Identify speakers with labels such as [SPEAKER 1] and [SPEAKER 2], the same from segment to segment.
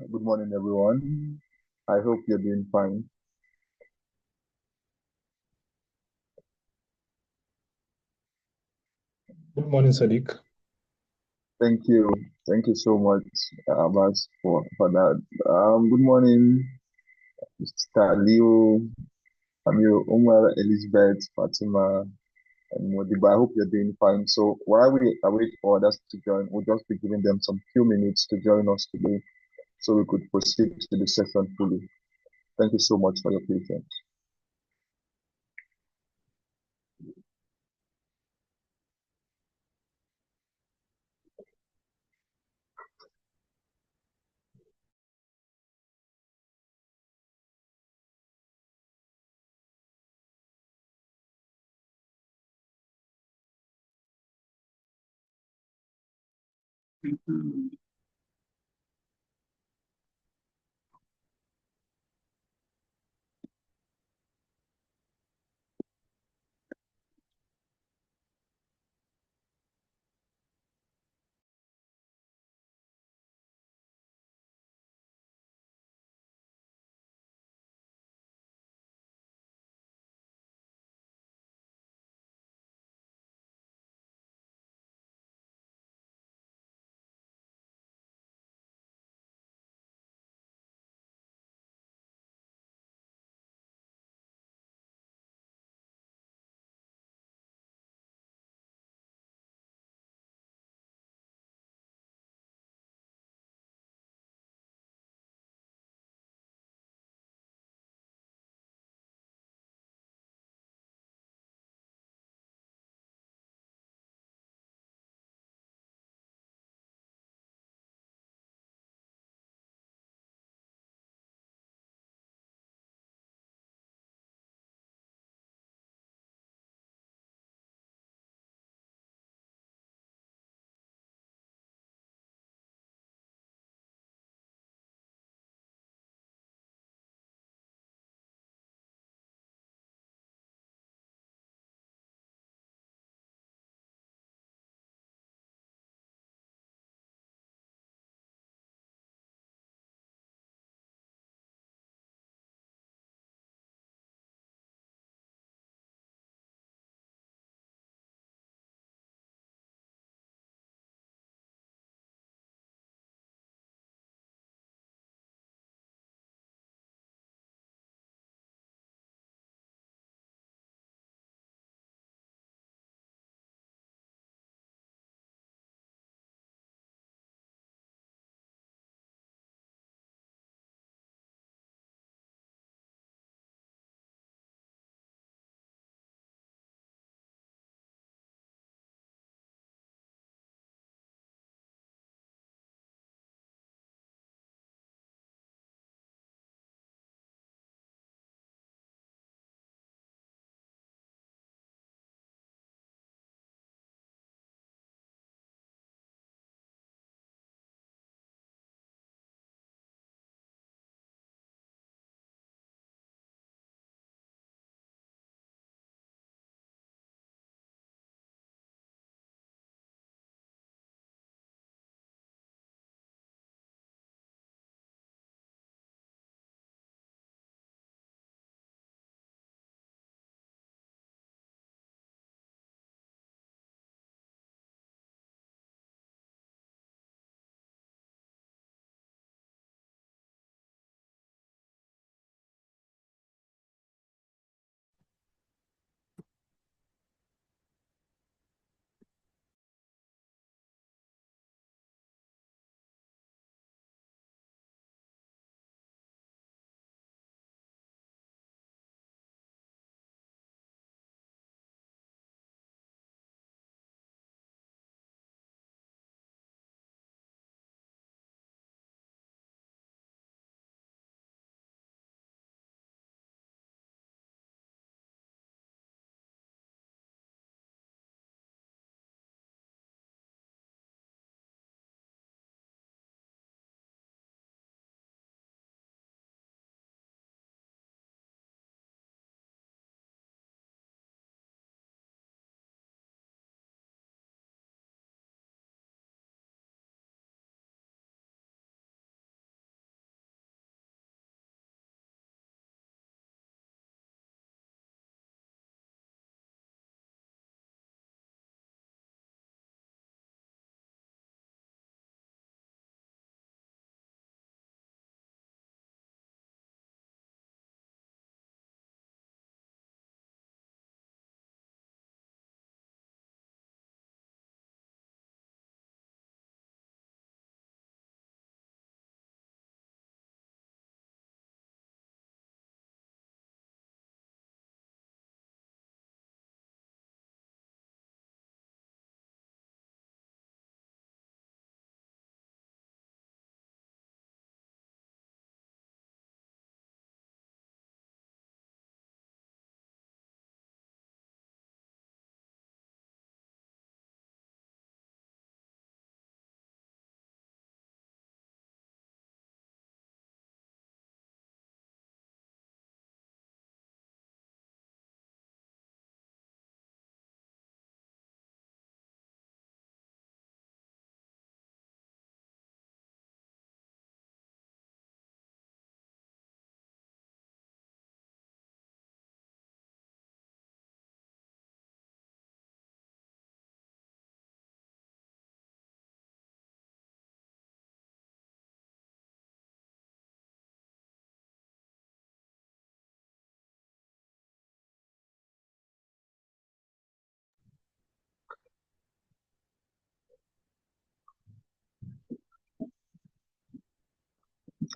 [SPEAKER 1] Good morning, everyone. I hope you're doing fine.
[SPEAKER 2] Good morning, Sadiq.
[SPEAKER 1] Thank you. Thank you so much, Abbas, for that. Good morning, Mr. Leo, Amir, Umar, Elizabeth, Fatima, and Modiba. I hope you're doing fine. So while we await for others to join, we'll just be giving them some few minutes to join us today so we could proceed to the session fully. Thank you so much for your patience.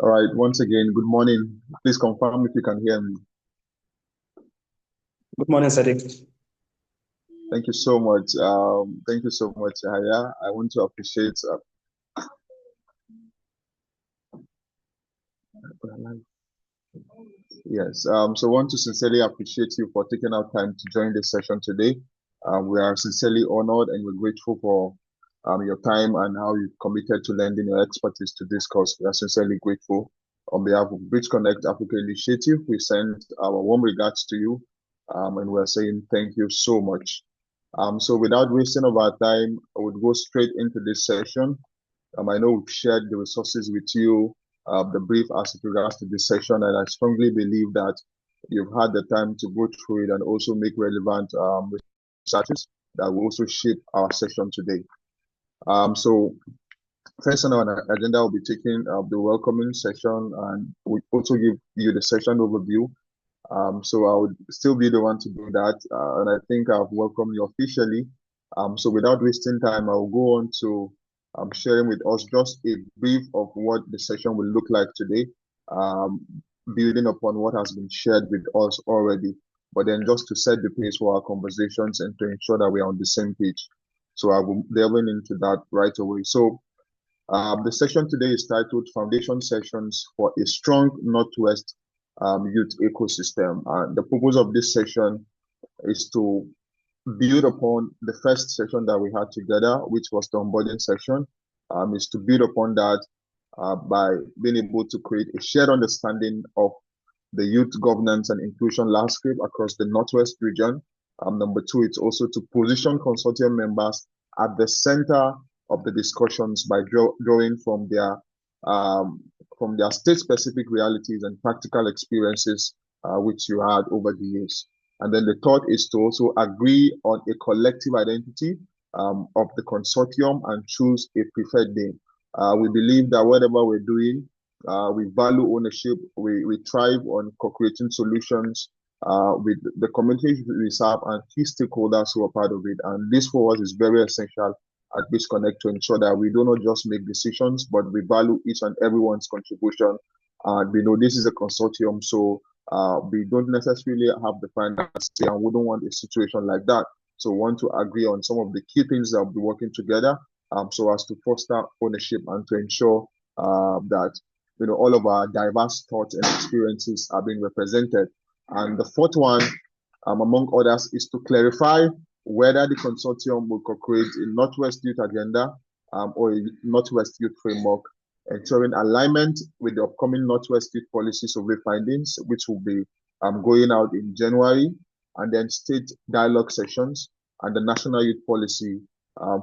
[SPEAKER 1] All right, once again, good morning. Please confirm if you can hear me.
[SPEAKER 2] Good morning, Sadiq.
[SPEAKER 1] Thank you so much. Thank you so much, Haya. I want to appreciate. Yes. So I want to sincerely appreciate you for taking out time to join this session today. We are sincerely honored and we're grateful for your time and how you committed to lending your expertise to this course. We are sincerely grateful. On behalf of Bridge Connect Africa Initiative, we send our warm regards to you, and we're saying thank you so much. So without wasting of our time, I would go straight into this session. I know we've shared the resources with you, the brief as it regards to this session, and I strongly believe that you've had the time to go through it and also make relevant researches that will also shape our session today. So first on our agenda, we'll be taking the welcoming session, and we'll also give you the session overview. So I would still be the one to do that, and I think I've welcomed you officially. So without wasting time, I'll go on to sharing with us just a brief of what the session will look like today, um, building upon what has been shared with us already, but then just to set the pace for our conversations and to ensure that we are on the same page. So I will delve into that right away. So the session today is titled Foundation Sessions for a Strong Northwest Youth Ecosystem. The purpose of this session is to build upon the first session that we had together, which was the onboarding session, is to build upon that by being able to create a shared understanding of the youth governance and inclusion landscape across the Northwest region. Number two, it's also to position consortium members at the center of the discussions by drawing um, from their state-specific realities and practical experiences which you had over the years. And then the third is to also agree on a collective identity of the consortium and choose a preferred name. We believe that whatever we're doing, we value ownership. We thrive on co-creating solutions with the communities we serve and key stakeholders who are part of it. And this for us is very essential at BizConnect to ensure that we do not just make decisions, but we value each and everyone's contribution. And we know this is a consortium, so we don't necessarily have the final say, and we don't want a situation like that. So we want to agree on some of the key things that we'll be working together, so as to foster ownership and to ensure that all of our diverse thoughts and experiences are being represented. And the fourth one, among others, is to clarify whether the consortium will co-create a Northwest Youth Agenda or a Northwest Youth Framework, ensuring alignment with the upcoming Northwest Youth Policy Survey findings, which will be going out in January, and then state dialogue sessions and the National Youth Policy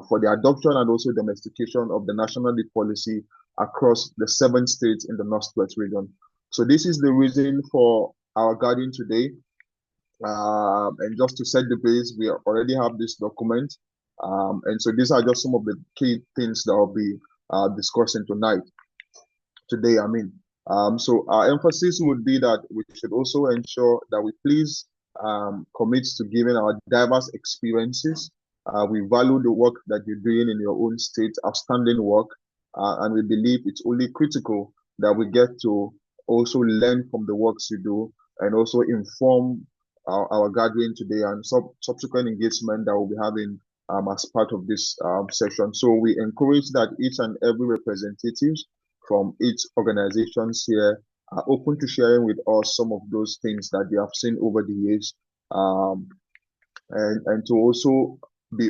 [SPEAKER 1] for the adoption and also domestication of the National Youth Policy across the 7 states in the Northwest region. So this is the reason for our gathering today. And just to set the base, we already have this document. And so these are just some of the key things that I'll be discussing today. So our emphasis would be that we should also ensure that we please commit to giving our diverse experiences. We value the work that you're doing in your own state, outstanding work, and we believe it's only critical that we get to also learn from the works you do and also inform our gathering today and subsequent engagement that we'll be having as part of this session. So we encourage that each and every representatives from each organizations here are open to sharing with us some of those things that they have seen over the years, and to also be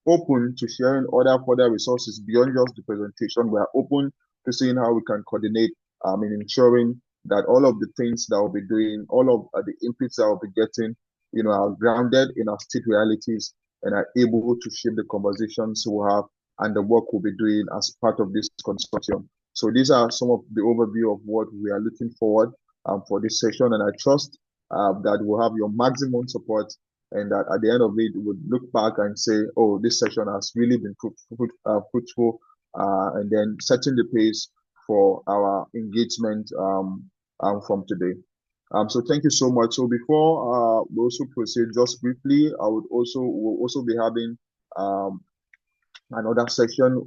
[SPEAKER 1] open to sharing other further resources beyond just the presentation. We are open to seeing how we can coordinate in ensuring that all of the things that we'll be doing, all of the inputs that we'll be getting, are grounded in our state realities and are able to shape the conversations we'll have and the work we'll be doing as part of this consortium. So these are some of the overview of what we are looking forward for this session, and I trust that we'll have your maximum support and that at the end of it, we would look back and say, oh, this session has really been fruitful, and then setting the pace for our engagement from today. So thank you so much. So before we also proceed, just briefly, we'll also be having another session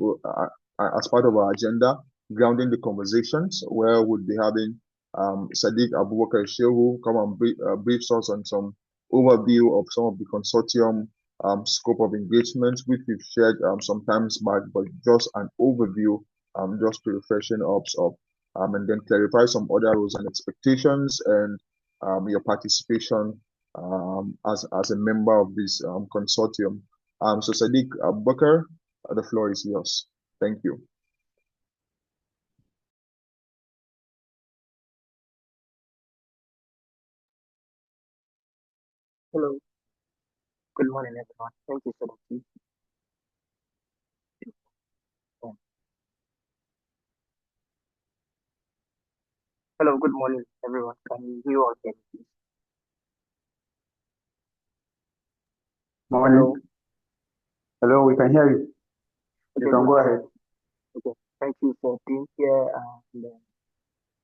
[SPEAKER 1] as part of our agenda. grounding the conversations, where we'll be having Sadiq Abubakar Shehu come and brief us on some overview of some of the consortium scope of engagement, which we've shared sometimes back, but just an overview, just to refreshing ups of, and then clarify some other roles and expectations and your participation as a member of this consortium. So Sadiq Abubakar, the floor is yours. Thank you.
[SPEAKER 2] Hello, good morning, everyone. Thank you for the feedback. Hello, good morning, everyone. Can you all hear me, please?
[SPEAKER 3] Morning.
[SPEAKER 2] Hello.
[SPEAKER 3] Hello, we can hear you. You
[SPEAKER 2] Okay,
[SPEAKER 3] can go ahead.
[SPEAKER 2] okay. Thank you for being here, and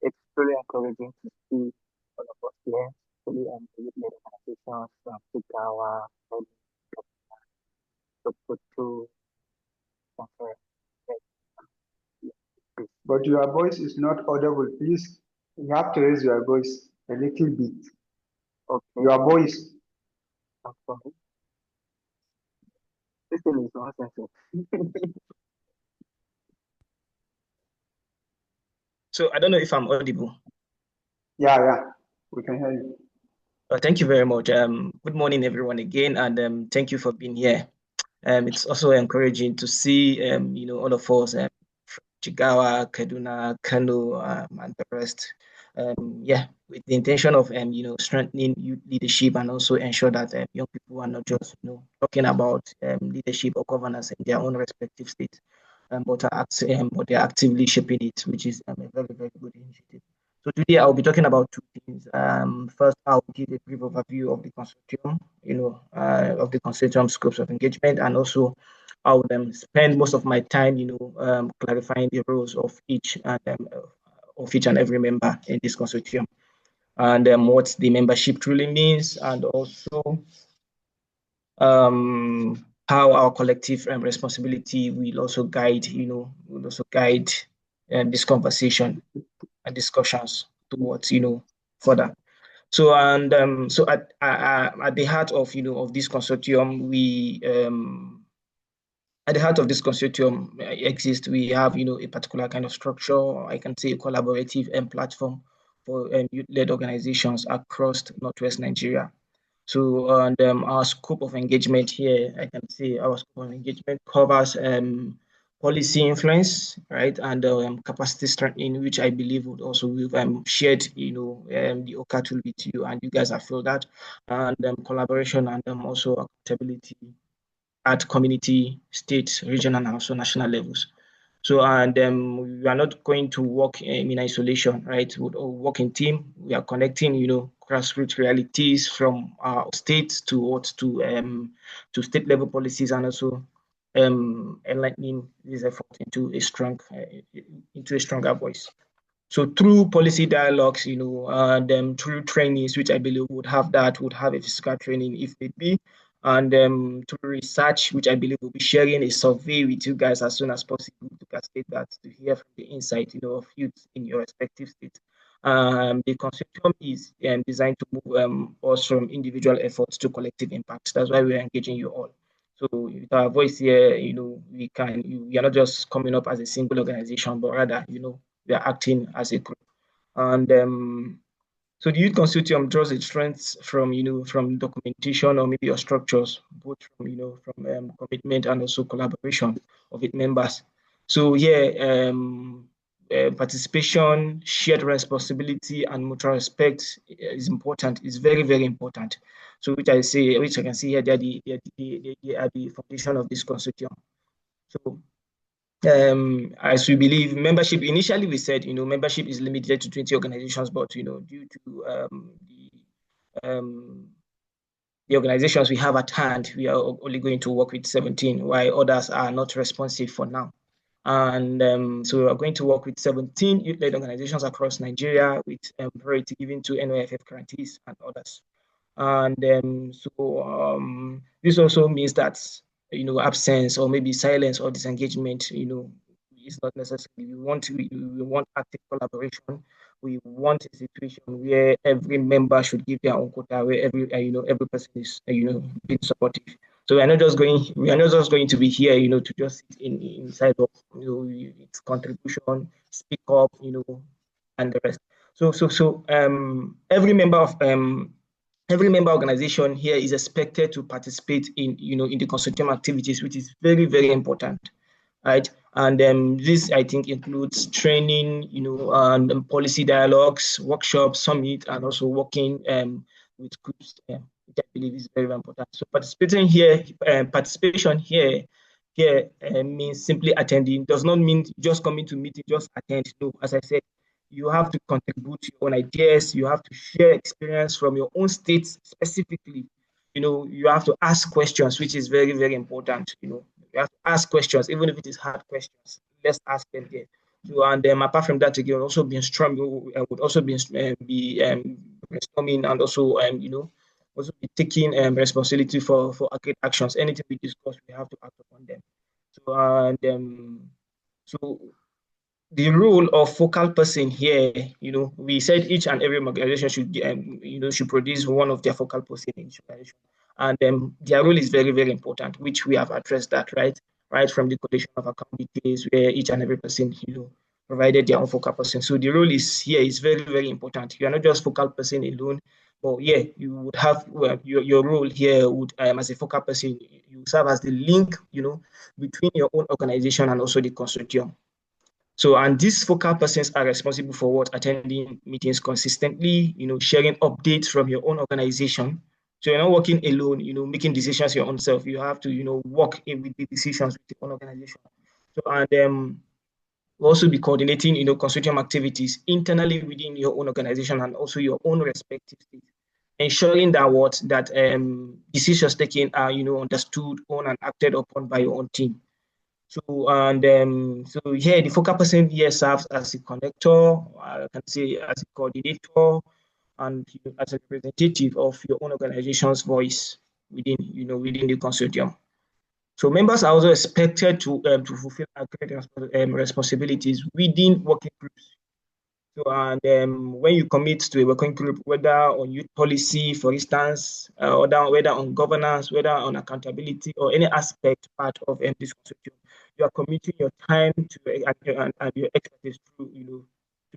[SPEAKER 2] it's really encouraging to see all of us here, especially the youth led organizations from Chicago, to put to conference.
[SPEAKER 3] But your voice is not audible. Please, you have to raise your voice a little bit.
[SPEAKER 2] Okay,
[SPEAKER 3] Your voice.
[SPEAKER 2] I'm sorry. This thing is nonsense. So I don't know if I'm audible.
[SPEAKER 3] Yeah, we can hear you.
[SPEAKER 2] Thank you very much. Good morning, everyone, again, and thank you for being here. It's also encouraging to see, all of us, from Jigawa, Kaduna, Kano, and the rest. With the intention of, strengthening youth leadership and also ensure that young people are not just, talking about leadership or governance in their own respective states, but they're actively shaping it, which is a very, very good initiative. So today I'll be talking about two things. First, I'll give a brief overview of the consortium, of the consortium scopes of engagement, and also I would spend most of my time, clarifying the roles of each and every member in this consortium, and what the membership truly means, and also how our collective responsibility will also guide, this conversation and discussions towards, further. So at the heart of of this consortium, at the heart of this consortium exists. We have a particular kind of structure. I can say a collaborative platform for youth-led organizations across Northwest Nigeria. So, and our scope of engagement here, I can say our scope of engagement covers policy influence, right, and capacity strengthening, which I believe would also we've shared, the OCA tool with you, and you guys have filled that, and collaboration and also accountability at community, state, regional, and also national levels. So, and we are not going to work in isolation, right? We all work in team. We are connecting, grassroots realities from our states to state level policies, and also enlightening this effort into a stronger voice. So through policy dialogues, and through trainings, which I believe would have a physical training if need be, and through research, which I believe will be sharing a survey with you guys as soon as possible to cascade that to hear from the insight, of youth in your respective states. The consortium is designed to move us from individual efforts to collective impact. That's why we're engaging you all. So with our voice here, we are not just coming up as a single organization, but rather, we are acting as a group. And so the youth consortium draws its strengths from, from documentation or maybe your structures, both from, from commitment and also collaboration of its members. So yeah, participation, shared responsibility, and mutual respect is important. It's very, very important. So which I can see here, they are the foundation of this consortium. So as we believe, membership, initially we said, membership is limited to 20 organizations, but, due to um, the organizations we have at hand, we are only going to work with 17, while others are not responsive for now. And so we are going to work with 17 youth-led organizations across Nigeria with priority given to NYFF grantees and others. And this also means that, absence or maybe silence or disengagement, is not necessary. We want active collaboration. We want a situation where every member should give their own quota, where every person is being supportive. So we are not just going to be here, to just sit inside of its contribution, speak up, and the rest. Every member organization here is expected to participate in the consortium activities, which is very, very important, right? And this, I think, includes training, and policy dialogues, workshops, summit, and also working with groups, which I believe is very, very important. So participation here means simply attending. Does not mean just coming to meeting, just attend. No, as I said, you have to contribute your own ideas. You have to share experience from your own state specifically. You have to ask questions, which is very, very important. You have to ask questions, even if it is hard questions. Let's ask them there. So, and apart from that, again, also being strong would also be brainstorming, and also also be taking responsibility for accurate actions. Anything we discuss, we have to act upon them. So and so the role of focal person here, we said each and every organization should produce one of their focal person in each organization, and their role is very, very important, which we have addressed that, right from the collation of account details, where each and every person, provided their own focal person. So the role is very, very important. You are not just focal person alone, but yeah, you would have your role here would as a focal person, you serve as the link, between your own organization and also the consortium. So, and these focal persons are responsible for what? Attending meetings consistently, sharing updates from your own organization. So you're not working alone, making decisions your own self. You have to, work in with the decisions with your own organization. So, and also be coordinating, consortium activities internally within your own organization and also your own respective states. Ensuring that decisions taken are, understood, owned, and acted upon by your own team. So here the focal person here serves as a connector, I can say as a coordinator, and as a representative of your own organization's voice within the consortium. So members are also expected to fulfill accurate responsibilities within working groups. So, and when you commit to a working group, whether on youth policy, for instance, or whether on governance, whether on accountability, or any aspect part of this consortium, you are committing your time to and your expertise through,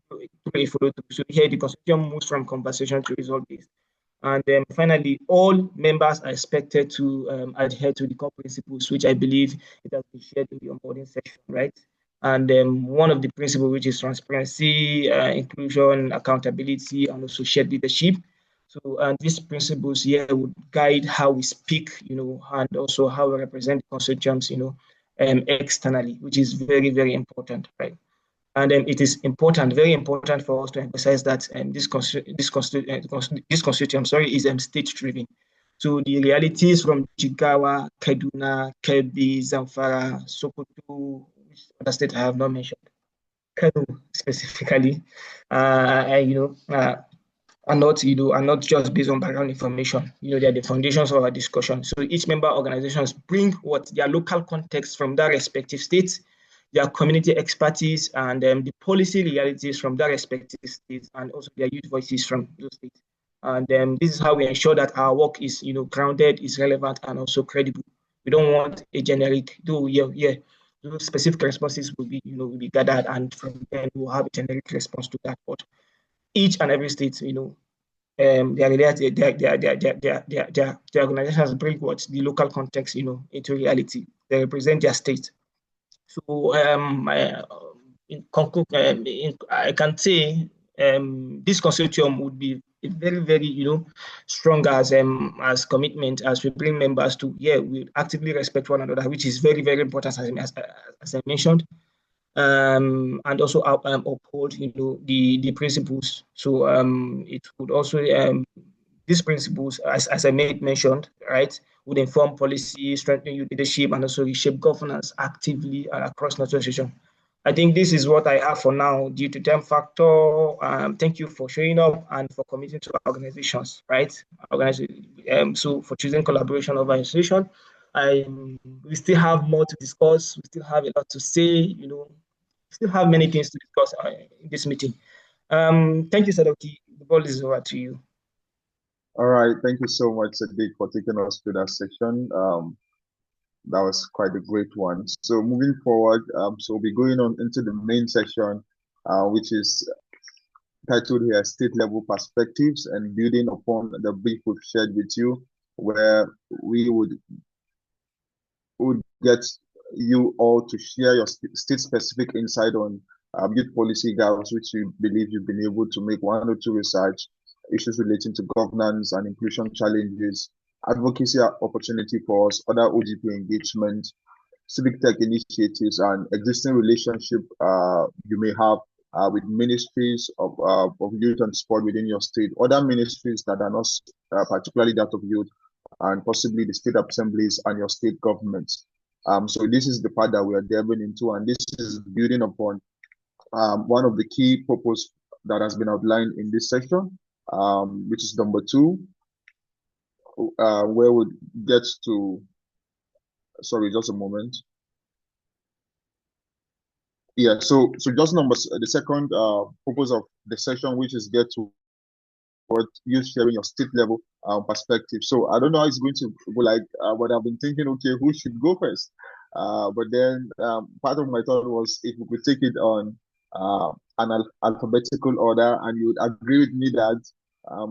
[SPEAKER 2] through a follow through. So here, the consortium moves from conversation to result based. And finally, all members are expected to adhere to the core principles, which I believe it has been shared in the onboarding section, right? And one of the principles, which is transparency, inclusion, accountability, and also shared leadership. So, and these principles here would guide how we speak, and also how we represent the consortiums, externally, which is very, very important, right? And it is important, very important for us to emphasize that this consortium, is state-driven. So the realities from Jigawa, Kaduna, Kebbi, Zamfara, Sokoto, which other state I have not mentioned, Kano specifically, are not just based on background information. They are the foundations of our discussion. So each member organizations bring their local context from their respective states, their community expertise, and the policy realities from their respective states, and also their youth voices from those states. And this is how we ensure that our work is, grounded, is relevant, and also credible. We don't want a generic, though, those specific responses will be gathered, and from then we'll have a generic response to that. But each and every state, their organizations bring the local context, into reality. They represent their state. So I can say this consortium would be very, very, strong as commitment as we bring members to. Yeah, we actively respect one another, which is very, very important as I mentioned. And also uphold, the principles. So it would also these principles, as I mentioned, right, would inform policy, strengthen youth leadership, and also reshape governance actively across the association. I think this is what I have for now due to time factor. Thank you for showing up and for committing to our organizations, right? So for choosing collaboration over institution. We still have more to discuss. We still have a lot to say, still have many things to discuss in this meeting. Thank you, Sadoki. The ball is over to you.
[SPEAKER 1] All right, thank you so much, Sadiq, for taking us through that section. That was quite a great one. So moving forward, so we'll be going on into the main section, which is titled here State Level Perspectives, and building upon the brief we've shared with you, where we would get you all to share your state-specific insight on youth policy gaps, which you believe you've been able to make one or two research, issues relating to governance and inclusion challenges, advocacy opportunity for us, other OGP engagement, civic tech initiatives, and existing relationship you may have with ministries of youth and sport within your state, other ministries that are not particularly that of youth, and possibly the state assemblies and your state governments. So this is the part that we are delving into, and this is building upon one of the key purpose that has been outlined in this section, which is number 2, where we get to, sorry, just a moment. Yeah, so just the second purpose of the session, which is get to what you sharing your state level perspective. So I don't know how it's going to go like, but I've been thinking, okay, who should go first? But then part of my thought was if we could take it on an alphabetical order, and you would agree with me that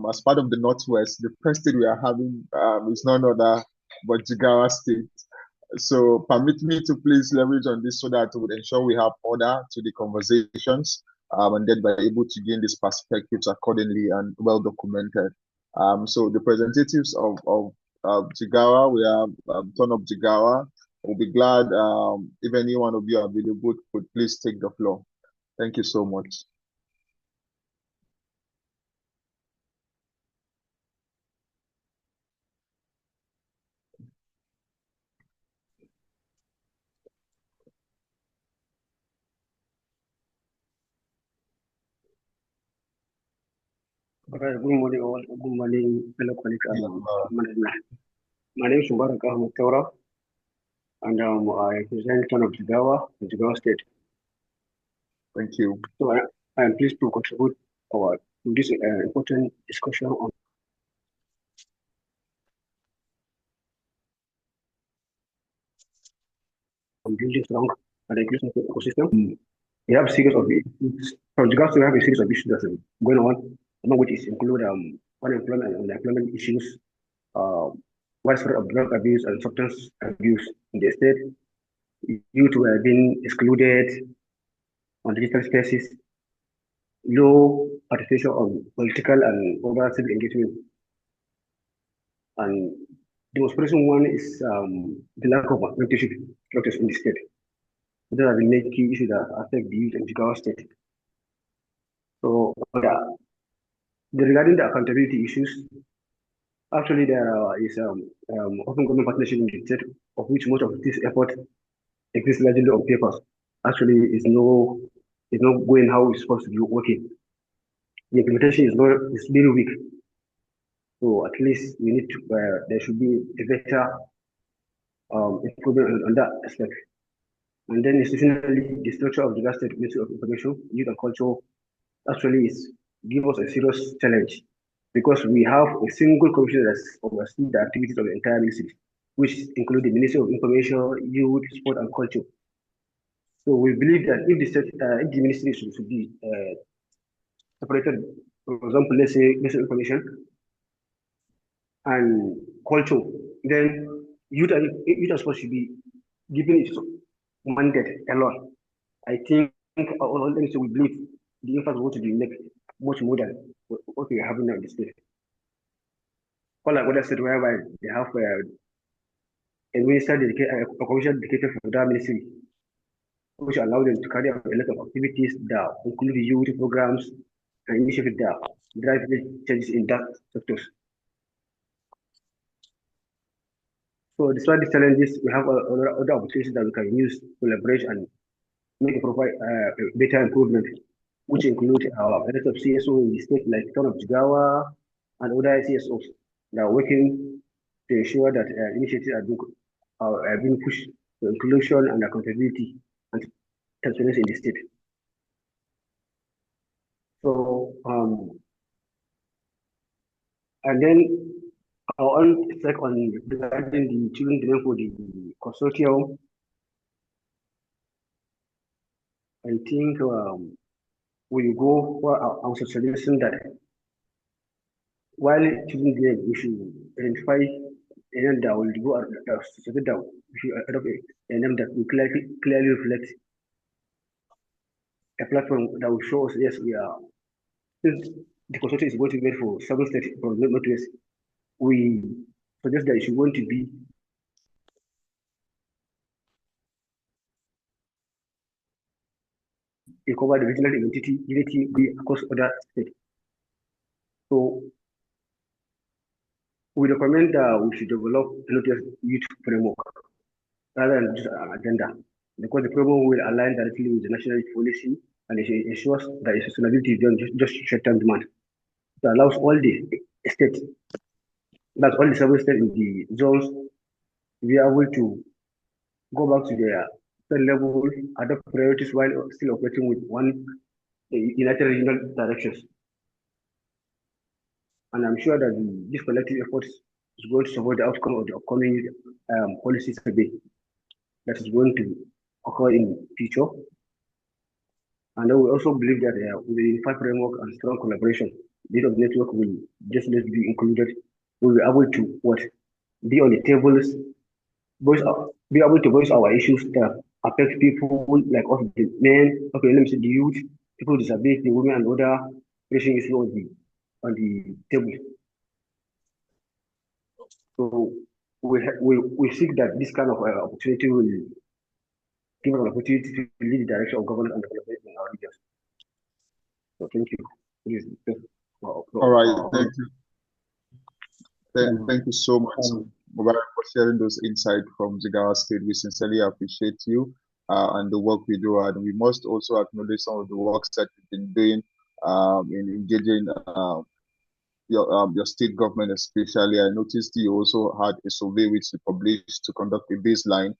[SPEAKER 1] as part of the Northwest, the first state we are having is none other but Jigawa State. So permit me to please leverage on this so that we would ensure we have order to the conversations, and then we're able to gain these perspectives accordingly and well documented. So the representatives of Jigawa, we have Turn Up Jigawa. We'll be glad if any one of you are available could please take the floor. Thank you so much.
[SPEAKER 4] Okay, good morning all. Good morning, fellow colleagues and management. My name is Mubarak Ahmed Taura, and I represent Turn Up Jigawa, Jigawa State.
[SPEAKER 1] Thank you.
[SPEAKER 4] So I am pleased to contribute to this important discussion on building strong and inclusive ecosystem. We have a series of issues. From Jigawa State, we have a series of issues that are going on, among which is include unemployment and unemployment issues, widespread of drug abuse and substance abuse in the state. Youth were being excluded on digital spaces, low participation on political and overall civic engagement. And the most pressing one is the lack of mentorship structures in the state. Those are the main key issues that affect the youth in Jigawa State. So, regarding the accountability issues, actually there is open government partnership in the state, of which most of this effort exists largely on papers. Actually, it's not going how it's supposed to be working. The implementation is very weak. So at least we need to there should be a better improvement on that aspect. And then institutionally, the structure of the State Ministry of Information, Youth and Culture actually give us a serious challenge, because we have a single commission that's oversees the activities of the entire ministry, which include the Ministry of Information, Youth, Sport and Culture. So we believe that if the ministry should be separated, for example, let's say Ministry of Information and Culture, then youth and sport should be given its mandate alone. I think all we believe the impact is going to be much more than what we are having now in the state. All like other states whereby they have a minister dedicated, a commission dedicated for that ministry, which allow them to carry out a lot of activities that include youth programs and initiatives that drive changes in that sectors. So despite these challenges, we have other opportunities that we can use to leverage and make a better improvement, which include a lot of CSO in the state like Town of Jigawa and other CSOs that are working to ensure that initiatives are being pushed to inclusion and accountability and transparency in the state. So, and then our own take on regarding the children delay for the consortium, I think we go for our suggestion that while choosing them, we should identify a name that will go suggest that we should adopt a name that will clearly reflect a platform that will show us, yes, we are, since the consortium is going to be made for seven states from Northwest, we suggest that it should going to be a cover the regional identity unity be across other states. So we recommend that we should develop a Northwest youth framework rather than just an agenda, because the framework will align directly with the national youth policy and it ensures that its sustainability beyond just short-term demand. It allows all the states, that's all the seven states in the zones, to be able to go back to their state level, adopt priorities while still operating with one united regional directions. And I'm sure that this collective efforts is going to support the outcome of the upcoming policy survey that is going to occur in future. And we also believe that with the unified framework and strong collaboration, this of network will just let be included. We'll be able to what be on the tables, be able to voice our issues that affect people like us, the men, okay, let me say the youth, people with disability, women, and other pressing issues on the table. So we seek that this kind of opportunity will give us an opportunity to lead the direction of governance and development in our regions. So thank you.
[SPEAKER 1] All right, thank you. Thank you so much, Mubarak, for sharing those insights from Jigawa State. We sincerely appreciate you and the work we do. And we must also acknowledge some of the works that you've been doing in engaging your state government, especially. I noticed you also had a survey which you published to conduct a baseline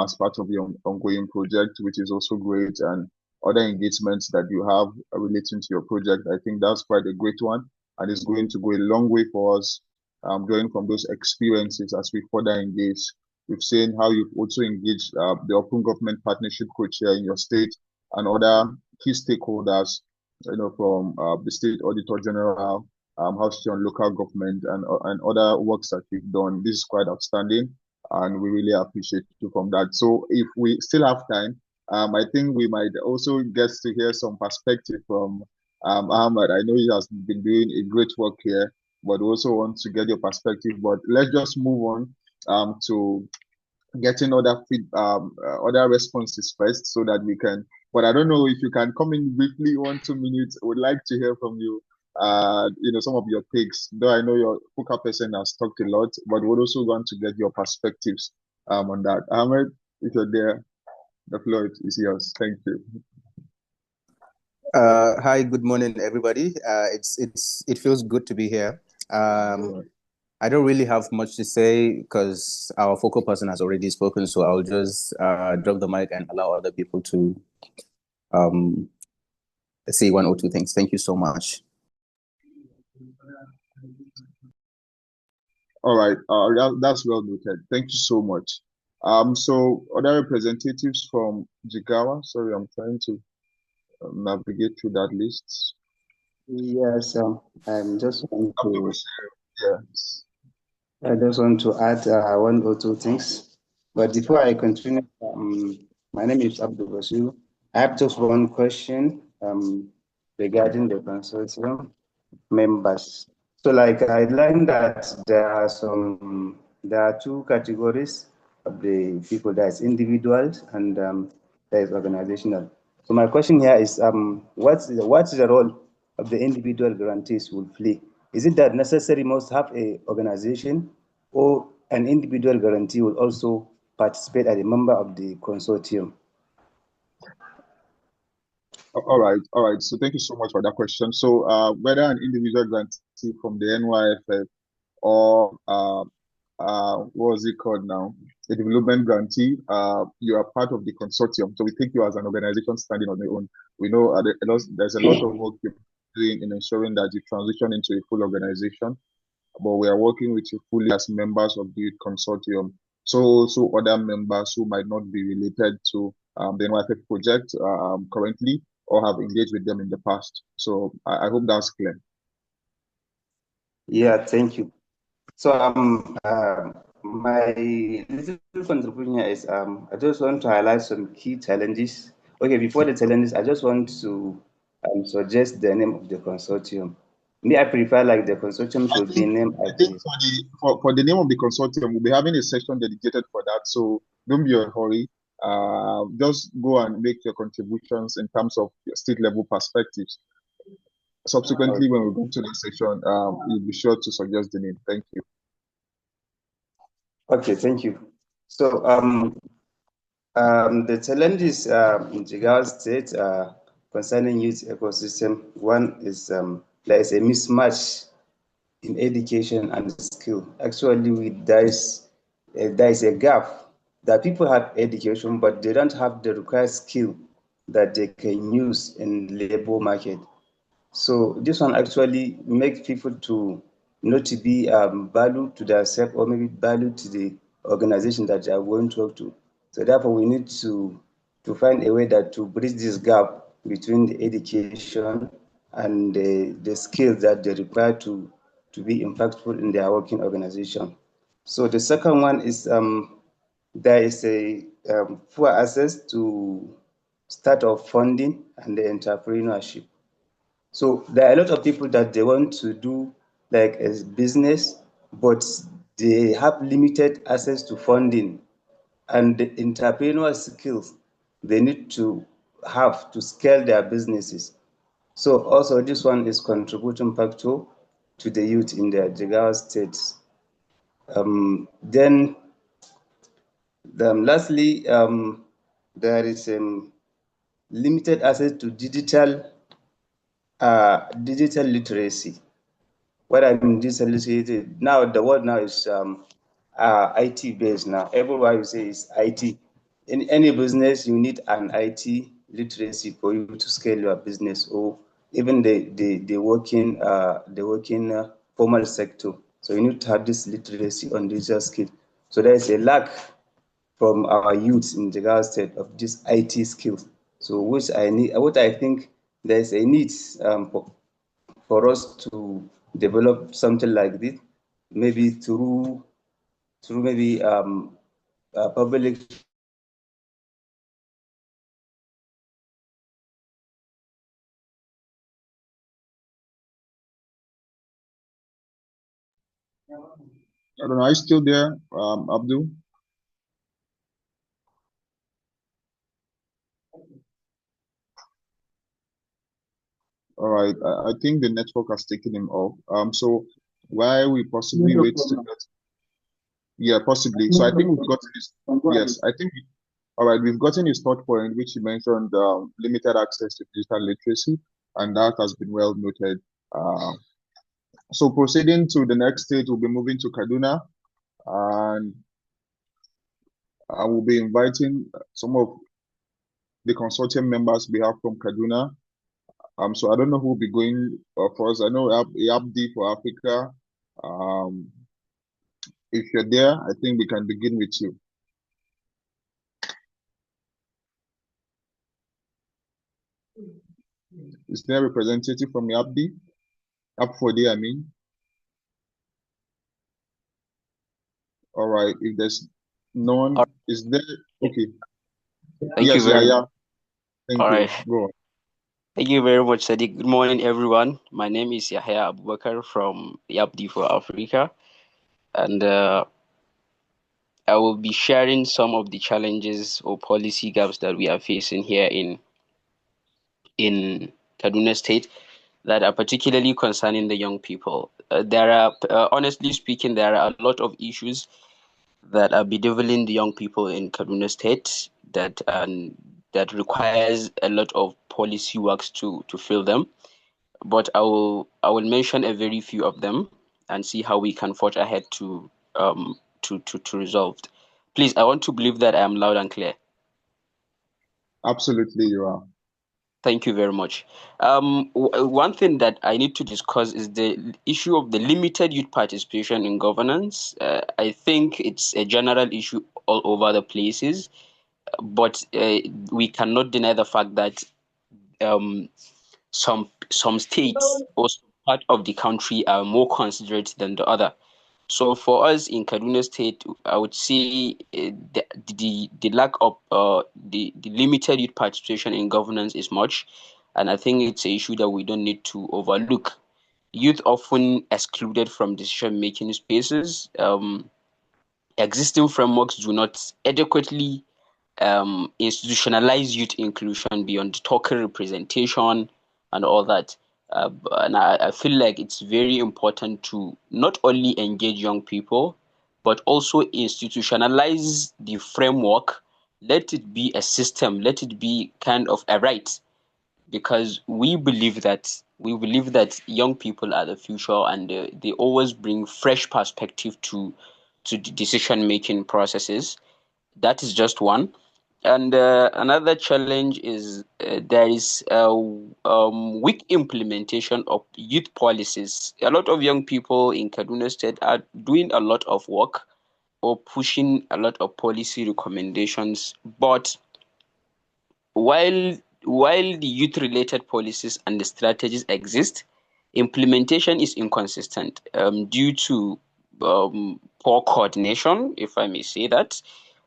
[SPEAKER 1] as part of your ongoing project, which is also great, and other engagements that you have relating to your project. I think that's quite a great one, and it's going to go a long way for us, drawing from those experiences as we further engage. We've seen how you've also engaged the Open Government Partnership Co-Chair in your state and other key stakeholders, from the State Auditor General, House on local government, and other works that you've done. This is quite outstanding, and we really appreciate you from that. So if we still have time, I think we might also get to hear some perspective from Ahmad. I know he has been doing a great work here, but we also want to get your perspective. But let's just move on to getting other responses first, so that we can. But I don't know if you can come in briefly, 1-2 minutes. I would like to hear from you. Some of your takes. Though I know your hookup person has talked a lot, but we're also want to get your perspectives on that. Ahmed, if you're there, the floor is yours. Thank you.
[SPEAKER 5] Hi, good morning, everybody. It feels good to be here. I don't really have much to say because our focal person has already spoken, so I'll just drop the mic and allow other people to say one or two things. Thank you so much.
[SPEAKER 1] All right, that's well noted. Thank you so much. So other representatives from Jigawa. Sorry, I'm trying to navigate through that list.
[SPEAKER 6] Yes, I'm just want to.
[SPEAKER 1] Yes.
[SPEAKER 6] I just want to add one or two things. But before I continue, my name is Abdul Basir. I have just one question regarding the consortium members. So, like, I learned that there are two categories of the people. There's individuals and there is organizational. So my question here is, what's the role of the individual grantees will play? Is it that necessary must have a organization, or an individual guarantee will also participate as a member of the consortium?
[SPEAKER 1] All right. So thank you so much for that question. So whether an individual grantee from the NYFF or what was it called now? A development grantee, you are part of the consortium. So we take you as an organization standing on your own. We know there's a lot of work doing in ensuring that you transition into a full organization. But we are working with you fully as members of the youth consortium. So other members who might not be related to the NYFF project currently or have engaged with them in the past. So I hope that's clear.
[SPEAKER 6] Yeah, thank you. So my little contribution here is I just want to highlight some key challenges. Okay, before the challenges, I just want to suggest the name of the consortium. Me, I prefer like the consortium should be named
[SPEAKER 1] I
[SPEAKER 6] as
[SPEAKER 1] think
[SPEAKER 6] the.
[SPEAKER 1] for the name of the consortium, we'll be having a session dedicated for that. So don't be in a hurry. Just go and make your contributions in terms of your state level perspectives. Subsequently, when we go to the session, you'll be sure to suggest the name. Thank you.
[SPEAKER 6] Okay, thank you. So the challenges in Jigawa State concerning youth ecosystem, one is there is a mismatch in education and skill. Actually, there is a gap that people have education, but they don't have the required skill that they can use in labor market. So this one actually makes people to not to be valued to themselves or maybe valued to the organization that they are going to work to. So therefore, we need to find a way that to bridge this gap between the education and the skills that they require to be impactful in their working organization. So the second one is there is a poor access to start-up funding and the entrepreneurship. So there are a lot of people that they want to do like a business, but they have limited access to funding and the entrepreneurial skills they need to have to scale their businesses. So also this one is contributing factor to the youth in the Jigawa states. Then lastly, there is limited access to digital literacy. What I mean digital literacy now, the world now is IT based now. Everywhere you say is IT. In any business, you need an IT literacy for you to scale your business, or even the working formal sector. So you need to have this literacy on digital skill. So there is a lack from our youth in Jigawa State of this IT skills. So what I think there is a need for us to develop something like this, maybe through maybe public.
[SPEAKER 1] I don't know. Are you still there, Abdul? All right. I think the network has taken him off. So why we possibly wait to get, yeah, possibly. So I think we've gotten his, yes, I think, all right, we've gotten his third point, which he mentioned, limited access to digital literacy, and that has been well noted. So proceeding to the next stage, we'll be moving to Kaduna, and I will be inviting some of the consortium members we have from Kaduna. So I don't know who will be going first. I know Abdi for Africa. Um, if you're there, I think we can begin with you. Is there a representative from Abdi? Up4D, I mean. All right. If there's none, is there? Okay.
[SPEAKER 7] Thank you
[SPEAKER 1] Yes, yeah,
[SPEAKER 7] very
[SPEAKER 1] yeah.
[SPEAKER 7] much.
[SPEAKER 1] Thank
[SPEAKER 7] All
[SPEAKER 1] you.
[SPEAKER 7] right.
[SPEAKER 1] Go on.
[SPEAKER 7] Thank you very much, Sadiq. Good morning, everyone. My name is Yahya Abubakar from Yapdi for Africa, and I will be sharing some of the challenges or policy gaps that we are facing here in Kaduna State that are particularly concerning the young people. There are, honestly speaking, there are a lot of issues that are bedeviling the young people in Kaduna State that requires a lot of policy works to fill them. But I will mention a very few of them and see how we can forge ahead to resolve. Please, I want to believe that I am loud and clear.
[SPEAKER 1] Absolutely, you are.
[SPEAKER 7] Thank you very much. One thing that I need to discuss is the issue of the limited youth participation in governance. I think it's a general issue all over the places, but we cannot deny the fact that um, some states or some part of the country are more considerate than the other. So for us in Kaduna State, I would say the lack of the limited youth participation in governance is much, and I think it's an issue that we don't need to overlook. Youth often excluded from decision-making spaces. Existing frameworks do not adequately institutionalize youth inclusion beyond token representation and all that. And I feel like it's very important to not only engage young people, but also institutionalize the framework. Let it be a system, let it be kind of a right, because we believe that young people are the future, and they always bring fresh perspective to the decision making processes. That is just one. And another challenge is there is weak implementation of youth policies. A lot of young people in Kaduna State are doing a lot of work or pushing a lot of policy recommendations, but while while the youth related policies and the strategies exist, implementation is inconsistent due to poor coordination, if I may say that,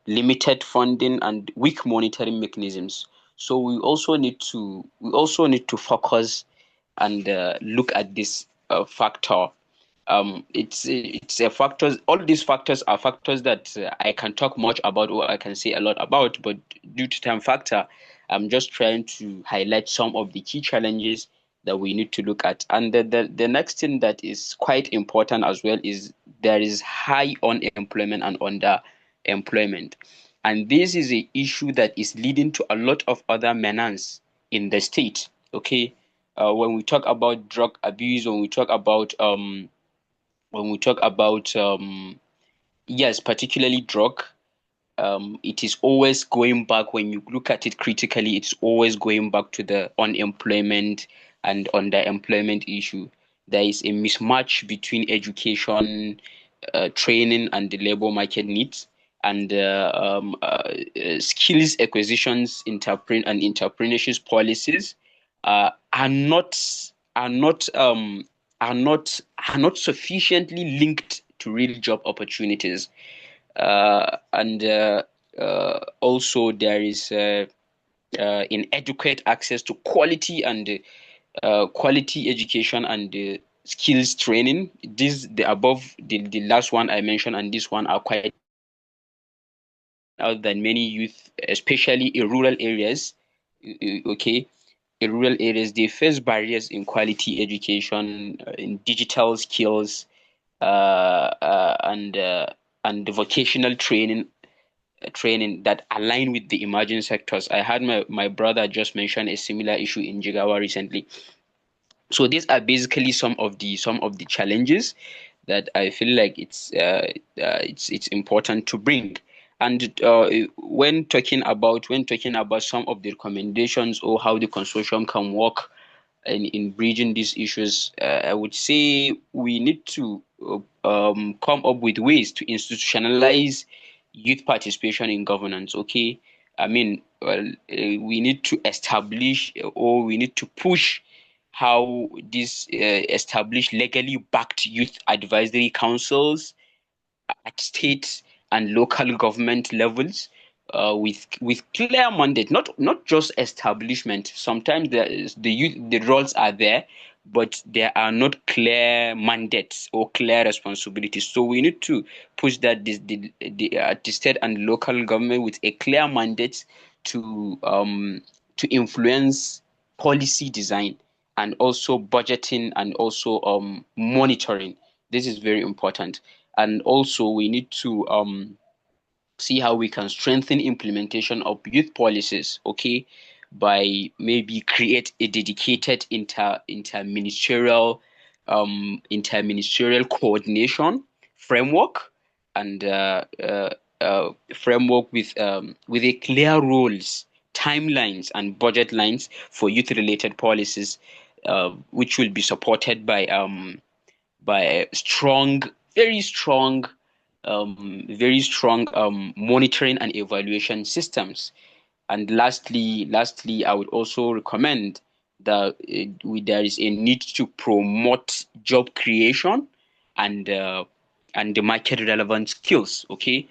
[SPEAKER 7] limited funding and weak monitoring mechanisms. So we also need to focus and look at this factor. It's a factors. All these factors are factors that I can talk much about or I can say a lot about, but due to time factor, I'm just trying to highlight some of the key challenges that we need to look at. And the next thing that is quite important as well is there is high unemployment and underemployment, and this is a issue that is leading to a lot of other menace in the state. Okay, when we talk about drug abuse, when we talk about yes, particularly drug, it is always going back. When you look at it critically, it's always going back to the unemployment and underemployment issue. There is a mismatch between education, training, and the labor market needs, and skills acquisitions, and entrepreneurship policies are not um, are not sufficiently linked to real job opportunities. And Also there is inadequate access to quality education and skills training. The last one I mentioned and this one are quite out than many youth, especially in rural areas. Okay, in rural areas they face barriers in quality education, in digital skills, and the vocational training that align with the emerging sectors. I had my brother just mention a similar issue in Jigawa recently. So these are basically some of the challenges that I feel like it's important to bring. And when talking about some of the recommendations or how the consortium can work in bridging these issues, I would say we need to come up with ways to institutionalize youth participation in governance. Okay, I mean, well, we need to establish or we need to push how these establish legally backed youth advisory councils at state and local government levels, with clear mandate, not just establishment. Sometimes the roles are there, but there are not clear mandates or clear responsibilities. So we need to push that the state and local government with a clear mandate to influence policy design and also budgeting and also monitoring. This is very important. And also we need to see how we can strengthen implementation of youth policies, okay, by maybe create a dedicated interministerial coordination framework, and framework with a clear roles timelines and budget lines for youth-related policies, which will be supported by strong, very strong, monitoring and evaluation systems. And lastly, I would also recommend that there is a need to promote job creation and the market relevant skills, okay,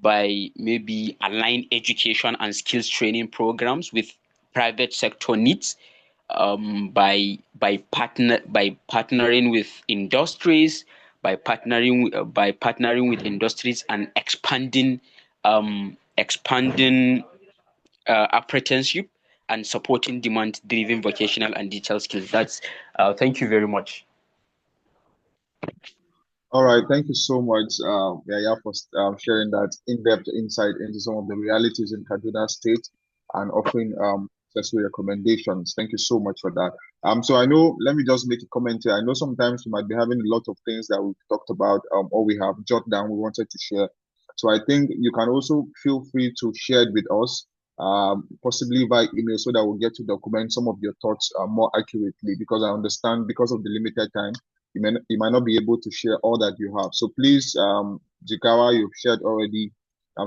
[SPEAKER 7] by maybe align education and skills training programs with private sector needs, by partnering with industries, by partnering with industries and expanding apprenticeship and supporting demand-driven vocational and digital skills. That's thank you very much.
[SPEAKER 1] All right, thank you so much, Yaya, for sharing that in-depth insight into some of the realities in Kaduna State and offering necessary recommendations. Thank you so much for that. So I know, let me just make a comment here. I know sometimes we might be having a lot of things that we've talked about or we have jotted down we wanted to share. So I think you can also feel free to share it with us, possibly by email, so that we'll get to document some of your thoughts more accurately, because I understand because of the limited time, you might not be able to share all that you have. So please, Jikawa, you've shared already.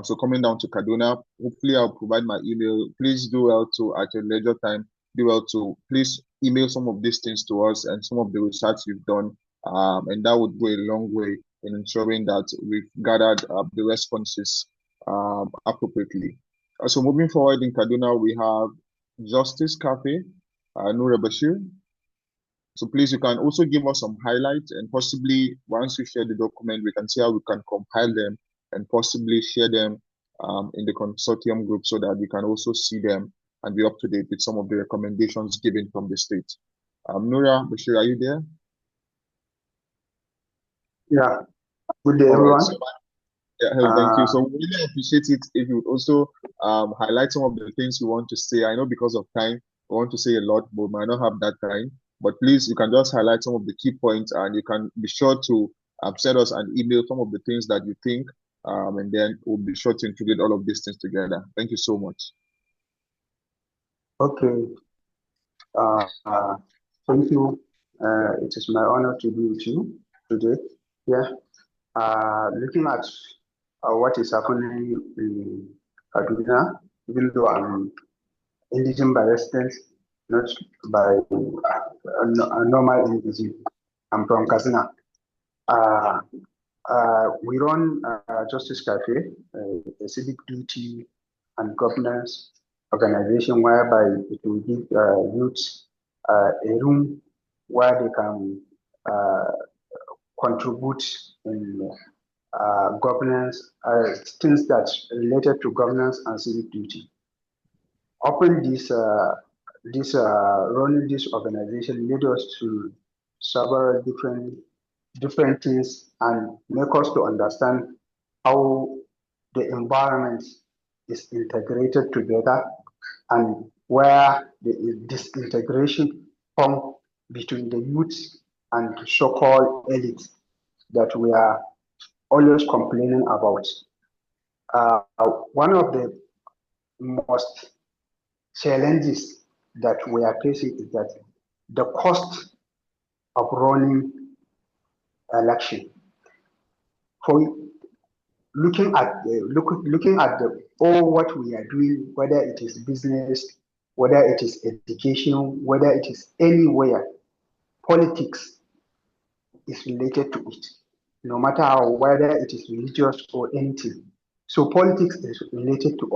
[SPEAKER 1] So coming down to Kaduna, hopefully I'll provide my email. Please do well to, at your leisure time, do well to please email some of these things to us and some of the research you've done. And that would go a long way in ensuring that we've gathered the responses appropriately. So moving forward in Kaduna, we have Justice Cafe, Noura Bashir. So please, you can also give us some highlights, and possibly once you share the document, we can see how we can compile them and possibly share them in the consortium group so that we can also see them and be up to date with some of the recommendations given from the state. Noura Bashir, are you there?
[SPEAKER 3] Yeah. Good day, everyone.
[SPEAKER 1] So, yeah, thank you. So we really appreciate it if you would also highlight some of the things you want to say. I know because of time, we want to say a lot, but we might not have that time. But please, you can just highlight some of the key points, and you can be sure to send us an email, some of the things that you think, and then we'll be sure to integrate all of these things together. Thank you so much.
[SPEAKER 3] Okay. Thank you. It is my honor to be with you today. Yeah. Looking at what is happening in Kaduna, even though I'm indigent by residence, not by a normal indigent. I'm from Katsina. We run Justice Cafe, a civic duty and governance organization whereby it will give youth a room where they can contribute in governance, things that related to governance and civic duty. Often running this organization led us to several different things and make us to understand how the environment is integrated together and where the disintegration come between the youth and so-called elite that we are always complaining about. One of the most challenges that we are facing is that the cost of running election. For looking at all what we are doing, whether it is business, whether it is education, whether it is anywhere, politics is related to it, no matter whether it is religious or anything. So politics is related to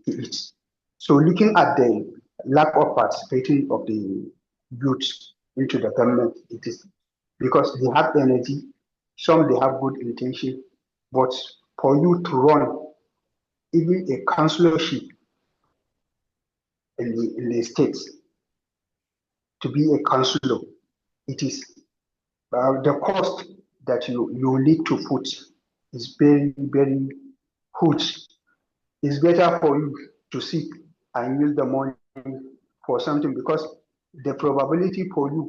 [SPEAKER 3] it. So looking at the lack of participating of the youth into the government, it is because they have energy, some they have good intention, but for you to run even a councillorship in the states, to be a councillor, it is the cost that you need to put is very, very huge. It's better for you to sit and use the money for something, because the probability for you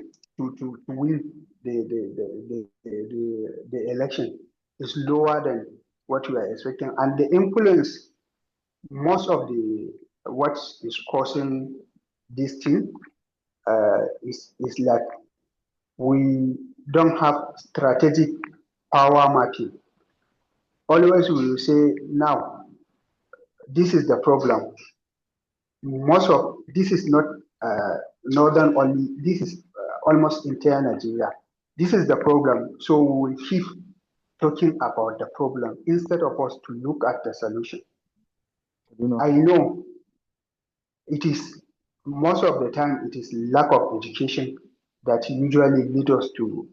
[SPEAKER 3] to win the election is lower than what you are expecting, and the influence most of the what is causing this thing is like we don't have strategic power mapping. Always we will say, now, this is the problem. Most of this is not northern only, this is almost entire Nigeria. This is the problem. So we will keep talking about the problem instead of us to look at the solution. I know it is most of the time it is lack of education that usually lead us to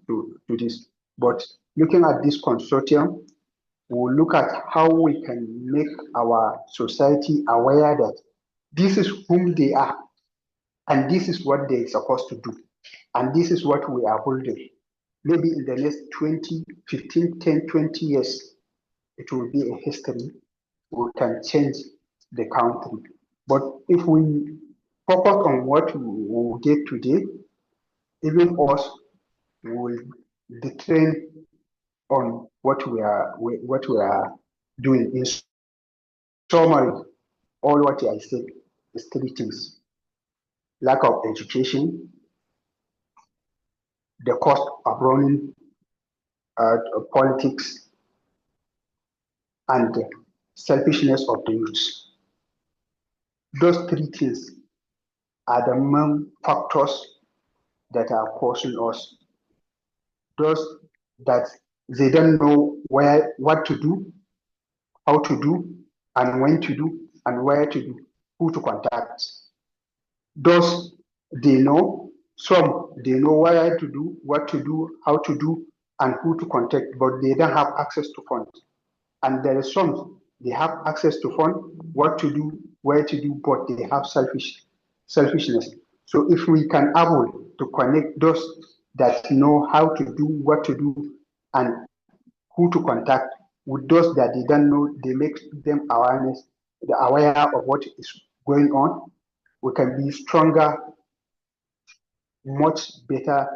[SPEAKER 3] this. But looking at this consortium, we'll look at how we can make our society aware that this is whom they are and this is what they're supposed to do. And this is what we are building. Maybe in the next 20, 15, 10, 20 years, it will be a history. We can change the country. But if we focus on what we will get today, even us will be trained on what we are doing. In summary, all what I said is three things: lack of education, the cost of running politics, and the selfishness of the youth. Those three things are the main factors that are causing us. Those that they don't know what to do, how to do, and when to do, and where to do, who to contact. Those they know, some they know where to do, what to do, how to do, and who to contact, but they don't have access to funds. And there is some they have access to fund, what to do, where to do, but they have selfishness. So if we can able to connect those that know how to do, what to do, and who to contact with those that they don't know, they make them aware of what is going on. We can be stronger, much better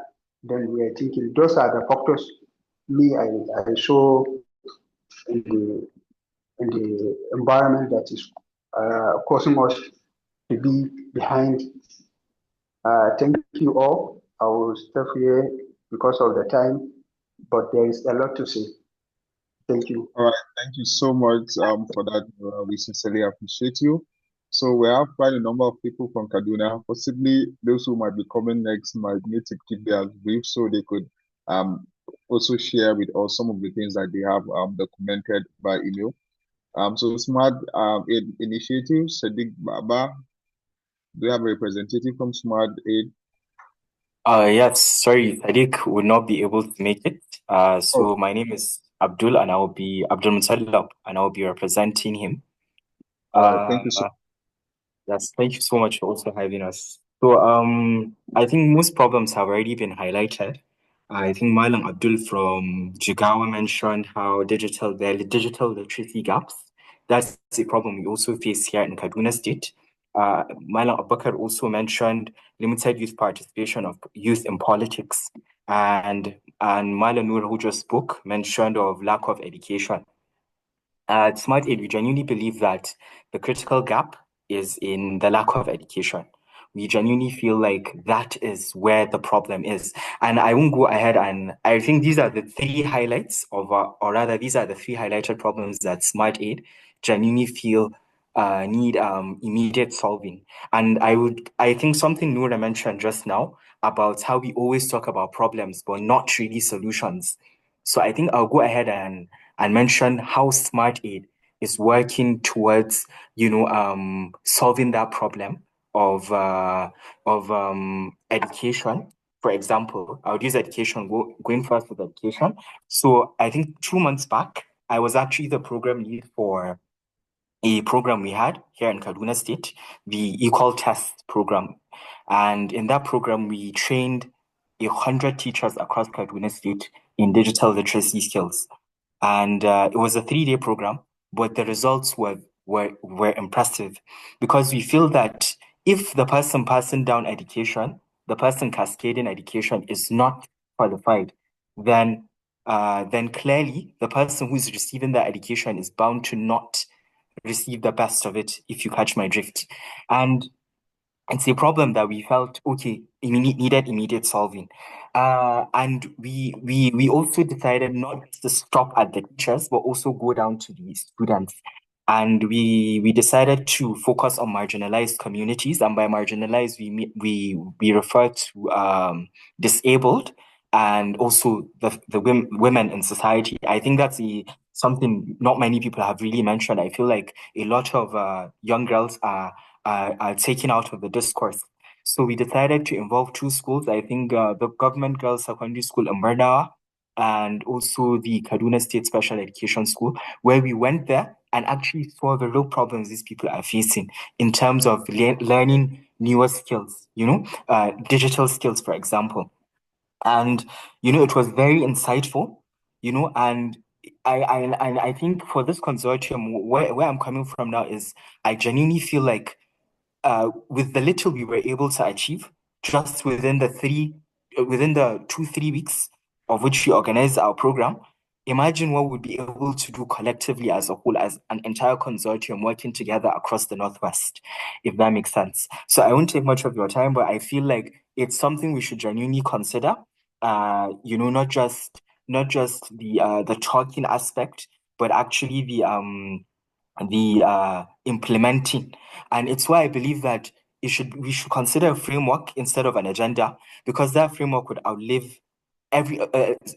[SPEAKER 3] than we are thinking. Those are the factors I saw in the environment that is causing us to be behind. Thank you all. I will stop here because of the time, but there is a lot to say. Thank you.
[SPEAKER 1] All right, thank you so much for that. We sincerely appreciate you. So we have quite a number of people from Kaduna. Possibly those who might be coming next might need to keep theirs brief so they could also share with us some of the things that they have documented by email. So Smart Initiative, Sadiq Baba, do you have a representative from Smart Aid?
[SPEAKER 8] Yes, sorry, Sadiq would not be able to make it. So my name is Abdul, and I will be Abdul Mutallab, and I will be representing him.
[SPEAKER 1] Thank you so much.
[SPEAKER 8] Yes, thank you so much for also having us. So I think most problems have already been highlighted. I think Malam Abdul from Jigawa mentioned how there are digital literacy gaps. That's a problem we also face here in Kaduna State. Malam Abubakar also mentioned limited youth participation of youth in politics. And Malam Nur, who just spoke, mentioned of lack of education. At Smart Aid, we genuinely believe that the critical gap is in the lack of education. We genuinely feel like that is where the problem is. And I won't go ahead, and I think these are the three highlights or rather, these are the three highlighted problems that Smart Aid genuinely feel need immediate solving. And I think something Noura mentioned just now about how we always talk about problems, but not really solutions. So I think I'll go ahead and mention how Smart Aid is working towards, solving that problem of education. For example, I would use education, going first with education. So I think 2 months back, I was actually the program lead for a program we had here in Kaduna State, the Equal Test program. And in that program, we trained 100 teachers across Kaduna State in digital literacy skills. And it was a 3-day program, but the results were impressive because we feel that if the person passing down education, the person cascading education is not qualified, then clearly the person who's receiving that education is bound to not receive the best of it, if you catch my drift. And it's a problem that we felt needed immediate solving. And we also decided not to stop at the teachers, but also go down to the students. And we decided to focus on marginalized communities, and by marginalized we refer to disabled and also the women in society. I think that's something not many people have really mentioned. I feel like a lot of young girls are taken out of the discourse. So we decided to involve two schools. I think the government girls secondary school in Barnawa and also the Kaduna State Special Education School, where we went there and actually saw the real problems these people are facing in terms of learning newer skills, digital skills, for example. And, it was very insightful, and I think for this consortium, where I'm coming from now is I genuinely feel like with the little we were able to achieve just within the 2-3 weeks of which we organized our program, imagine what we'd be able to do collectively as a whole, as an entire consortium working together across the Northwest, if that makes sense. So I won't take much of your time, but I feel like it's something we should genuinely consider. Not just the talking aspect, but actually the implementing. And it's why I believe that we should consider a framework instead of an agenda, because that framework would outlive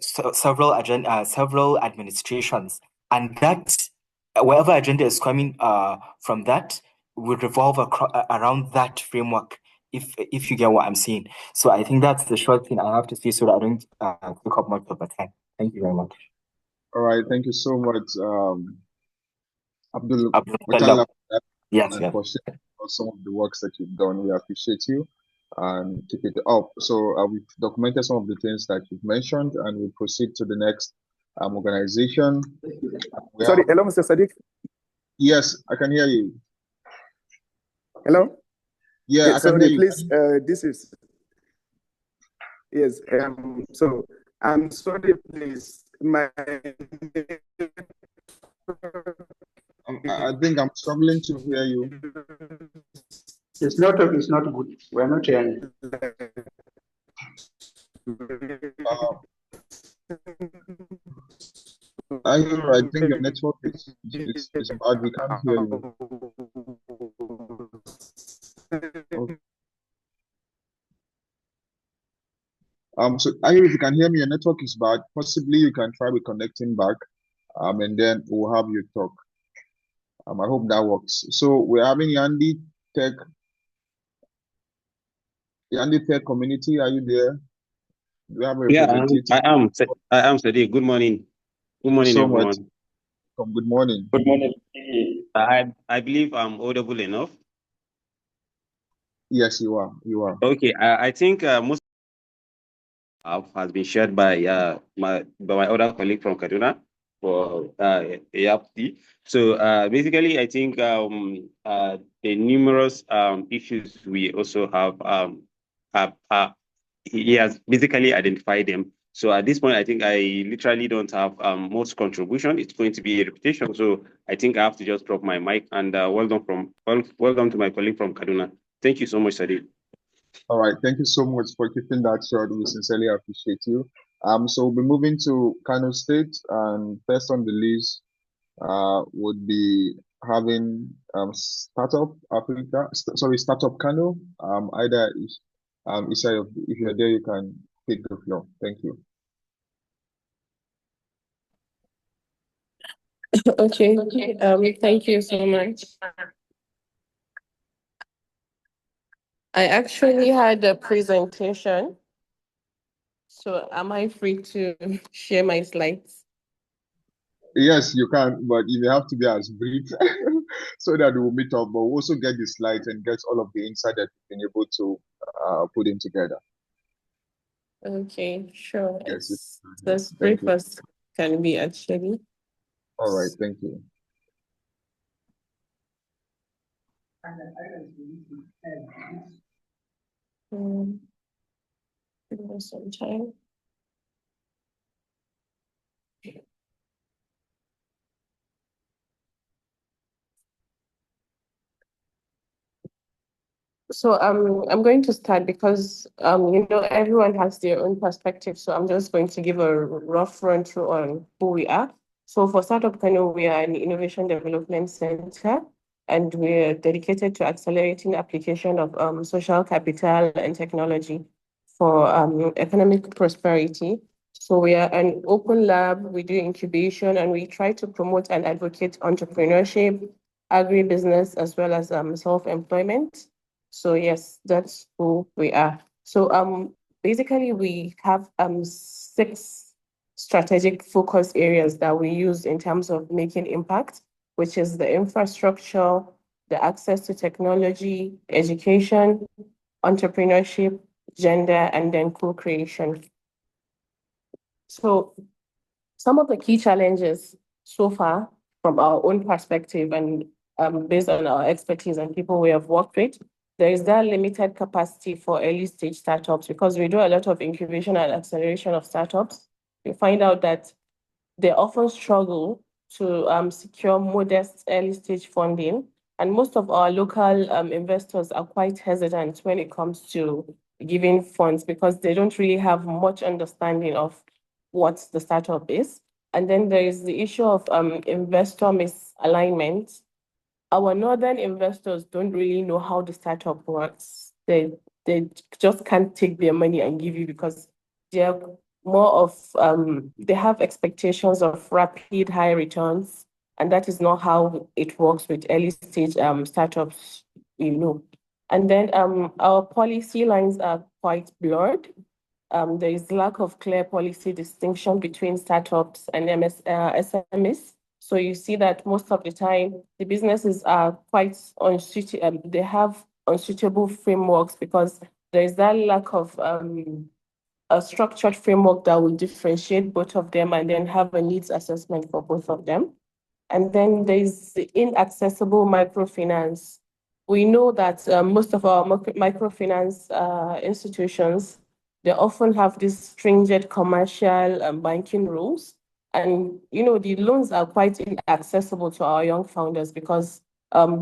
[SPEAKER 8] several administrations, and that whatever agenda is coming from that would revolve around that framework. If you get what I'm saying. So I think that's the short thing I have to say, so that I don't take up much of the time. Thank you very much.
[SPEAKER 1] All right, thank you so much, Abdul
[SPEAKER 8] Abdul
[SPEAKER 1] Mutalla,
[SPEAKER 8] Yes,
[SPEAKER 1] and
[SPEAKER 8] yes.
[SPEAKER 1] for sharing some of the works that you've done. We appreciate you and keep it up. So we've documented some of the things that you've mentioned, and we'll proceed to the next organization.
[SPEAKER 9] Sorry, hello, Mr. Sadiq.
[SPEAKER 1] Yes, I can hear you.
[SPEAKER 9] Hello?
[SPEAKER 1] Yeah, I can hear you.
[SPEAKER 9] Please, this is, yes, so I'm sorry, please,
[SPEAKER 1] I think I'm struggling to hear you.
[SPEAKER 3] It's not good. We're not hearing.
[SPEAKER 1] I think your network is bad. We can't hear you. Okay. So if you can hear me, your network is bad. Possibly you can try reconnecting back. And then we'll have you talk. I hope that works. So we're having Yandi Tech community. Are you there? Do we have a representative?
[SPEAKER 10] I am. I am, Sadiq. Good morning. Good morning,
[SPEAKER 1] so
[SPEAKER 10] everyone.
[SPEAKER 1] much. Good morning.
[SPEAKER 10] Good morning. I believe I'm audible enough.
[SPEAKER 1] Yes, you are. You are.
[SPEAKER 10] Okay. I think most has been shared by my other colleague from Kaduna for AFD. So basically, I think the numerous issues we also have, he has basically identified them. So at this point, I think I literally don't have much contribution. It's going to be a repetition. So I think I have to just drop my mic, and well done to my colleague from Kaduna. Thank you so much, Sadiq.
[SPEAKER 1] All right, thank you so much for keeping that short. We sincerely appreciate you. So we'll be moving to Kano State, and first on the list would be having Startup Africa, Startup Kano. Either Isai, if you're there, you can take the floor. Thank you.
[SPEAKER 11] Okay. Thank you so much. I actually had a presentation. So am I free to share my slides?
[SPEAKER 1] Yes, you can, but you may have to be as brief so that we'll meet up. But we'll also get the slides and get all of the insight that you've been able to put in together.
[SPEAKER 11] Okay, sure.
[SPEAKER 1] Yes,
[SPEAKER 11] It's as brief as can be, actually.
[SPEAKER 1] All right, thank you.
[SPEAKER 11] Give me some time. So I'm going to start because everyone has their own perspective. So I'm just going to give a rough run through on who we are. So for Startup Kano, we are an innovation development center, and we're dedicated to accelerating application of social capital and technology for economic prosperity. So we are an open lab, we do incubation, and we try to promote and advocate entrepreneurship, agribusiness, as well as self-employment. So yes, that's who we are. So basically we have 6 strategic focus areas that we use in terms of making impact, which is the infrastructure, the access to technology, education, entrepreneurship, gender, and then co-creation. So some of the key challenges so far from our own perspective and based on our expertise and people we have worked with, there is that limited capacity for early stage startups because we do a lot of incubation and acceleration of startups. We find out that they often struggle to secure modest early stage funding. And most of our local investors are quite hesitant when it comes to giving funds because they don't really have much understanding of what the startup is. And then there is the issue of investor misalignment. Our northern investors don't really know how the startup works. They just can't take their money and give you because they're more of they have expectations of rapid high returns, and that is not how it works with early stage startups, And then our policy lines are quite blurred. There is lack of clear policy distinction between startups and SMEs. So you see that most of the time, the businesses are quite unsuitable. They have unsuitable frameworks because there is that lack of a structured framework that will differentiate both of them and then have a needs assessment for both of them. And then there's the inaccessible microfinance. We know that most of our microfinance institutions, they often have these stringent commercial banking rules. And, the loans are quite inaccessible to our young founders because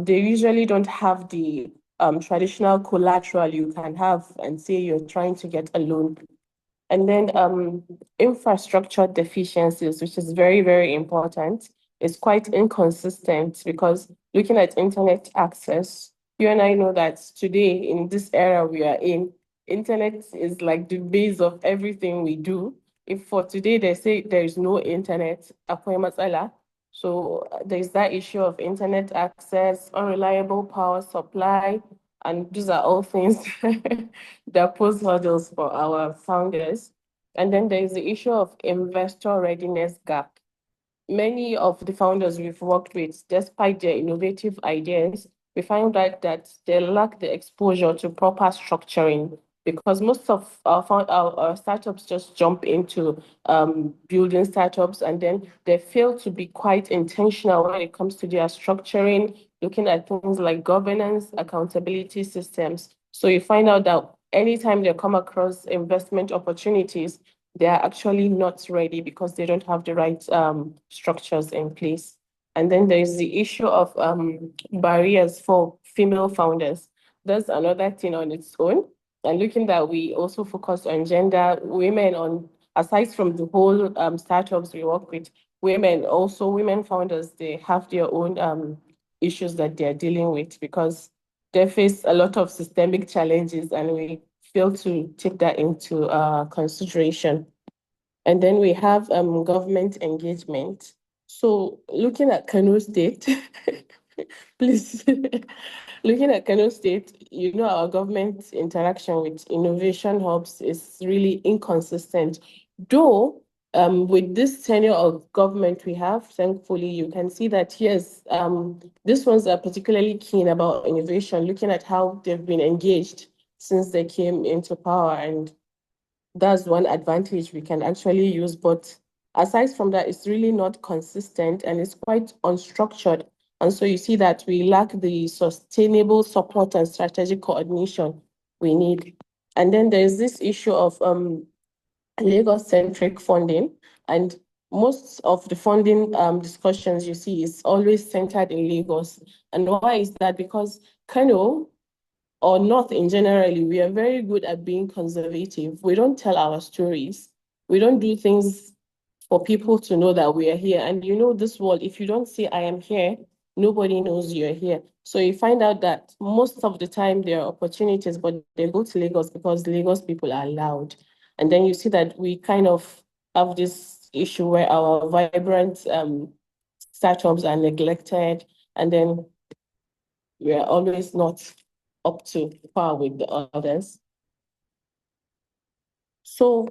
[SPEAKER 11] they usually don't have the traditional collateral you can have and say you're trying to get a loan. And then infrastructure deficiencies, which is very, very important, is quite inconsistent because looking at internet access, you and I know that today in this era we are in, internet is like the base of everything we do. If for today they say there is no internet, akwai matsala. So there's that issue of internet access, unreliable power supply, and these are all things that pose hurdles for our founders. And then there is the issue of investor readiness gap. Many of the founders we've worked with, despite their innovative ideas, we find out that they lack the exposure to proper structuring because most of our startups just jump into building startups and then they fail to be quite intentional when it comes to their structuring, looking at things like governance, accountability systems. So you find out that anytime they come across investment opportunities, they are actually not ready because they don't have the right structures in place. And then there's the issue of barriers for female founders. That's another thing on its own. And looking that we also focus on gender, women on, aside from the whole startups we work with, women founders, they have their own issues that they're dealing with because they face a lot of systemic challenges and we fail to take that into consideration. And then we have government engagement. So looking at Kano State, please, looking at Kano State, our government interaction with innovation hubs is really inconsistent. Though with this tenure of government we have, thankfully, you can see that, yes, these ones are particularly keen about innovation, looking at how they've been engaged since they came into power. And that's one advantage we can actually use. But aside from that, it's really not consistent and it's quite unstructured. And so you see that we lack the sustainable support and strategic coordination we need. And then there's this issue of Lagos-centric funding. And most of the funding discussions you see is always centered in Lagos. And why is that? Because Kano or North in generally, we are very good at being conservative. We don't tell our stories. We don't do things for people to know that we are here. And you know, this world, if you don't say I am here, nobody knows you're here. So you find out that most of the time there are opportunities, but they go to Lagos because Lagos people are loud. And then you see that we kind of have this issue where our vibrant startups are neglected, and then we are always not up to par with the others. So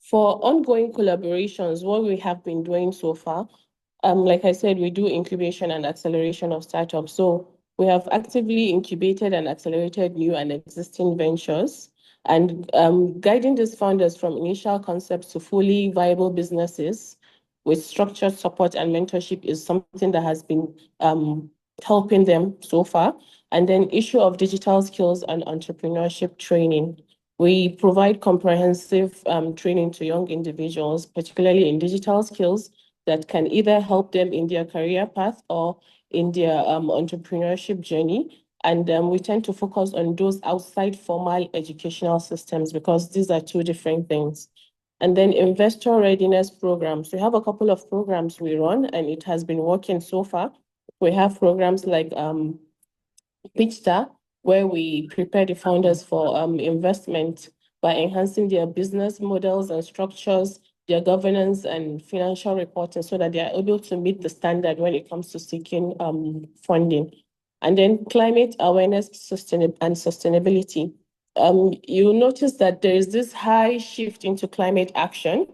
[SPEAKER 11] for ongoing collaborations, what we have been doing so far, like I said, we do incubation and acceleration of startups. So we have actively incubated and accelerated new and existing ventures, and guiding these founders from initial concepts to fully viable businesses with structured support and mentorship is something that has been helping them so far. And then issue of digital skills and entrepreneurship training. We provide comprehensive training to young individuals, particularly in digital skills that can either help them in their career path or in their entrepreneurship journey. And we tend to focus on those outside formal educational systems because these are two different things. And then investor readiness programs. We have a couple of programs we run and it has been working so far. We have programs like Pitchta, where we prepare the founders for investment by enhancing their business models and structures, their governance and financial reporting so that they are able to meet the standard when it comes to seeking funding. And then climate awareness and sustainability. You'll notice that there is this high shift into climate action.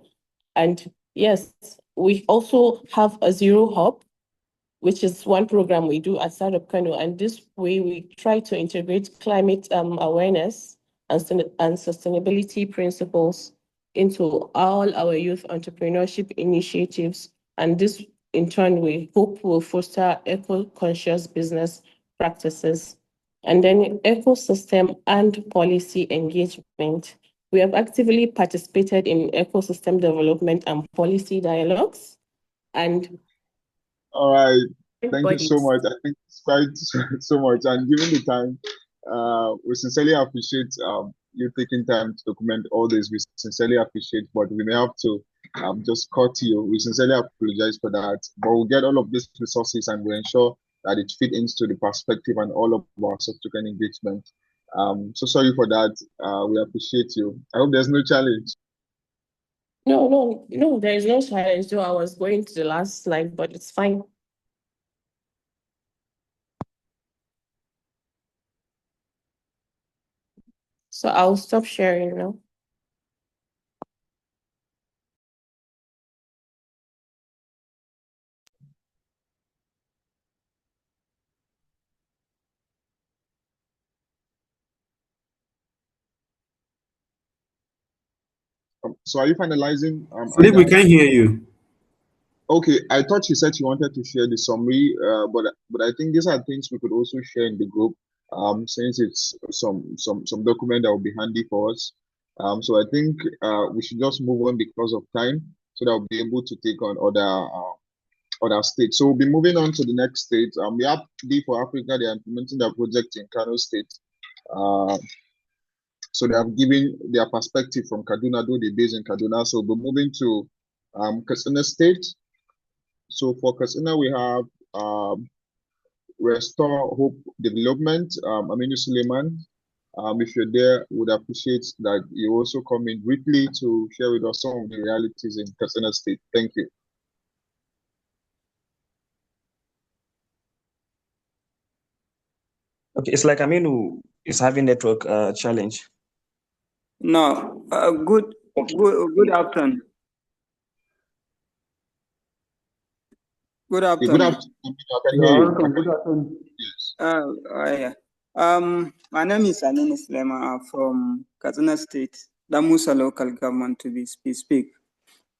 [SPEAKER 11] And yes, we also have a zero hub, which is one program we do at Startup Kano. And this way we try to integrate climate awareness and sustainability principles into all our youth entrepreneurship initiatives. And this in turn, we hope will foster eco-conscious business practices. And then ecosystem and policy engagement. We have actively participated in ecosystem development and policy dialogues. And
[SPEAKER 1] all right. Thank you so
[SPEAKER 11] bodies.
[SPEAKER 1] much. I think it's quite so much. And given the time, we sincerely appreciate you taking time to document all this. We sincerely appreciate, but we may have to just cut you. We sincerely apologize for that. But we'll get all of these resources and we'll ensure that it fit into the perspective and all of our subsequent engagement. So sorry for that. We appreciate you. I hope there's no challenge.
[SPEAKER 11] No, there is no challenge. So I was going to the last slide, but it's fine. So I'll stop sharing now.
[SPEAKER 1] So are you finalizing?
[SPEAKER 12] Philip, we can't hear you.
[SPEAKER 1] Okay, I thought you said you wanted to share the summary, but I think these are things we could also share in the group, since it's some document that will be handy for us. So I think we should just move on because of time, so that we'll be able to take on other states. So we'll be moving on to the next state. We have D for Africa. They are implementing their project in Kano State. So they have given their perspective from Kaduna, though they're based in Kaduna. So we're moving to Katsina State. So for Katsina, we have Restore Hope Development, Aminu Suleiman. If you're there, would appreciate that you also come in briefly to share with us some of the realities in Katsina State. Thank you.
[SPEAKER 2] Okay, it's like Aminu is having network challenge.
[SPEAKER 13] No, good afternoon. Good afternoon.
[SPEAKER 1] Good afternoon. I can hear you.
[SPEAKER 3] Good afternoon.
[SPEAKER 1] Yes.
[SPEAKER 13] Yeah. My name is Aminu Suleiman. I'm from Katsina State, Damusa local government to be speak.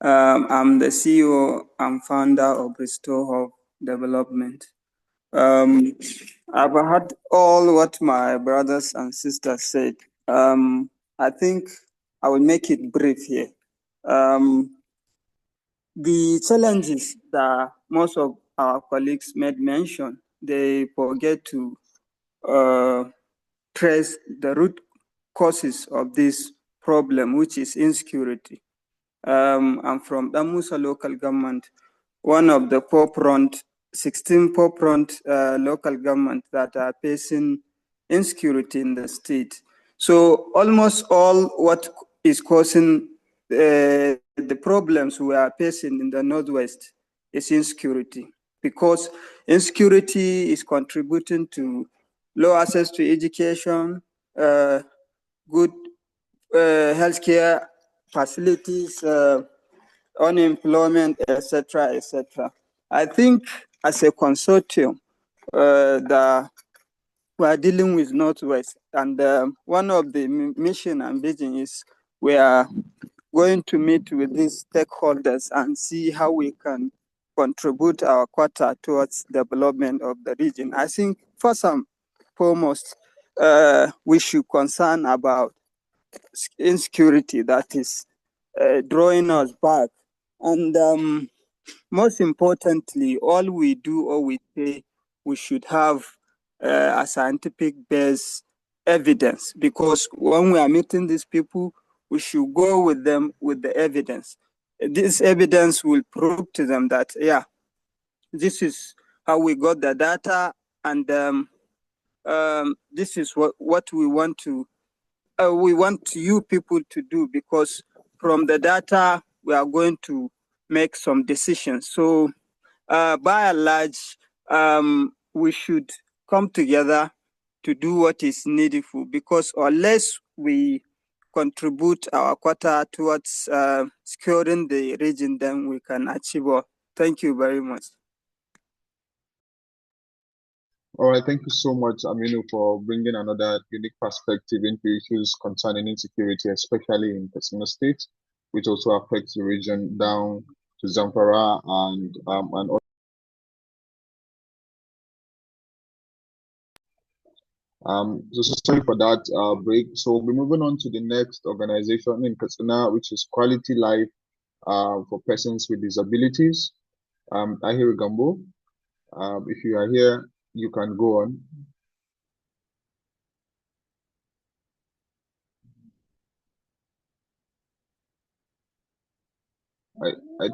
[SPEAKER 13] I'm the CEO and founder of Restore Hope Development. I've heard all what my brothers and sisters said. I think I will make it brief here. The challenges that most of our colleagues made mention they forget to trace the root causes of this problem, which is insecurity. I'm from Damusa local government, one of the 16 forefront local government that are facing insecurity in the state. So almost all what is causing the problems we are facing in the Northwest is insecurity, because insecurity is contributing to low access to education, good healthcare facilities, unemployment, etc., etc. I think as a consortium, we are dealing with Northwest, and one of the mission and vision is we are going to meet with these stakeholders and see how we can contribute our quota towards development of the region. I think first and foremost, we should concern about insecurity that is drawing us back. And most importantly, all we do or we say, we should have a scientific based evidence, because when we are meeting these people, we should go with them with the evidence. This evidence will prove to them that, yeah, this is how we got the data, and this is what we want you people to do, because from the data, we are going to make some decisions. So by and large, we should come together to do what is needful, because unless we contribute our quota towards securing the region, then we can achieve all. Thank you very much.
[SPEAKER 1] All right, thank you so much, Aminu, for bringing another unique perspective into issues concerning insecurity, especially in Katsina State, which also affects the region down to Zamfara and so sorry for that break. So we'll be moving on to the next organization in Katsina, which is Quality Life for Persons with Disabilities. Ahir Gambo, if you are here, you can go on. I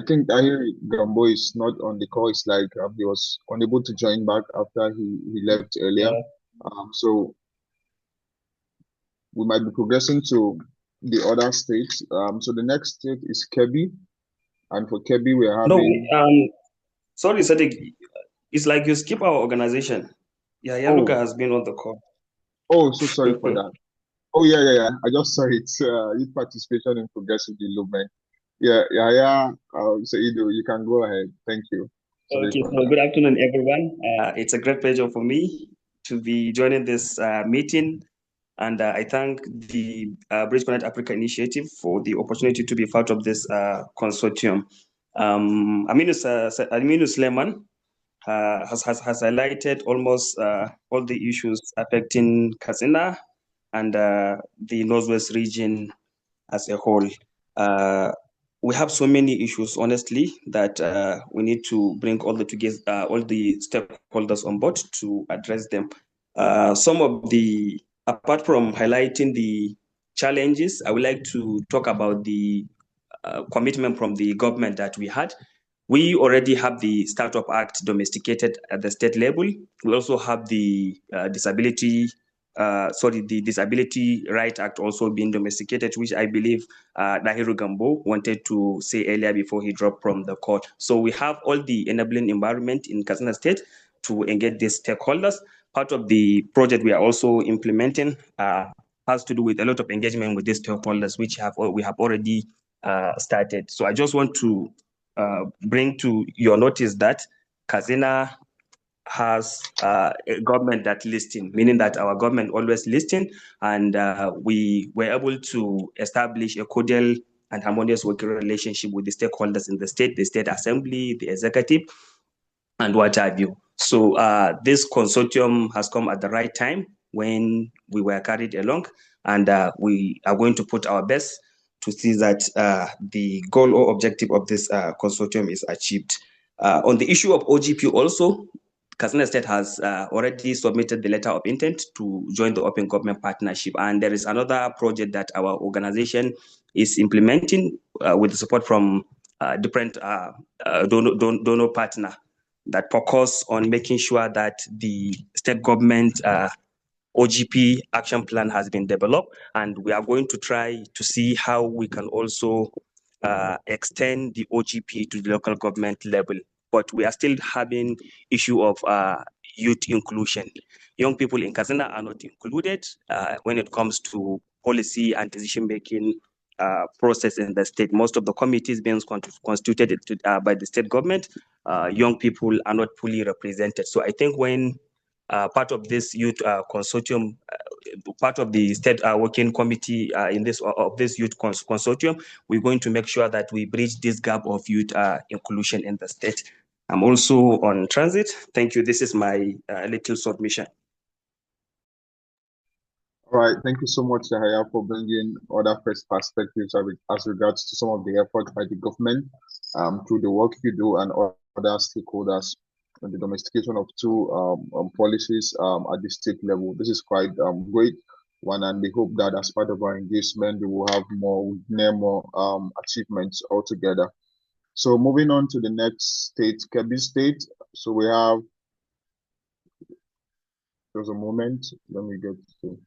[SPEAKER 1] think Ahir Gambo is not on the call. It's like he was unable to join back after he left earlier. So we might be progressing to the other states. So the next state is Kebbi, and for Kebbi we are having.
[SPEAKER 12] No, sorry, Sadiq. It's like you skip our organization. Yeah, Yaluka has been on the call.
[SPEAKER 1] Oh, so sorry for that. Oh yeah. I just saw it. Youth participation in progressive development. Yeah. Saidu, you can go ahead. Thank you.
[SPEAKER 12] Okay, so good afternoon, everyone. It's a great pleasure for me to be joining this meeting, and I thank the Bridge Connect Africa initiative for the opportunity to be part of this consortium. Aminu Suleiman has highlighted almost all the issues affecting Katsina and the Northwest region as a whole. We have so many issues, honestly, that we need to bring all the stakeholders on board to address them. Apart from highlighting the challenges, I would like to talk about the commitment from the government that we had. We already have the Startup Act domesticated at the state level. We also have the Disability Right Act also being domesticated, which I believe Dahiru Gambo wanted to say earlier before he dropped from the court. So we have all the enabling environment in Katsina State to engage these stakeholders. Part of the project we are also implementing has to do with a lot of engagement with these stakeholders, which we have already started. So I just want to bring to your notice that Katsina has a government that listening, meaning that our government always listen, and we were able to establish a cordial and harmonious working relationship with the stakeholders in the state assembly, the executive, and what have you. So this consortium has come at the right time when we were carried along, and we are going to put our best to see that the goal or objective of this consortium is achieved. On the issue of OGP also, Katsina State has already submitted the letter of intent to join the Open Government Partnership. And there is another project that our organization is implementing with the support from different donor partner that focus on making sure that the state government OGP action plan has been developed, and we are going to try to see how we can also extend the OGP to the local government level. But we are still having issue of youth inclusion. Young people in Katsina are not included when it comes to policy and decision-making process in the state. Most of the committees being constituted by the state government, young people are not fully represented. So I think when part of this youth consortium, part of the state working committee in this of this youth consortium, we're going to make sure that we bridge this gap of youth inclusion in the state. I'm also on transit. Thank you. This is my little submission.
[SPEAKER 1] All right, thank you so much, Yahaya, for bringing other fresh perspectives as regards to some of the efforts by the government through the work you do and other stakeholders on the domestication of two policies at the state level. This is quite great one, and we hope that as part of our engagement, we will have more achievements altogether. So moving on to the next state, Kebbi State. So we have, there's a moment, let me get to.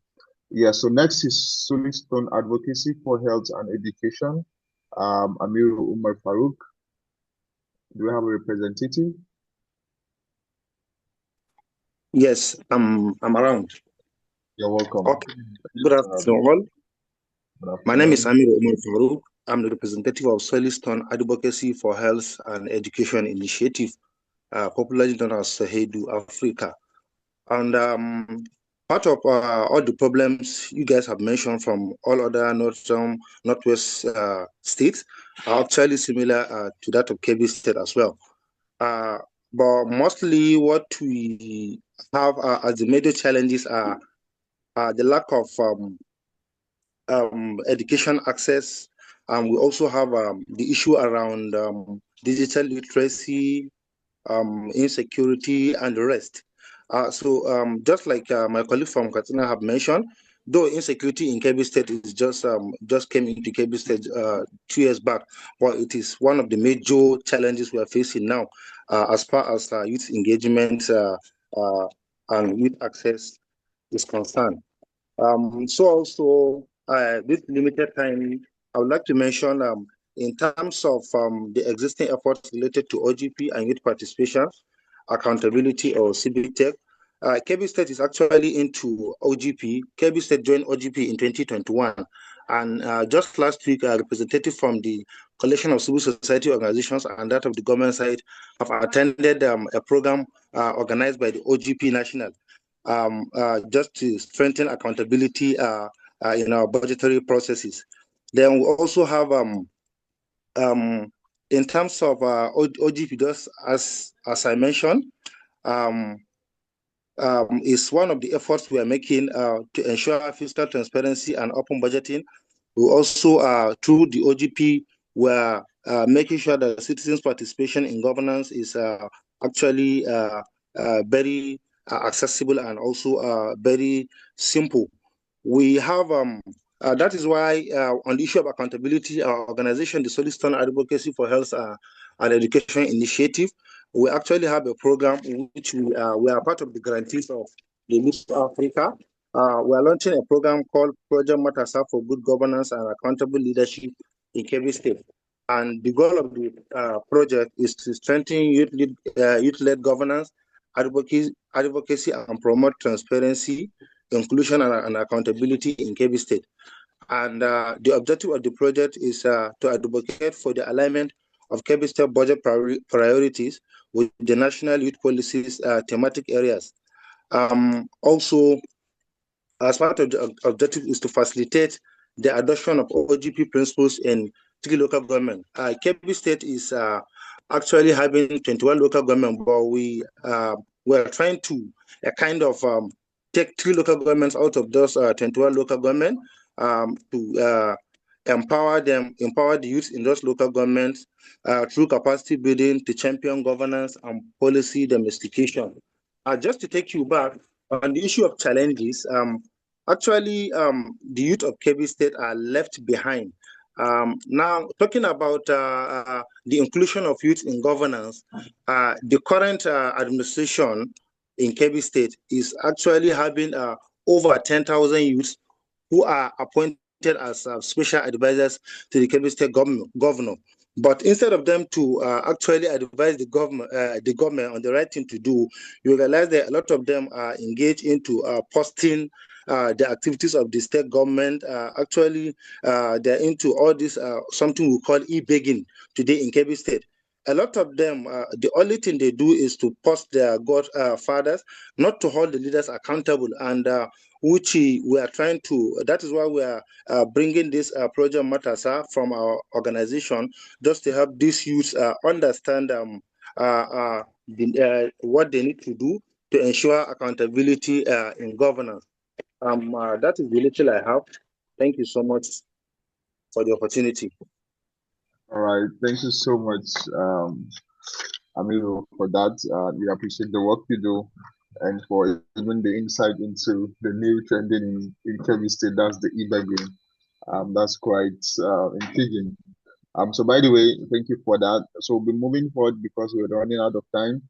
[SPEAKER 1] Yeah, so next is Sulistone Advocacy for Health and Education. Amir Umar Farouk. Do we have a representative?
[SPEAKER 14] Yes, I'm around.
[SPEAKER 1] You're welcome.
[SPEAKER 14] Okay. Good afternoon, all. My name is Amir Umar Farouk. I'm the representative of Sulistone Advocacy for Health and Education Initiative, popularly known as SAHEDU Africa. And part of all the problems you guys have mentioned from all other Northwest states are actually similar to that of Kebbi State as well. But mostly what we have as the major challenges are the lack of education access. We also have the issue around digital literacy, insecurity, and the rest. So just like my colleague from Katsina have mentioned, though insecurity in Kebbi State is just came into Kebbi State 2 years back, but it is one of the major challenges we are facing now as far as youth engagement and youth access is concerned. So also with limited time, I would like to mention in terms of the existing efforts related to OGP and youth participation, accountability or civic tech, Kebbi State is actually into OGP. Kebbi State joined OGP in 2021. And just last week, a representative from the Coalition of Civil Society Organizations and that of the government side have attended a program organized by the OGP National just to strengthen accountability in our budgetary processes. Then we also have in terms of OGP, just as I mentioned, is one of the efforts we are making to ensure fiscal transparency and open budgeting. We also, through the OGP, we are making sure that citizens' participation in governance is actually very accessible and also very simple. We have that is why on the issue of accountability, our organization, the Sulistone Advocacy for Health and Education Initiative, we actually have a program in which we are part of the grantees of the Youth Africa. We are launching a program called Project Matasa for Good Governance and Accountable Leadership in Kebbi State. And the goal of the project is to strengthen youth-led governance, advocacy, and promote transparency, inclusion, and accountability in Kebbi State. And the objective of the project is to advocate for the alignment of Kebbi State budget priorities with the national youth policies thematic areas. Also, as part of the objective is to facilitate the adoption of OGP principles in 3 local government. Kebbi State is actually having 21 local government, but we are trying to kind of take 3 local governments out of those 21 local government to empower the youth in those local governments through capacity building to champion governance and policy domestication. Just to take you back on the issue of challenges, actually, the youth of Kebbi State are left behind. Now, talking about the inclusion of youth in governance, the current administration in Kebbi State is actually having over 10,000 youths who are appointed as special advisors to the Kebbi State governor. But instead of them to actually advise the government on the right thing to do, you realize that a lot of them are engaged into posting the activities of the state government. Actually, they're into all this, something we call e-begging today in Kebbi State. A lot of them, the only thing they do is to post their godfathers, not to hold the leaders accountable. And which we are trying to, that is why we are bringing this project Matasa from our organization, just to help these youths understand what they need to do to ensure accountability in governance. That is the little I have. Thank you so much for the opportunity.
[SPEAKER 1] All right. Thank you so much, Amiru, for that. We appreciate the work you do and for even the insight into the new trending in Kebbi State. That's the e-begging. That's quite intriguing. So by the way, thank you for that. So we'll be moving forward because we're running out of time.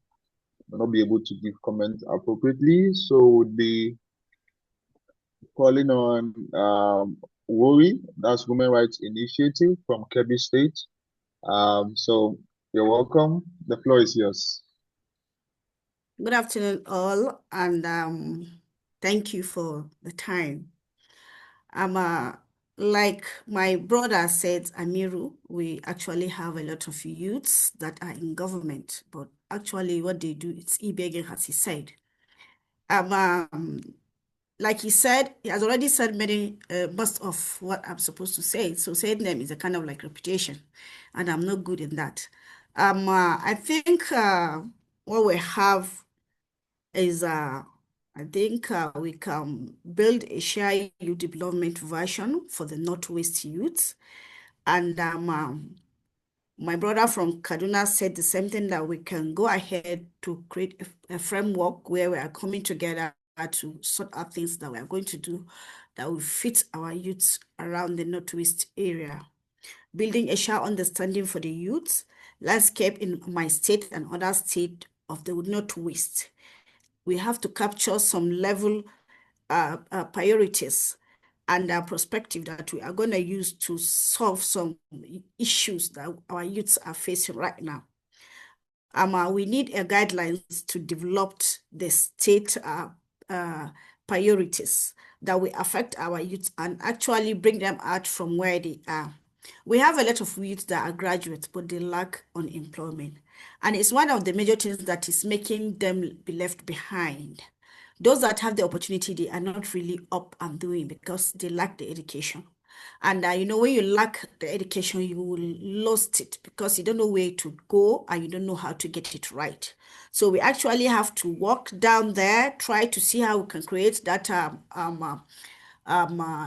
[SPEAKER 1] We'll not be able to give comment appropriately. So we'll be calling on WORI, that's Women Rights Initiative from Kebbi State. So you're welcome. The floor is yours.
[SPEAKER 15] Good afternoon, all, and thank you for the time. Like my brother said, Amiru, we actually have a lot of youths that are in government, but actually what they do is e-begging, as he said. Like he said, he has already said most of what I'm supposed to say. So saying them is a kind of like reputation, and I'm not good in that. I think what we have is I think we can build a shared youth development version for the Northwest youths. And my brother from Kaduna said the same thing, that we can go ahead to create a framework where we are coming together to sort out things that we are going to do that will fit our youths around the Northwest area. Building a shared understanding for the youths landscape in my state and other states of the Northwest. We have to capture some level priorities and perspective that we are going to use to solve some issues that our youths are facing right now. We need a guidelines to develop the state priorities that will affect our youth and actually bring them out from where they are. We have a lot of youth that are graduates, but they lack unemployment. And it's one of the major things that is making them be left behind. Those that have the opportunity, they are not really up and doing because they lack the education. And when you lack the education, you will lost it because you don't know where to go and you don't know how to get it right. So we actually have to walk down there, try to see how we can create that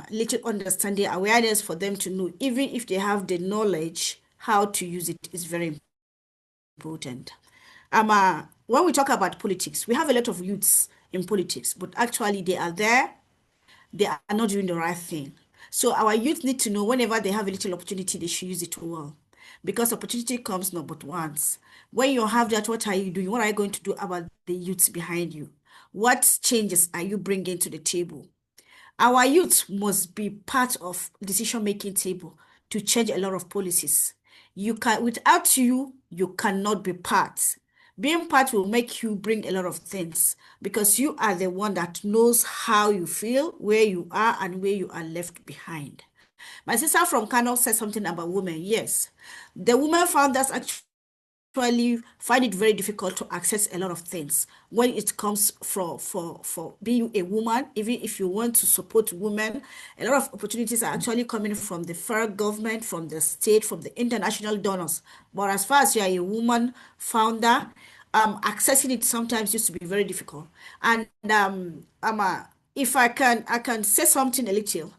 [SPEAKER 15] little understanding, awareness for them to know, even if they have the knowledge, how to use it is very important. When we talk about politics, we have a lot of youths in politics, but actually they are there, they are not doing the right thing. So our youth need to know whenever they have a little opportunity, they should use it well. Because opportunity comes not but once. When you have that, what are you doing? What are you going to do about the youths behind you? What changes are you bringing to the table? Our youth must be part of decision-making table to change a lot of policies. Without you, you cannot be part. Being part will make you bring a lot of things because you are the one that knows how you feel, where you are, and where you are left behind. My sister from Kano said something about women. Yes, the women founders actually find it very difficult to access a lot of things when it comes for being a woman. Even if you want to support women, a lot of opportunities are actually coming from the federal government, from the state, from the international donors. But as far as you are a woman founder, accessing it sometimes used to be very difficult. And if I can say something a little.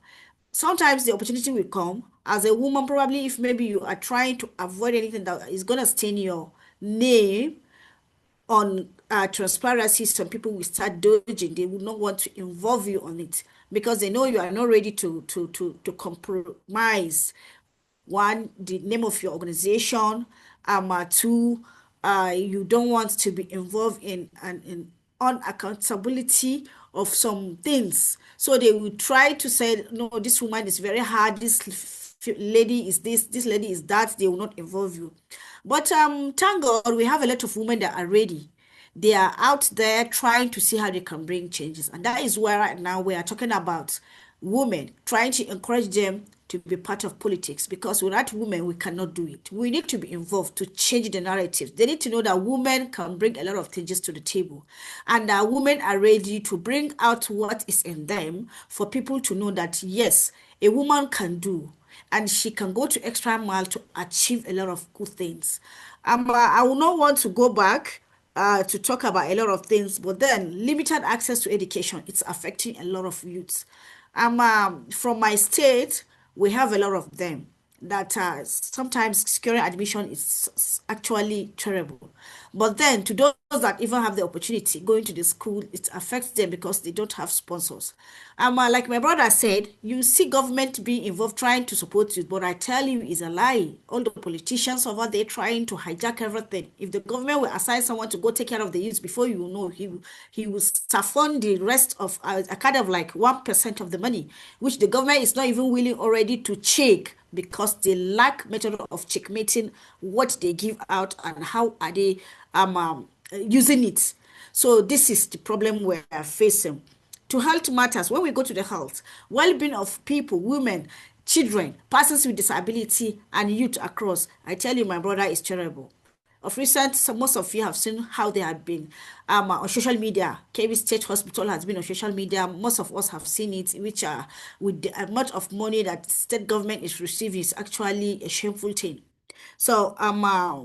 [SPEAKER 15] Sometimes the opportunity will come As a woman, probably if maybe you are trying to avoid anything that is going to stain your name on transparency, some people will start dodging. They will not want to involve you on it because they know you are not ready to compromise one, the name of your organization, two, you don't want to be involved in an unaccountability of some things. So they will try to say, no, this woman is very hard, this lady is this lady is that. They will not involve you. But thank God we have a lot of women that are ready. They are out there trying to see how they can bring changes. And that is where right now we are talking about women, trying to encourage them to be part of politics, because without women, we cannot do it. We need to be involved to change the narrative. They need to know that women can bring a lot of changes to the table, and that women are ready to bring out what is in them for people to know that, yes, a woman can do, and she can go to extra mile to achieve a lot of good things. I will not want to go back to talk about a lot of things, but then limited access to education, it's affecting a lot of youths. From my state, we have a lot of them that sometimes securing admission is actually terrible. But then to those that even have the opportunity going to the school, it affects them because they don't have sponsors. Like my brother said, you see government being involved trying to support you, but I tell you, it's a lie. All the politicians over there trying to hijack everything. If the government will assign someone to go take care of the youth, before you know, he will siphon the rest of a kind of like 1% of the money, which the government is not even willing already to check, because they lack method of checkmating what they give out and how are they using it. So this is the problem we are facing. To health matters, when we go to the health, well-being of people, women, children, persons with disability, and youth across, I tell you, my brother, is terrible. Of recent, so most of you have seen how they have been on social media. KB State Hospital has been on social media. Most of us have seen it, which are with the amount of money that state government is receiving is actually a shameful thing. So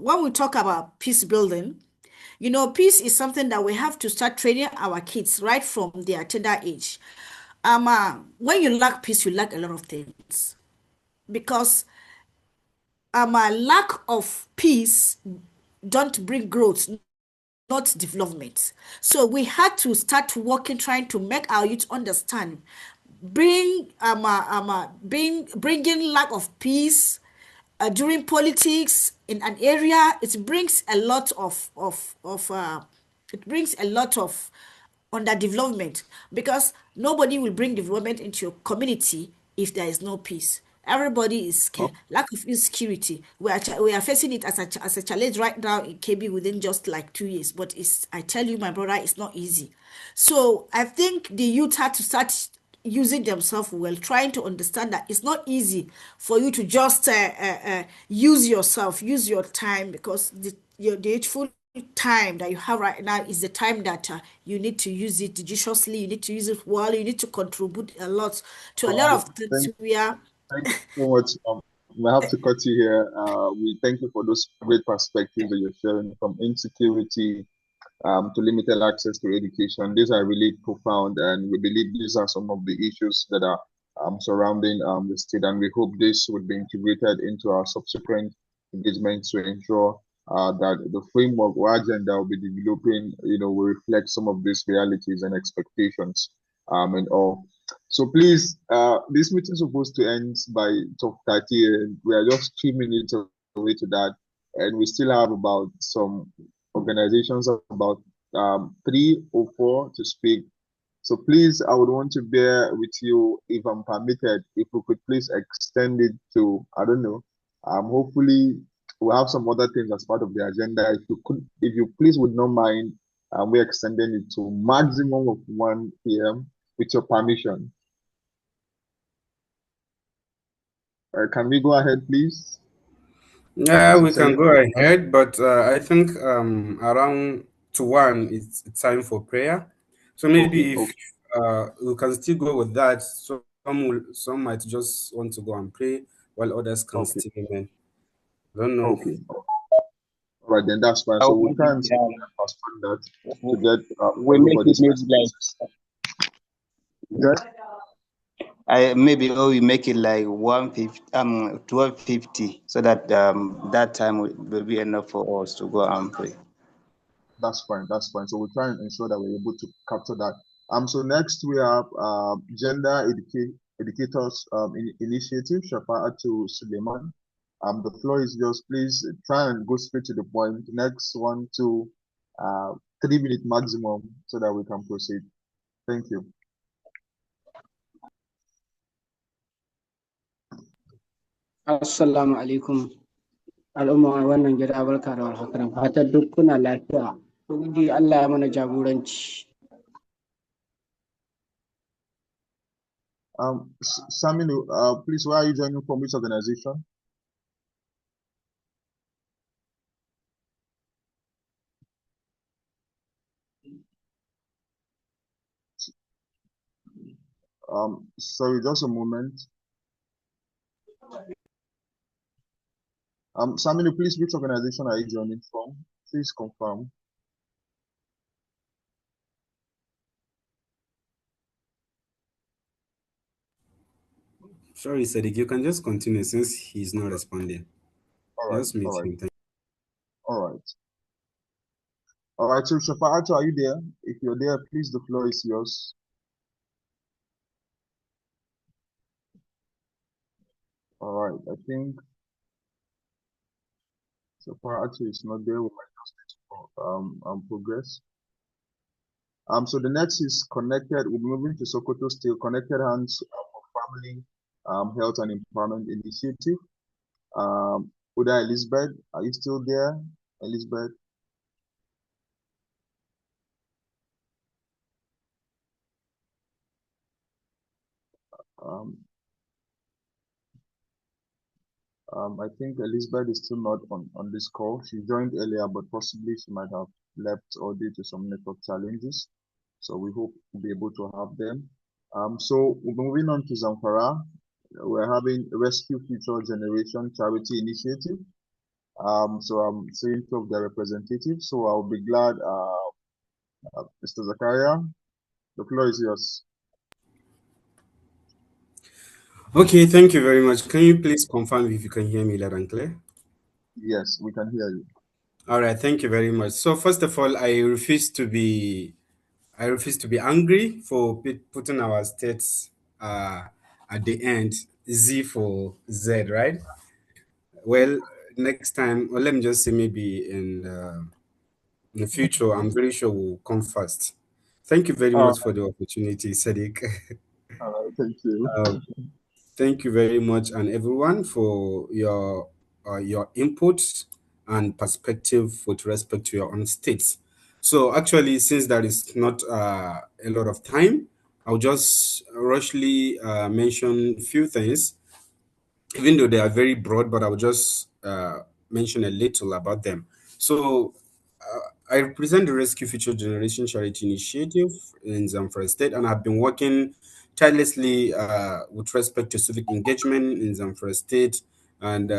[SPEAKER 15] when we talk about peace building, you know, peace is something that we have to start training our kids right from their tender age. When you lack peace, you lack a lot of things, because a lack of peace don't bring growth, not development. So we had to start working, trying to make our youth understand, bringing lack of peace during politics in an area. It brings a lot of underdevelopment, because nobody will bring development into your community if there is no peace. Everybody is scared. Lack of insecurity. We are facing it as a challenge right now in KB within just like 2 years. But I tell you, my brother, it's not easy. So I think the youth had to start using themselves well, trying to understand that it's not easy for you to just use yourself, use your time, because the youthful time that you have right now is the time that you need to use it judiciously, you need to use it well, you need to contribute a lot to a lot of things.
[SPEAKER 1] Thank you so much. I have to cut you here. We thank you for those great perspectives that you're sharing, from insecurity to limited access to education. These are really profound, and we believe these are some of the issues that are surrounding the state, and we hope this would be integrated into our subsequent engagement to ensure that the framework or agenda will be developing, will reflect some of these realities and expectations and all. So please, this meeting is supposed to end by 12:30, and we are just 3 minutes away to that, and we still have about some organizations, about 3 or 4 to speak. So please, I would want to bear with you, if I'm permitted, if we could please extend it to, I don't know, hopefully we'll have some other things as part of the agenda. If you please would not mind, we're extending it to maximum of 1 p.m. with your permission. Can we go ahead, please?
[SPEAKER 9] Yeah, we can go ahead, but I think around to 1 it's time for prayer. So maybe if we can still go with that, some might just want to go and pray while others can still remain. I don't know.
[SPEAKER 1] Okay. All right, then that's fine. So we can postpone that to get
[SPEAKER 10] we make it maybe like.
[SPEAKER 1] Good.
[SPEAKER 6] maybe we make it like 1250, so that that time will be enough for us to go and pray.
[SPEAKER 1] That's fine. That's fine. So we'll try and ensure that we're able to capture that. So next we have Gender Educators Initiative, Shafa'atu Suleiman. The floor is yours. Please try and go straight to the point. Next 1 to 3 minute maximum, so that we can proceed. Thank you.
[SPEAKER 16] Assalamu alaikum. Al'umma wannan gida barka da warhaka. Fatan duk kuna lafiya. Ubangiji Allah ya mana jagoranci.
[SPEAKER 1] Saminu, please, where are you joining from? Which organization? Sorry, just a moment. Saminu, please, which organization are you joining from? Please confirm.
[SPEAKER 9] Sorry, Sadiq, you can just continue since he's not responding.
[SPEAKER 1] All right,
[SPEAKER 9] Just mute
[SPEAKER 1] all right,
[SPEAKER 9] him.
[SPEAKER 1] all right. All right, so Shafa'atu, are you there? If you're there, please, the floor is yours. All right, I think Shafa'atu is not there. We might just need to progress. So the next is connected. We're moving to Sokoto still. Connected Hands for Family Health and Empowerment Initiative. Uda Elizabeth, are you still there, Elizabeth? I think Elizabeth is still not on this call. She joined earlier, but possibly she might have left or due to some network challenges. So we hope to be able to have them. So we're moving on to Zamfara. We're having Rescue Future Generation Charity Initiative. So I'm seeing two of their representatives. So I'll be glad, Mr. Zakaria, the floor is yours.
[SPEAKER 9] Okay, thank you very much. Can you please confirm if you can hear me loud and clear?
[SPEAKER 1] Yes, we can hear you.
[SPEAKER 9] All right, thank you very much. So first of all, I refuse to be angry for putting our states at the end, Z for Z, right? Well, next time, or let me just say maybe in the future, I'm very sure we'll come first. Thank you very much for the opportunity, Sadiq.
[SPEAKER 1] Thank you.
[SPEAKER 9] Thank you very much, and everyone, for your input and perspective with respect to your own states. So actually, since there is not a lot of time, I'll just rushly mention a few things, even though they are very broad, but I'll just mention a little about them. So I represent the Rescue Future Generation Charity Initiative in Zamfara State, and I've been working tirelessly with respect to civic engagement in Zamfara State and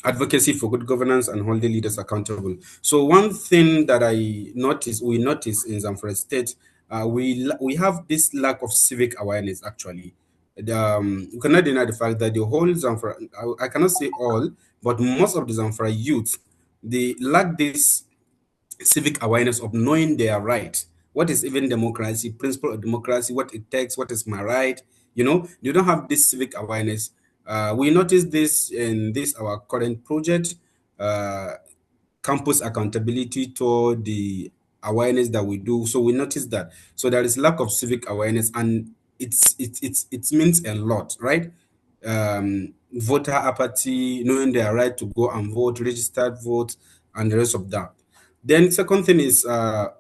[SPEAKER 9] advocacy for good governance and holding leaders accountable. So one thing that we notice in Zamfara State, we have this lack of civic awareness actually. You cannot deny the fact that the whole Zamfara, I cannot say all, but most of the Zamfara youth, they lack this civic awareness of knowing their right. What is even democracy, principle of democracy, what it takes, what is my right? You don't have this civic awareness. We noticed this in this our current project, uh, campus accountability toward the awareness that we do. So we noticed that. So there is lack of civic awareness, and it means a lot, right? Voter apathy, knowing their right to go and vote, registered vote, and the rest of that. Then second thing is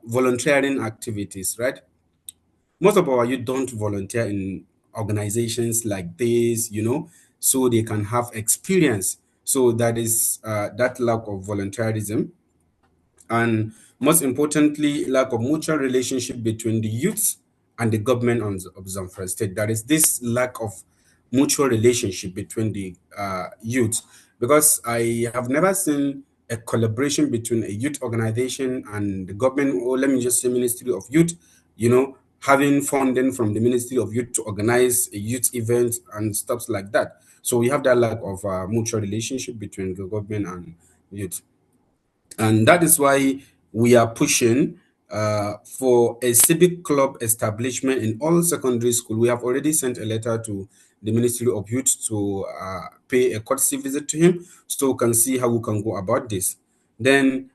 [SPEAKER 9] volunteering activities, right? Most of our youth don't volunteer in organizations like this, so they can have experience. So that is that lack of volunteerism, and most importantly, lack of mutual relationship between the youths and the government of Zamfara State. There is this lack of mutual relationship between the youth, because I have never seen a collaboration between a youth organization and the government, or let me just say Ministry of Youth, having funding from the Ministry of Youth to organize a youth event and stuff like that. So we have that lack of mutual relationship between the government and youth. And that is why we are pushing for a civic club establishment in all secondary school. We have already sent a letter to the Ministry of Youth to pay a courtesy visit to him so we can see how we can go about this. Then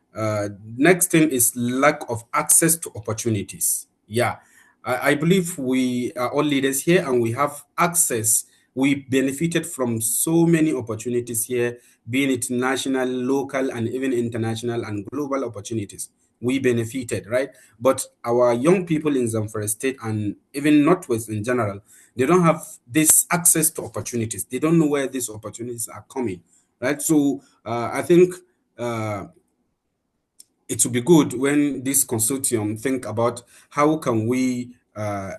[SPEAKER 9] next thing is lack of access to opportunities. Yeah, I believe we are all leaders here and we have access. We benefited from so many opportunities here, being it national, local, and even international and global opportunities. We benefited, right? But our young people in Zamfara State and even Northwest in general, they don't have this access to opportunities. They don't know where these opportunities are coming, right? So I think it would be good when this consortium think about how can we uh,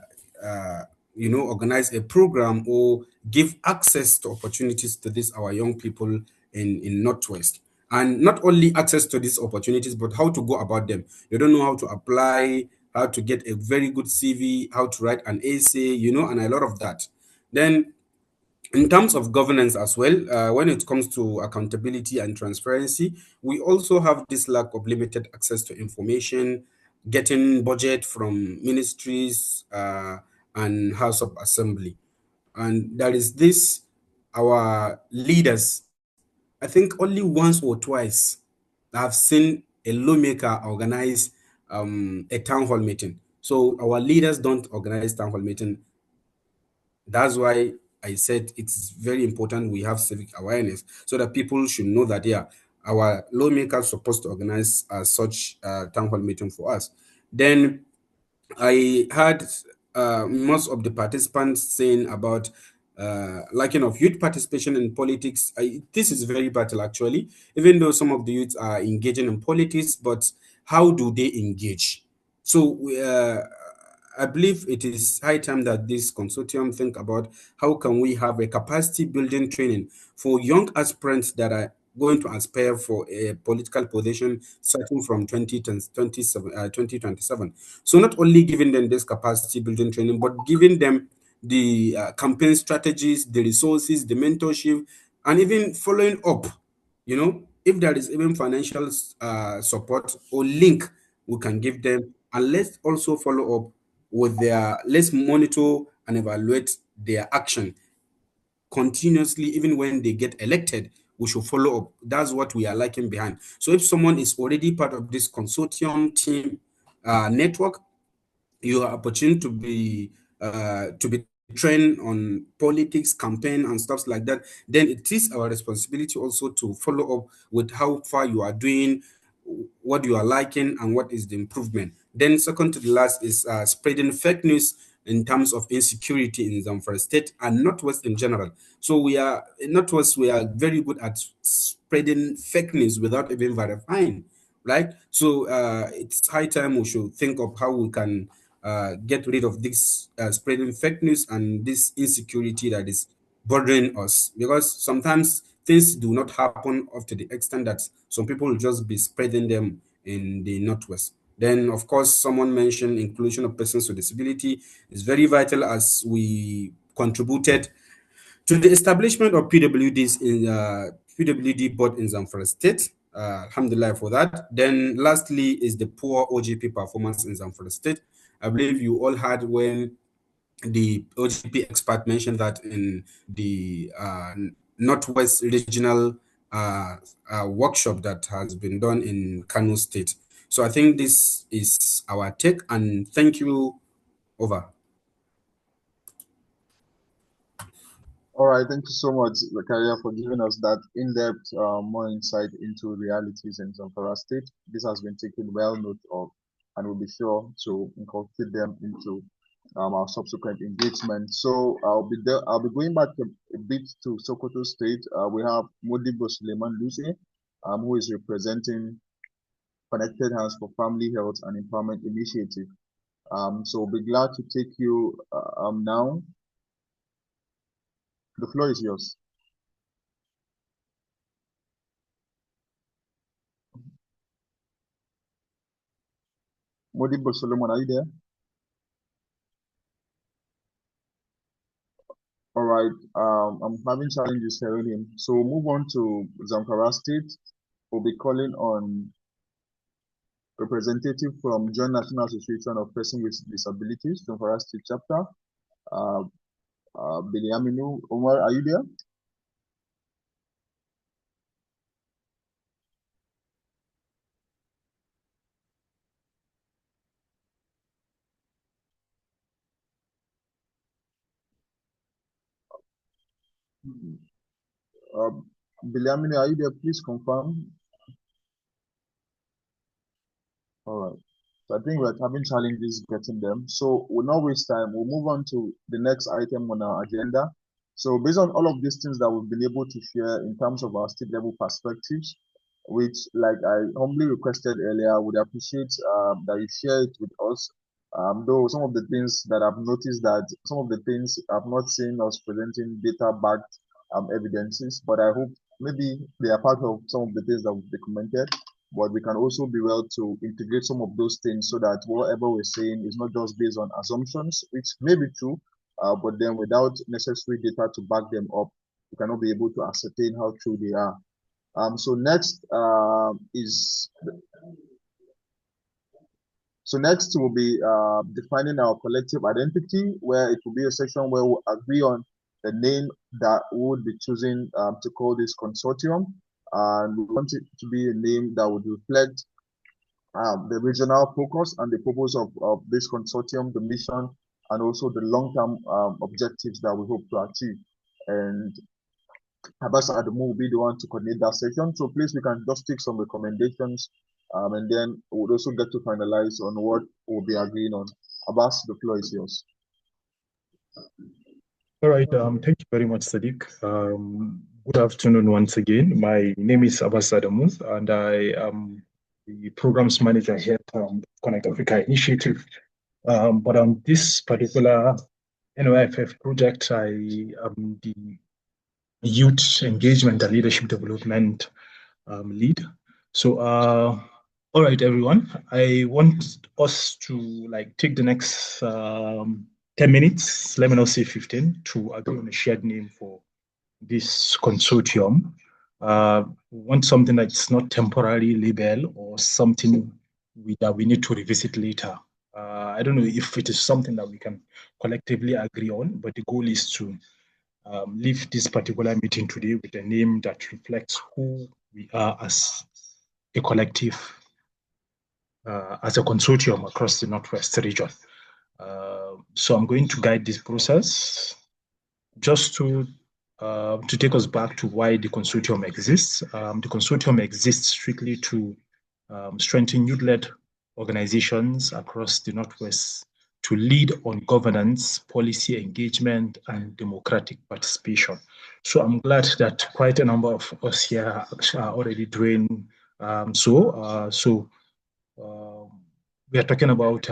[SPEAKER 9] organize a program or give access to opportunities to this our young people in Northwest. And not only access to these opportunities, but how to go about them. They don't know how to apply, how to get a very good CV, how to write an essay, and a lot of that. Then in terms of governance as well, when it comes to accountability and transparency, we also have this lack of limited access to information, getting budget from ministries and House of Assembly. And there is this, our leaders, I think only once or twice I've seen a lawmaker organize a town hall meeting. So our leaders don't organize town hall meeting. That's why I said it's very important we have civic awareness so that people should know that, yeah, our lawmakers supposed to organize such town hall meeting for us. Then I heard most of the participants saying about lacking of youth participation in politics. This is very vital, actually, even though some of the youth are engaging in politics, but how do they engage? So I believe it is high time that this consortium think about how can we have a capacity building training for young aspirants that are going to aspire for a political position starting from 2027. So not only giving them this capacity building training, but giving them the campaign strategies, the resources, the mentorship, and even following up. If there is even financial support or link we can give them, and let's also follow up with let's monitor and evaluate their action continuously. Even when they get elected, we should follow up. That's what we are lacking behind. So if someone is already part of this consortium team network, you are opportune to be trained on politics, campaign, and stuff like that. Then it is our responsibility also to follow up with how far you are doing, what you are liking, and what is the improvement. Then second to the last is spreading fake news in terms of insecurity in Zamfara State and Northwest in general. So we are in Northwest, we are very good at spreading fake news without even verifying, right? So it's high time we should think of how we can get rid of this spreading fake news and this insecurity that is bothering us, because sometimes things do not happen up to the extent that some people will just be spreading them in the Northwest. Then, of course, someone mentioned inclusion of persons with disability is very vital, as we contributed to the establishment of PWDs in PWD board in Zamfara State. Alhamdulillah for that. Then lastly is the poor OGP performance in Zamfara State. I believe you all heard when the OGP expert mentioned that in the Northwest Regional workshop that has been done in Kano State. So I think this is our take, and thank you. Over.
[SPEAKER 1] All right, thank you so much, Zakaria, for giving us that in-depth, more insight into realities in Zamfara State. This has been taken well note of, and we'll be sure to incorporate them into our subsequent engagement. So I'll be there. I'll be going back a bit to Sokoto State. We have Modibo Suleiman Lucy, who is representing Connected Hands for Family Health and Empowerment Initiative. So we'll be glad to take you now. The floor is yours. Modibo Solomon, are you there? right. I'm having challenges hearing him. So we'll move on to Zamfara State. We'll be calling on representative from Joint National Association of Persons with Disabilities, Zamfara State Chapter. Biliaminu Omar, are you there? Biliaminu, are you there? Please confirm. All right. So I think we're having challenges getting them. So we'll not waste time. We'll move on to the next item on our agenda. So based on all of these things that we've been able to share in terms of our state level perspectives, which like I humbly requested earlier, would appreciate that you share it with us. Though some of the things that I've noticed that some of the things I've not seen us presenting data-backed evidences, but I hope maybe they are part of some of the things that we've documented, but we can also be well to integrate some of those things so that whatever we're saying is not just based on assumptions, which may be true, but then without necessary data to back them up, we cannot be able to ascertain how true they are. So next will be defining our collective identity, where it will be a section where we'll agree on the name that we would be choosing to call this consortium. And we want it to be a name that would reflect the regional focus and the purpose of this consortium, the mission, and also the long-term objectives that we hope to achieve. And Abbas Adamu will be the one to coordinate that session. So please, we can just take some recommendations and then we'll also get to finalize on what we'll be agreeing on. Abbas, the floor is yours.
[SPEAKER 17] All right, thank you very much, Sadiq. Good afternoon once again. My name is Abbas Adamu, and I am the programs manager here at Connect Africa Initiative. But on this particular NYFF project, I am the youth engagement and leadership development lead. So, all right, everyone, I want us to take the next 10 minutes, let me not say 15, to agree on a shared name for this consortium. We want something that's not temporary label or something that we need to revisit later. I don't know if it is something that we can collectively agree on, but the goal is to leave this particular meeting today with a name that reflects who we are as a collective, as a consortium across the Northwest region. So I'm going to guide this process just to take us back to why the consortium exists. The consortium exists strictly to strengthen youth-led organizations across the Northwest to lead on governance, policy engagement, and democratic participation. So I'm glad that quite a number of us here are already doing so. We are talking about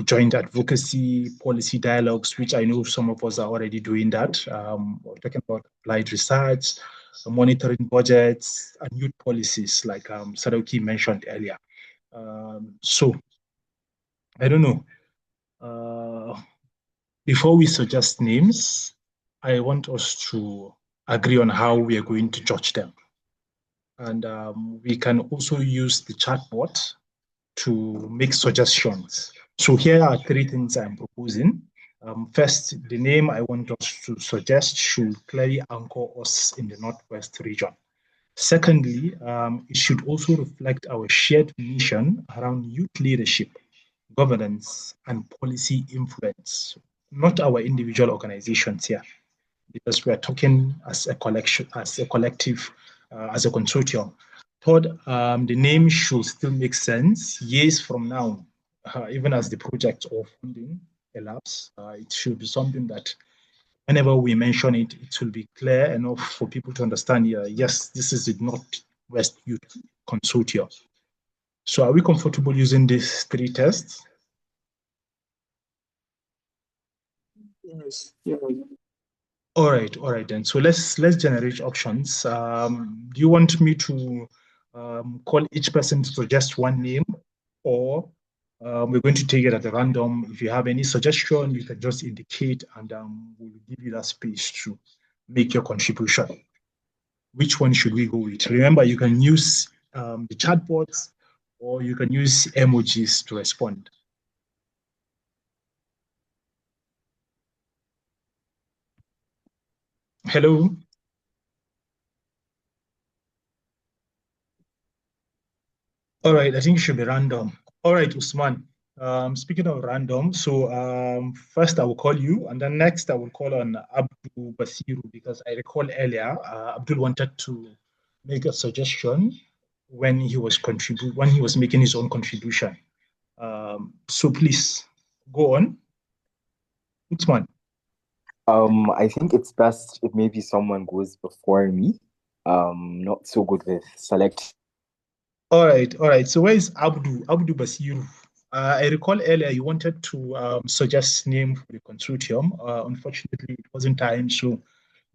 [SPEAKER 17] joint advocacy, policy dialogues, which I know some of us are already doing that. We're talking about applied research, monitoring budgets, and youth policies, like Sadoki mentioned earlier. So, I don't know. Before we suggest names, I want us to agree on how we are going to judge them. And we can also use the chatbot to make suggestions. So here are three things I'm proposing. First, the name I want us to suggest should clearly anchor us in the Northwest region. Secondly, it should also reflect our shared mission around youth leadership, governance, and policy influence, not our individual organizations here, because we are talking as a collection, as a collective, as a consortium. Third, the name should still make sense years from now, even as the project or funding elapses. It should be something that whenever we mention it, it will be clear enough for people to understand, yes, this is the Northwest Youth Consortium. So are we comfortable using these three tests?
[SPEAKER 16] Yes.
[SPEAKER 17] All right then. So let's generate options. Do you want me to call each person to suggest one name, or We're going to take it at a random. If you have any suggestion, you can just indicate, and we'll give you that space to make your contribution. Which one should we go with? Remember, you can use the chatbots, or you can use emojis to respond. Hello? All right, I think it should be random. All right, Usman. Speaking of random, so first I will call you, and then next I will call on Abdul Basiru, because I recall earlier Abdul wanted to make a suggestion when he was making his own contribution. So please go on, Usman.
[SPEAKER 8] I think it's best if maybe someone goes before me. Not so good with select.
[SPEAKER 17] All right. So where is Abdul Basiru? I recall earlier you wanted to suggest name for the consortium. Unfortunately, it wasn't time, so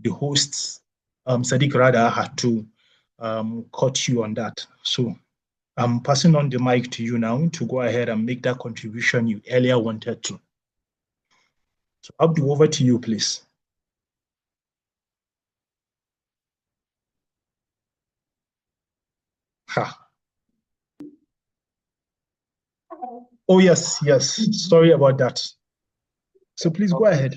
[SPEAKER 17] the hosts, Sadiq Rada, had to cut you on that. So I'm passing on the mic to you now to go ahead and make that contribution you earlier wanted to. So Abdul, over to you, please. Ha. Oh, yes. Sorry about that. So please go ahead.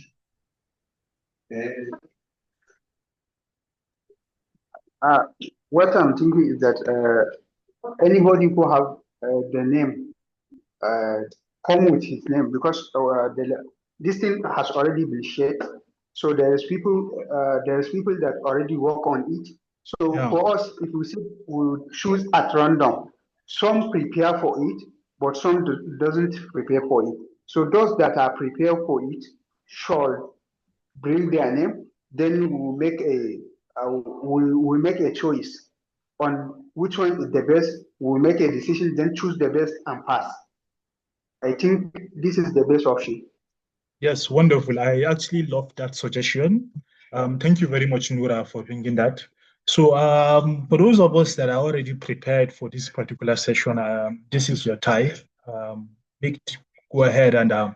[SPEAKER 3] What I'm thinking is that anybody who have the name come with his name, because this thing has already been shared. So there's people that already work on it. So for us, if we say we choose at random, some prepare for it, but some doesn't prepare for it. So those that are prepared for it should bring their name. Then we'll make a choice on which one is the best. We'll make a decision, then choose the best and pass. I think this is the best option.
[SPEAKER 17] Yes, wonderful. I actually love that suggestion. Thank you very much, Noura, for bringing that. So for those of us that are already prepared for this particular session, this is your time. Go ahead and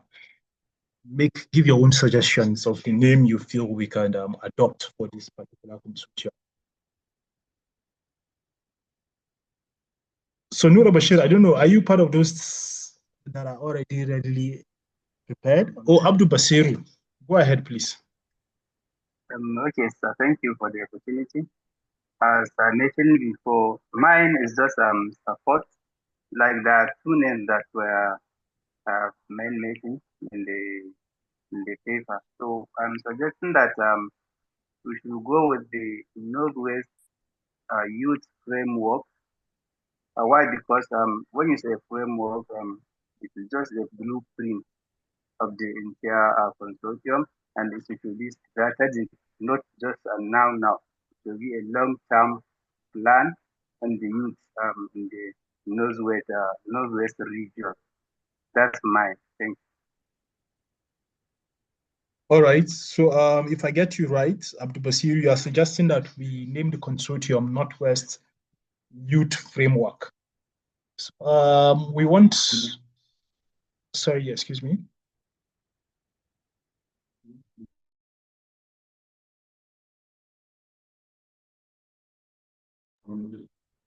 [SPEAKER 17] give your own suggestions of the name you feel we can adopt for this particular consortium. So Noura Bashir, I don't know, are you part of those that are already readily prepared? Oh, Abdul Basiru, go ahead, please.
[SPEAKER 6] Okay, sir. Thank you for the opportunity. As I mentioned before, mine is just support, like the two names that were mentioned in the paper. So I'm suggesting that we should go with the Northwest Youth Framework. Why? Because when you say framework, it is just a blueprint of the entire consortium, and it should be strategic, not just a now. It will be a long-term plan on the youth in the Northwest region. That's mine. Thank you.
[SPEAKER 17] All right. So if I get you right, Abdul Basir, you are suggesting that we name the consortium Northwest Youth Framework. We want. Sorry, excuse me.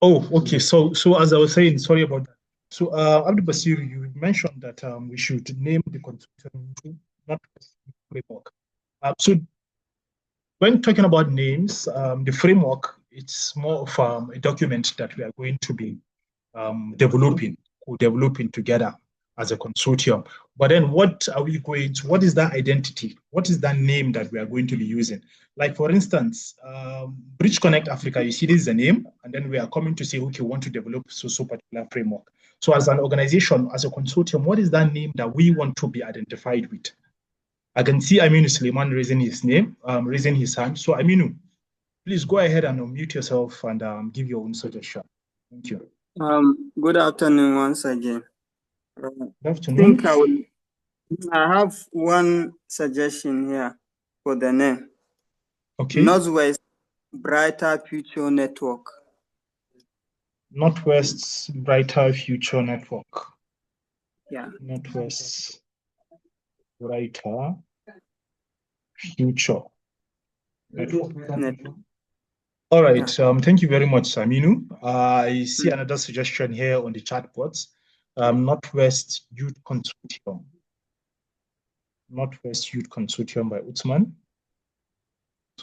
[SPEAKER 17] Oh, okay. So as I was saying, sorry about that. So Abdul Basir, you mentioned that we should name the consortium Northwest Youth Framework. So when talking about names, the framework, it's more of a document that we are going to be developing together as a consortium. But then what is that identity? What is that name that we are going to be using? Like, for instance, Bridge Connect Africa, you see this is a name, and then we are coming to say, okay, we want to develop so particular framework. So as an organization, as a consortium, what is that name that we want to be identified with? I can see Aminu Suleiman raising his hand. So Aminu, please go ahead and unmute yourself and give your own suggestion. Thank you.
[SPEAKER 13] Good afternoon once again.
[SPEAKER 17] Good afternoon.
[SPEAKER 13] I have one suggestion here for the name.
[SPEAKER 17] Okay.
[SPEAKER 13] Northwest Brighter Future Network.
[SPEAKER 17] Northwest Brighter Future Network.
[SPEAKER 13] Yeah.
[SPEAKER 17] Northwest Writer Future Network. All right. Thank you very much, Saminu. I see another suggestion here on the chat box. Northwest Youth Consortium. Northwest Youth Consortium by Utsman.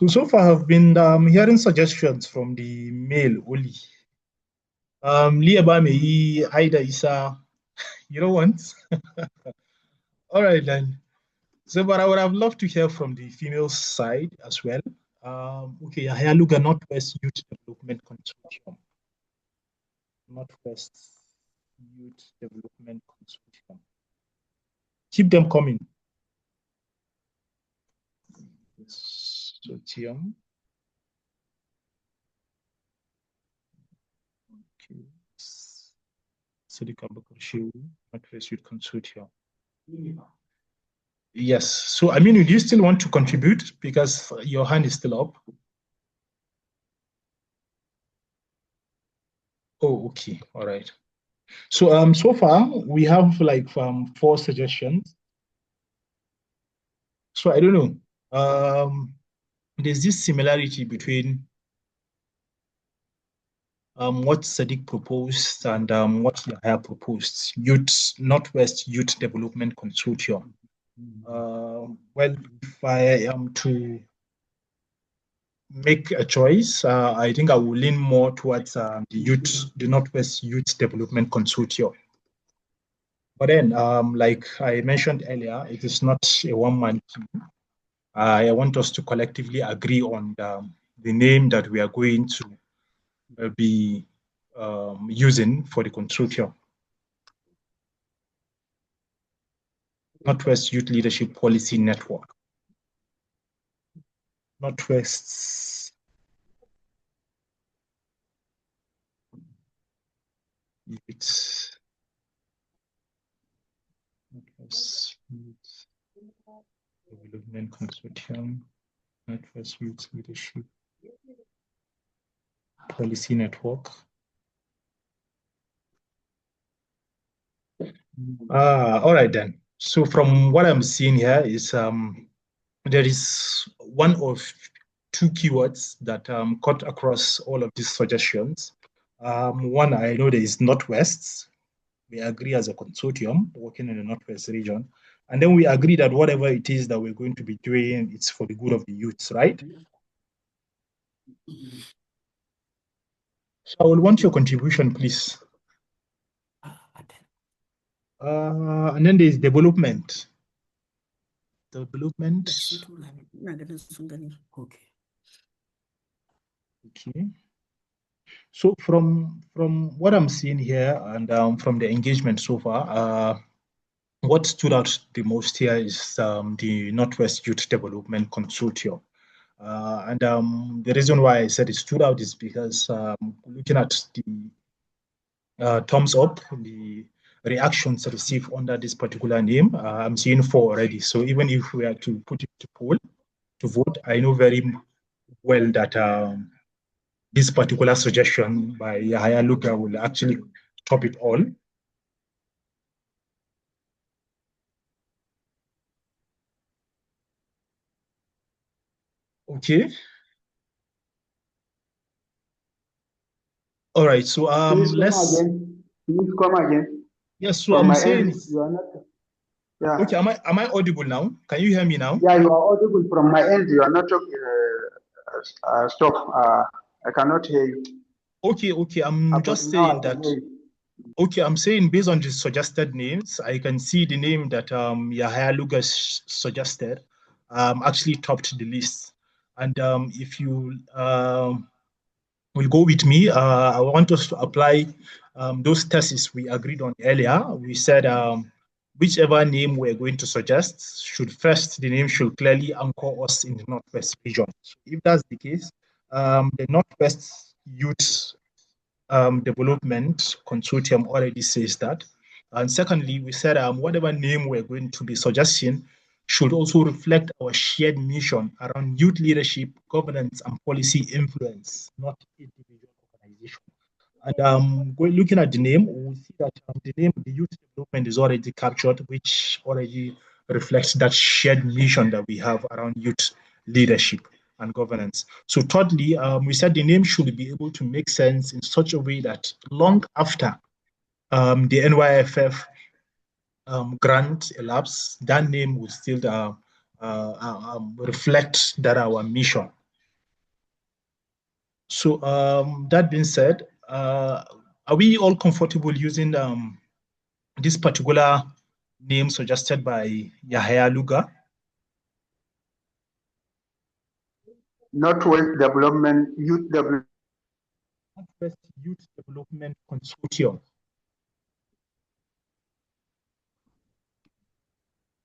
[SPEAKER 17] So far I've been hearing suggestions from the male only. Liabame, Aida Isa, you don't want? All right then. So, but I would have loved to hear from the female side as well. Okay, Hayaluga Northwest Youth Development Consortium. Northwest Youth Development Consortium. Keep them coming. Consortium. Okay. Sadiq Abubakar Shehu, Northwest Youth Consortium. Yes. So, I mean, do you still want to contribute because your hand is still up? Oh, okay. All right. So, so far we have like 4 suggestions. So I don't know. There's this similarity between what Sadiq proposed and what Yahya proposed. Northwest Youth Development Consortium. Well, if I am to make a choice, I think I will lean more towards the Northwest Youth Development Consortium. But then, like I mentioned earlier, it is not a one-man team. I want us to collectively agree on the name that we are going to be using for the consortium. Northwest Youth Leadership Policy Network. Northwest Youth. Northwest Youth Development Consortium. Northwest Youth Leadership Policy Network. All right then. So from what I'm seeing here is there is one of 2 keywords that cut across all of these suggestions. One, I know there is Northwest. We agree as a consortium working in the Northwest region. And then we agree that whatever it is that we're going to be doing, it's for the good of the youths, right? So I will want your contribution, please. And then there's development. Development. Okay. So from what I'm seeing here and from the engagement so far, what stood out the most here is the Northwest Youth Development Consortium. And the reason why I said it stood out is because looking at the thumbs up, the reactions received under this particular name, I'm seeing 4 already. So even if we are to put it to poll, to vote, I know very well that this particular suggestion by Yahya Luka will actually top it all. Okay. All right. So
[SPEAKER 3] Please come again.
[SPEAKER 17] Yes. So
[SPEAKER 3] From
[SPEAKER 17] I'm
[SPEAKER 3] my
[SPEAKER 17] saying.
[SPEAKER 3] end, you are not. Yeah.
[SPEAKER 17] Okay. Am I audible now? Can you hear me now?
[SPEAKER 3] Yeah, you are audible from my end. You are not talking. Stop. I cannot hear you.
[SPEAKER 17] Okay. I'm just saying that. Okay, I'm saying based on the suggested names, I can see the name that Yahya Lugas suggested actually topped the list. And if you will go with me, I want us to apply those tests we agreed on earlier. We said whichever name we're going to suggest the name should clearly anchor us in the Northwest region. So if that's the case, the Northwest Youth Development Consortium already says that. And secondly, we said whatever name we're going to be suggesting should also reflect our shared mission around youth leadership, governance, and policy influence, not individual organization. And looking at the name, we see that the name, the youth development, is already captured, which already reflects that shared mission that we have around youth leadership and governance. So thirdly, we said the name should be able to make sense in such a way that long after the NYFF grant elapse, that name will still reflect that our mission. So that being said, are we all comfortable using this particular name suggested by Yahya Luga?
[SPEAKER 3] Northwest Development Youth Development.
[SPEAKER 17] Northwest Youth Development Consortium.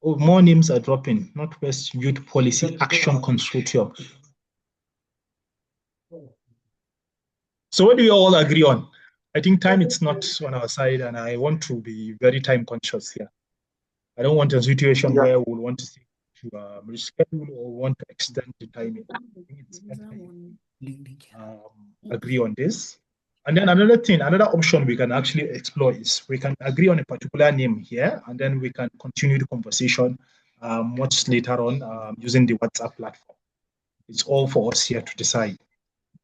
[SPEAKER 17] Oh, more names are dropping. Northwest Youth Policy Action Consortium. So what do you all agree on? I think time is not on our side, and I want to be very time conscious here. I don't want a situation where we'll want to see to reschedule or want to extend the timing. I think it's better agree on this. And then another option we can actually explore is we can agree on a particular name here, and then we can continue the conversation much later on using the WhatsApp platform. It's all for us here to decide.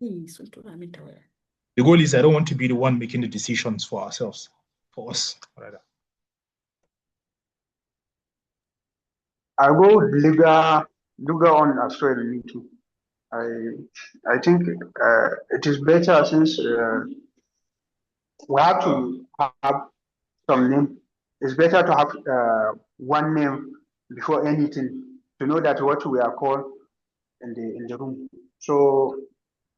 [SPEAKER 17] The goal is I don't want to be the one making the decisions for ourselves, for us, rather.
[SPEAKER 3] I go Liga on as well, me too. I think it is better since we have to have some name. It's better to have one name before anything to know that what we are called in the room. So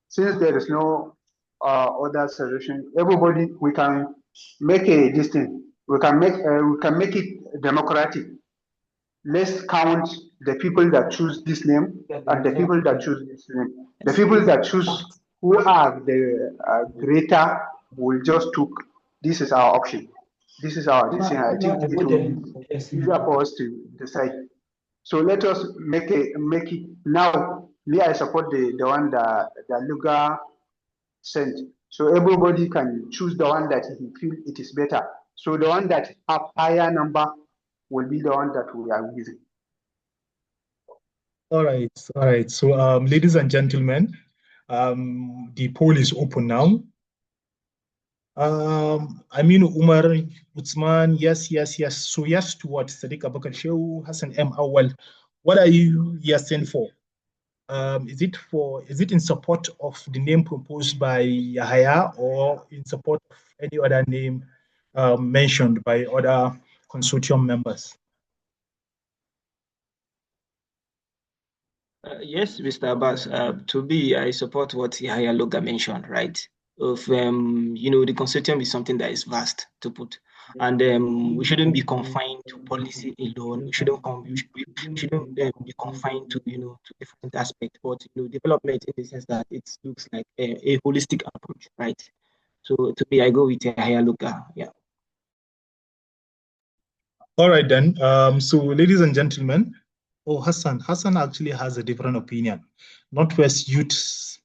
[SPEAKER 3] since there is no other solution, everybody we can make this thing. We can make it democratic. Let's count the people that choose this name and the people that choose this name. The people that choose who are the greater will just took. This is our option. This is our decision. I think it will be easier for us to decide. So let us make it now. Me, I support the one that Luga sent. So everybody can choose the one that he feel it is better. So the one that have higher number will be the one that we are using.
[SPEAKER 17] All right. So, ladies and gentlemen, the poll is open now. Aminu Umar Utsman, yes. So yes to what? Sadiq Abakar Shehu, Hassan M. Awal. What are you yesing for? Is it in support of the name proposed by Yahya or in support of any other name mentioned by other consortium members?
[SPEAKER 2] Yes, Mr. Abbas. To be, I support what Yahya Loga mentioned, right? Of the consortium is something that is vast to put, and we shouldn't be confined to policy alone. We shouldn't be confined to to different aspects, but development in the sense that it looks like a holistic approach, right? So to me, I go with Yahya Loga. Yeah.
[SPEAKER 17] All right then. So ladies and gentlemen, Hassan actually has a different opinion. Northwest Youth,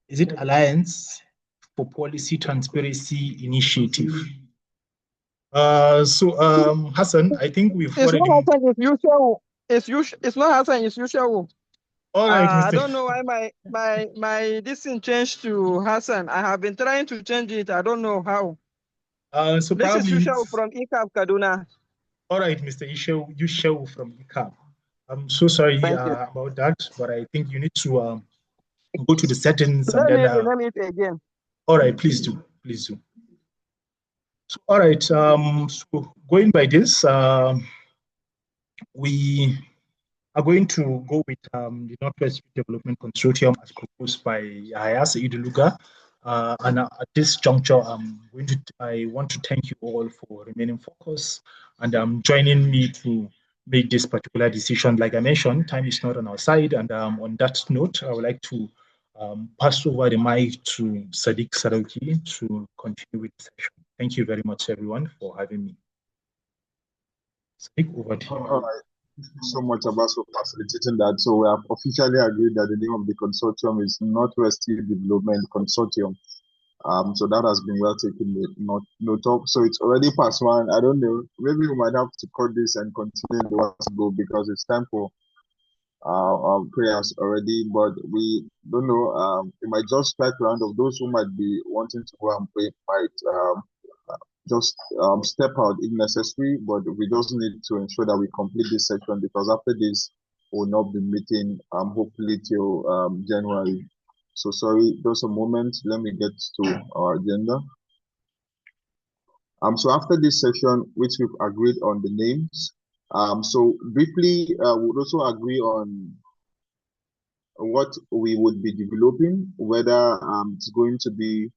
[SPEAKER 17] is it Alliance for Policy Transparency Initiative? Hassan, I think we've already.
[SPEAKER 18] Not Hassan, it's usual. It's not Hassan, it's usual.
[SPEAKER 17] All right, Mr.
[SPEAKER 18] I don't know why my this thing changed to Hassan. I have been trying to change it. I don't know how.
[SPEAKER 17] So
[SPEAKER 18] this
[SPEAKER 17] probably
[SPEAKER 18] is Yushau from ICAP Kaduna.
[SPEAKER 17] All right, Mr. Yushau from ICAP. I'm so sorry about that, but I think you need to go to the settings and then.
[SPEAKER 18] Let me again.
[SPEAKER 17] All right, please do. So, all right. So going by this, we are going to go with the Northwest Development Consortium as proposed by Yahya Idiluga. And at this juncture, I want to thank you all for remaining focused and joining me to make this particular decision. Like I mentioned, time is not on our side. And on that note, I would like to pass over the mic to Sadiq Sadauki to continue with the session. Thank you very much, everyone, for having me. Sadiq, over to you.
[SPEAKER 1] All right. Thank you so much, Abbas, for facilitating that. So we have officially agreed that the name of the consortium is Northwest Youth Development Consortium. So that has been well taken note of. So it's already past one. I don't know. Maybe we might have to cut this and continue the one to go because it's time for our prayers already. But we don't know. It might just strike round of those who might be wanting to go and pray might just step out if necessary. But we just need to ensure that we complete this section because after this we'll not be meeting hopefully till January. So sorry, just a moment. Let me get to our agenda. So after this session, which we've agreed on the names, so briefly, we'll also agree on what we would be developing, whether it's going to be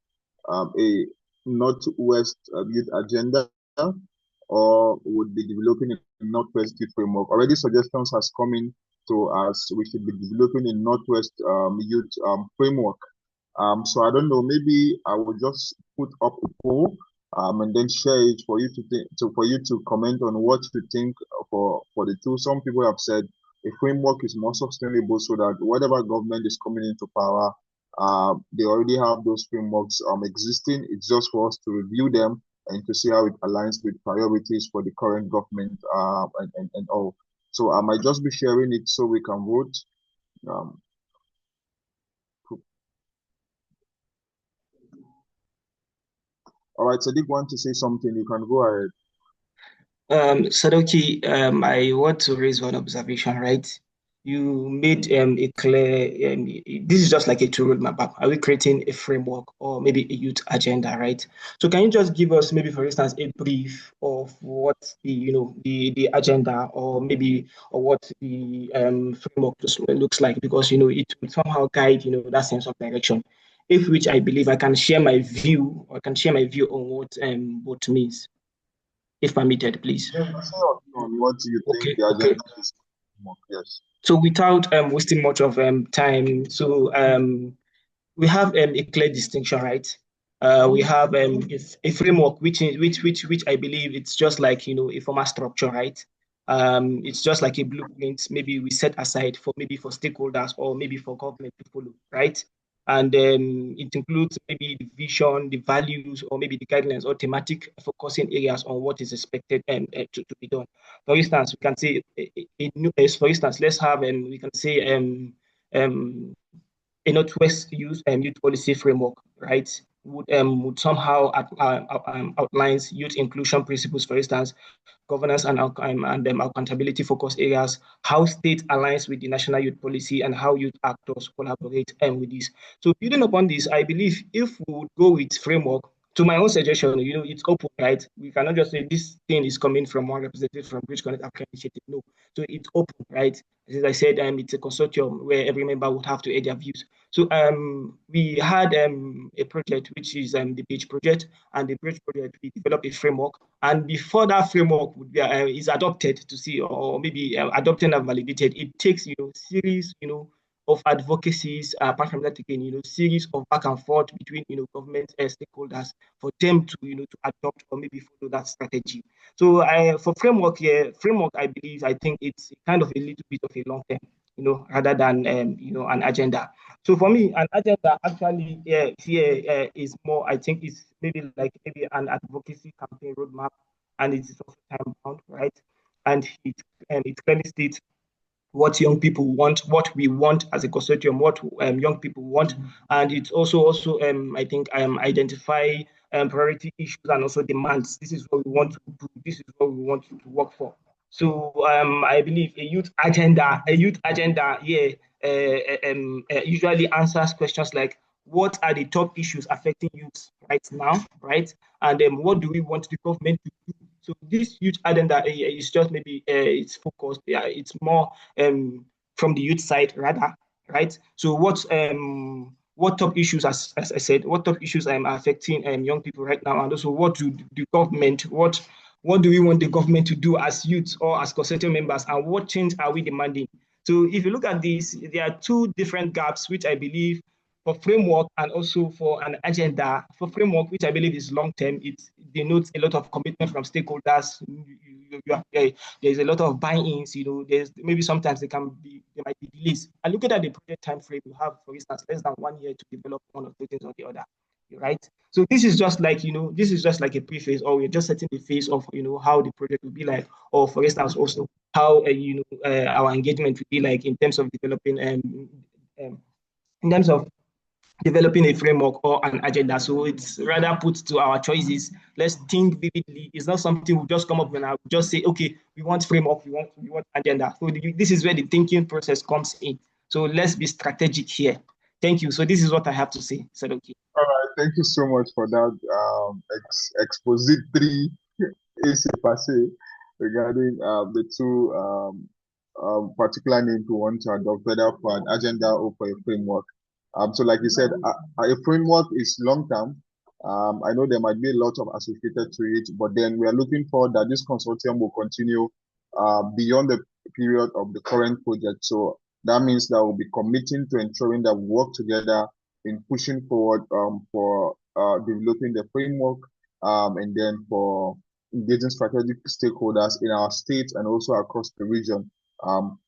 [SPEAKER 1] a Northwest Youth Agenda or would be developing a Northwest Youth Framework. Already suggestions has come in to us. We should be developing a Northwest Youth Framework. So I don't know, maybe I will just put up a poll and then share it for you to think, for you to comment on what you think for the two. Some people have said a framework is more sustainable so that whatever government is coming into power, they already have those frameworks existing. It's just for us to review them and to see how it aligns with priorities for the current government and all. So I might just be sharing it so we can vote. All right, Sadiq want to say something. You can go ahead.
[SPEAKER 2] Sadoki, I want to raise one observation, right? You made a clear, this is just like a two roadmap. Are we creating a framework or maybe a youth agenda, right? So can you just give us maybe, for instance, a brief of what the agenda or maybe or what the framework looks like, because it will somehow guide that sense of direction. If which I believe I can share my view or I can share my view on what both means. If permitted, please.
[SPEAKER 1] Yeah, on what you think the agenda is. Yes.
[SPEAKER 2] So without wasting much of time, so we have a clear distinction, right? We have a framework which I believe it's just like a formal structure, right? It's just like a blueprint. Maybe we set aside for stakeholders or maybe for government to follow, right? And it includes maybe the vision, the values, or maybe the guidelines or thematic focusing areas on what is expected to be done. For instance, we can say, for instance, let's have we can say a Northwest youth policy framework, right, would somehow outlines youth inclusion principles, for instance, governance and accountability focus areas, how state aligns with the national youth policy, and how youth actors collaborate with this. So building upon this, I believe if we would go with framework, to my own suggestion, it's open, right? We cannot just say this thing is coming from one representative from British Connect African Initiative. No. So it's open, right? As I said, it's a consortium where every member would have to add their views. So we had a project, which is the Bridge project, and the Bridge project, we developed a framework. And before that framework is adopted to see, or maybe adopted and validated, it takes, series, of advocacies. Apart from that, again, series of back and forth between, government stakeholders for them to, to adopt or maybe follow that strategy. So for framework here, I believe, I think it's kind of a little bit of a long term, rather than, an agenda. So for me, an agenda actually here is more, I think it's maybe like maybe an advocacy campaign roadmap, and it's also time bound, right? And it clearly states what young people want, what we want as a consortium, what young people want, and it's also I think identify priority issues and also demands. This is what we want to do. This is what we want to work for. So I believe a youth agenda, yeah, usually answers questions like, what are the top issues affecting youth right now, right? And what do we want the government to do? So this youth agenda is just maybe it's focused, yeah, it's more from the youth side rather, right? So what top issues, as I said, what top issues are affecting young people right now, and also what do the government, what do we want the government to do as youth or as consortium members, and what change are we demanding? So if you look at this, there are two different gaps, which I believe for framework and also for an agenda. For framework, which I believe is long term, it denotes a lot of commitment from stakeholders. There's a lot of buy-ins. There's maybe sometimes there might be delays. And looking at the project time frame, you have, for instance, less than 1 year to develop one of the things or the other. right? So this is just like, this is just like a preface, or we're just setting the face of, how the project will be like, or for instance, also how, our engagement will be like in terms of developing, in terms of developing a framework or an agenda. So it's rather put to our choices. Let's think vividly. It's not something we just come up with and just say, okay, we want framework, we want agenda. So this is where the thinking process comes in. So let's be strategic here. Thank you. So this is what I have to say. Is that okay?
[SPEAKER 1] All right. Thank you so much for that expository essay per se regarding the two particular names we want to adopt, whether for an agenda or for a framework. So like you said, a framework is long term. I know there might be a lot of associated to it, but then we are looking for that this consortium will continue beyond the period of the current project. So that means that we'll be committing to ensuring that we work together in pushing forward for developing the framework and then for engaging strategic stakeholders in our state and also across the region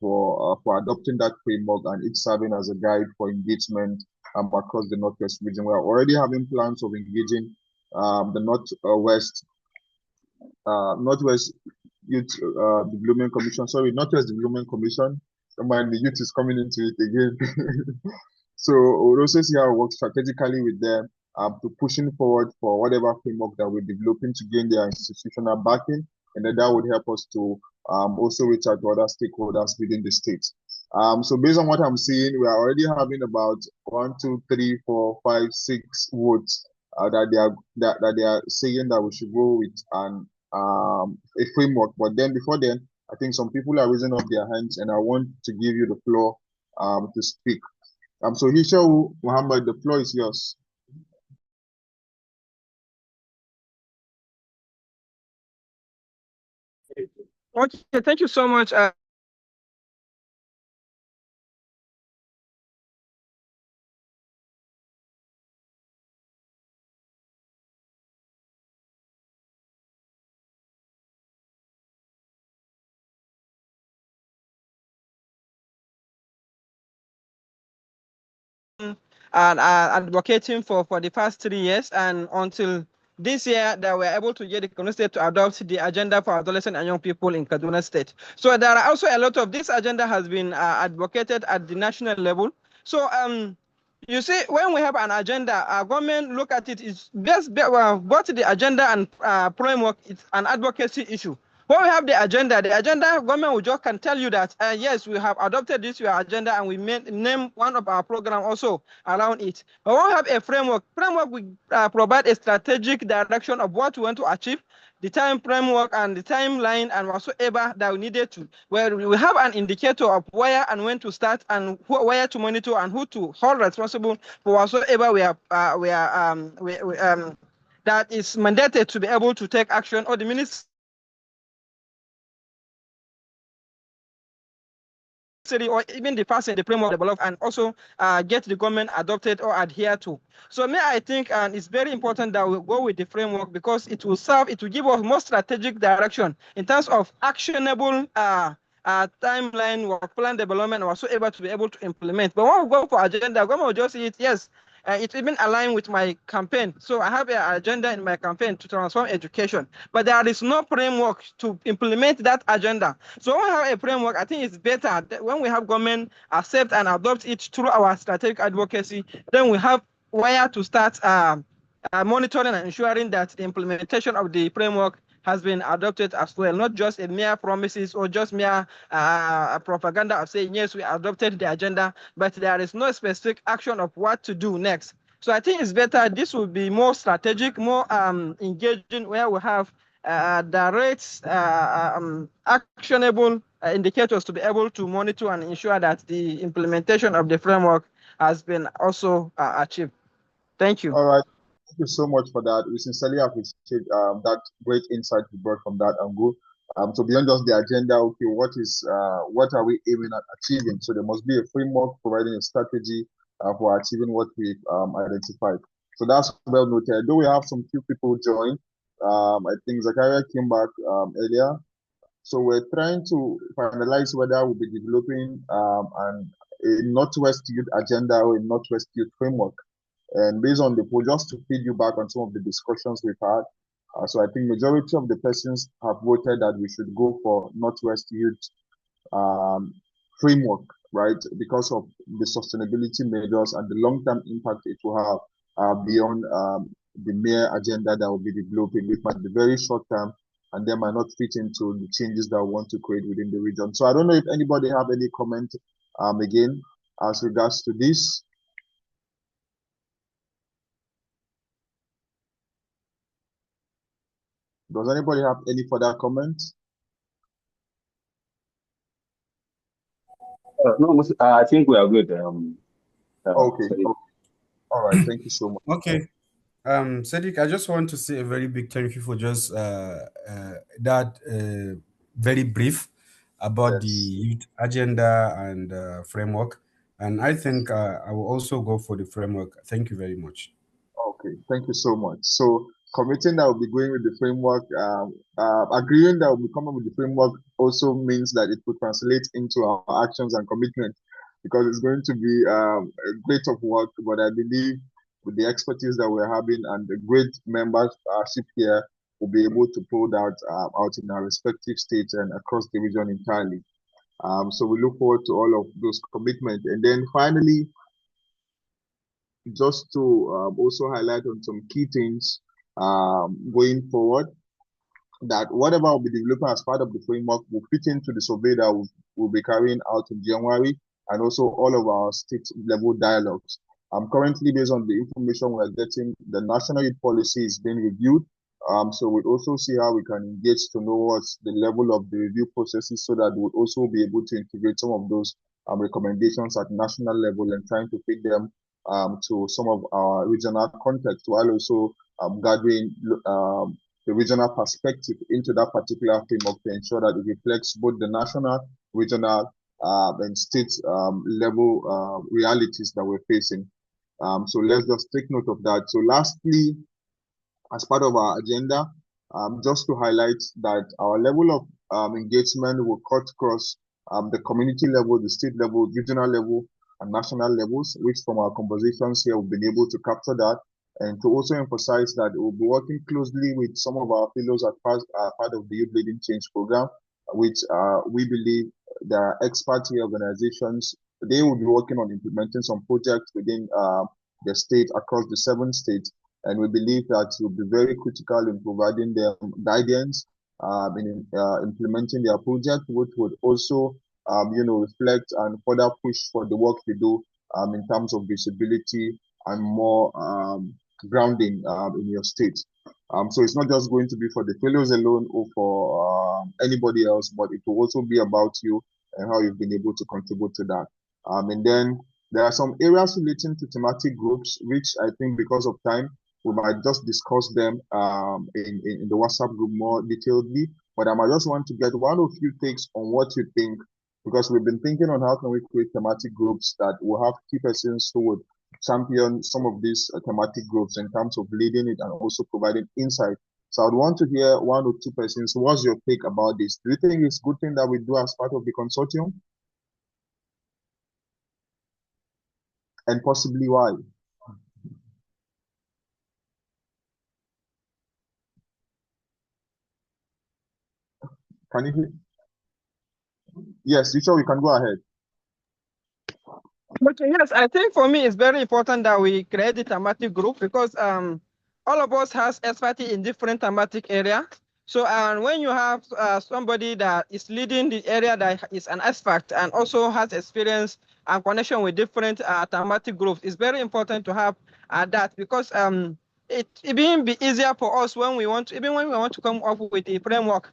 [SPEAKER 1] for adopting that framework and it serving as a guide for engagement across the Northwest region. We are already having plans of engaging the Northwest Youth Development Commission. Sorry, Northwest Development Commission. Somebody, the youth is coming into it again. So we'll also see how we work strategically with them to pushing forward for whatever framework that we're developing to gain their institutional backing, and then that would help us to also reach out to other stakeholders within the state. So based on what I'm seeing, we are already having about 1, 2, 3, 4, 5, 6 votes that they are saying that we should go with a framework. But then before then, I think some people are raising up their hands, and I want to give you the floor to speak. So Hisha Muhammad, the floor is yours.
[SPEAKER 18] Okay, thank you so much. And advocating for the past 3 years, and until this year that we're able to get the Kaduna State to adopt the agenda for adolescent and young people in Kaduna State. So there are also a lot of this agenda has been advocated at the national level. So you see, when we have an agenda, our government look at it, it's both the agenda and framework, it's an advocacy issue. When we have the agenda government will just can tell you that yes, we have adopted this your agenda and we name one of our program also around it. But when we have a framework will provide a strategic direction of what we want to achieve, the time framework and the timeline and whatsoever that we needed to, where we have an indicator of where and when to start and where to monitor and who to hold responsible for whatsoever that is mandated to be able to take action, or the ministry or even the person the framework develop and also get the government adopted or adhere to. So I think it's very important that we go with the framework because it will give us more strategic direction in terms of actionable timeline, work plan development, or whatsoever to be able to implement. But when we go for agenda, government will just see it, yes, it's even aligned with my campaign. So I have an agenda in my campaign to transform education, but there is no framework to implement that agenda. So when we have a framework, I think it's better that when we have government accept and adopt it through our strategic advocacy, then we have where to start monitoring and ensuring that the implementation of the framework has been adopted as well, not just a mere promises or just mere propaganda of saying, yes, we adopted the agenda, but there is no specific action of what to do next. So I think it's better, this will be more strategic, more engaging, where we have direct, actionable indicators to be able to monitor and ensure that the implementation of the framework has been also achieved. Thank you.
[SPEAKER 1] All right. Thank you so much for that. We sincerely appreciate that great insight you brought from that angle. So beyond just the agenda, okay, what are we aiming at achieving? So there must be a framework providing a strategy for achieving what we've identified. So that's well noted. Though we have some few people join, I think Zakaria came back earlier. So we're trying to finalize whether we'll be developing a Northwest Youth agenda or a Northwest Youth framework. And based on the poll, just to feed you back on some of the discussions we've had, so I think majority of the persons have voted that we should go for Northwest Youth um, framework, right? Because of the sustainability measures and the long-term impact it will have beyond the mere agenda that will be developing, which might be very short-term and they might not fit into the changes that we want to create within the region. So I don't know if anybody have any comment again as regards to this. Does anybody have any further comments?
[SPEAKER 19] No, I think we are good.
[SPEAKER 1] Okay. All right. Thank you so much.
[SPEAKER 9] Okay. Sadiq, I just want to say a very big thank you for just that very brief about the youth agenda and framework. And I think I will also go for the framework. Thank you very much.
[SPEAKER 1] Okay, thank you so much. So committing that we'll be going with the framework, agreeing that we'll be coming with the framework also means that it will translate into our actions and commitment because it's going to be a great of work, but I believe with the expertise that we're having and the great membership here, we'll be able to pull that out in our respective states and across the region entirely. So we look forward to all of those commitments. And then finally, just to also highlight on some key things going forward, that whatever will be developed as part of the framework will fit into the survey that we'll be carrying out in January and also all of our state level dialogues. Currently, based on the information we're getting, the national youth policy is being reviewed. So we'll also see how we can engage to know what's the level of the review processes so that we'll also be able to integrate some of those recommendations at national level and trying to fit them to some of our regional context while also gathering the regional perspective into that particular framework to ensure that it reflects both the national, regional, and state level realities that we're facing. So let's just take note of that. So lastly, as part of our agenda, just to highlight that our level of engagement will cut across the community level, the state level, regional level, and national levels, which from our conversations here, we've been able to capture that. And to also emphasize that we'll be working closely with some of our fellows as part of the Youth Leading Change program, which we believe there are expert here organizations. They will be working on implementing some projects within the state across the 7 states. And we believe that will be very critical in providing them guidance in implementing their project, which would also, reflect and further push for the work we do in terms of visibility and more grounding in your state. So it's not just going to be for the fellows alone or for anybody else, but it will also be about you and how you've been able to contribute to that. And then there are some areas relating to thematic groups, which I think because of time, we might just discuss them in the WhatsApp group more detailedly. But I might just want to get one or few takes on what you think, because we've been thinking on how can we create thematic groups that will have key persons who would champion some of these thematic groups in terms of leading it and also providing insight. So I'd want to hear one or two persons. What's your take about this? Do you think it's a good thing that we do as part of the consortium? And possibly why? Can you hear? Yes, you sure you can go ahead.
[SPEAKER 18] Okay, yes, I think for me it's very important that we create a thematic group because all of us has expertise in different thematic area. So when you have somebody that is leading the area that is an expert and also has experience and connection with different thematic groups, it's very important to have that because it even be easier for us when we want to, even when we want to come up with a framework.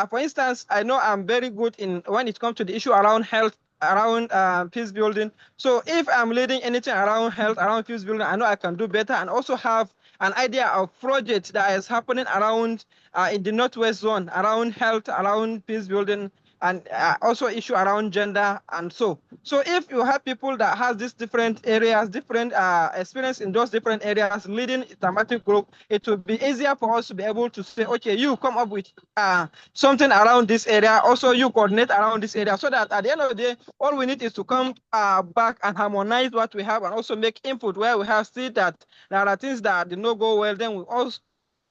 [SPEAKER 18] For instance, I know I'm very good in when it comes to the issue around health, around peace building. So if I'm leading anything around health, around peace building, I know I can do better and also have an idea of project that is happening around in the Northwest zone, around health, around peace building. and also issue around gender and so. So if you have people that has these different areas, different experience in those different areas leading a thematic group, it will be easier for us to be able to say, okay, you come up with something around this area, also you coordinate around this area, so that at the end of the day, all we need is to come back and harmonize what we have and also make input where we have seen that there are things that did not go well, then we also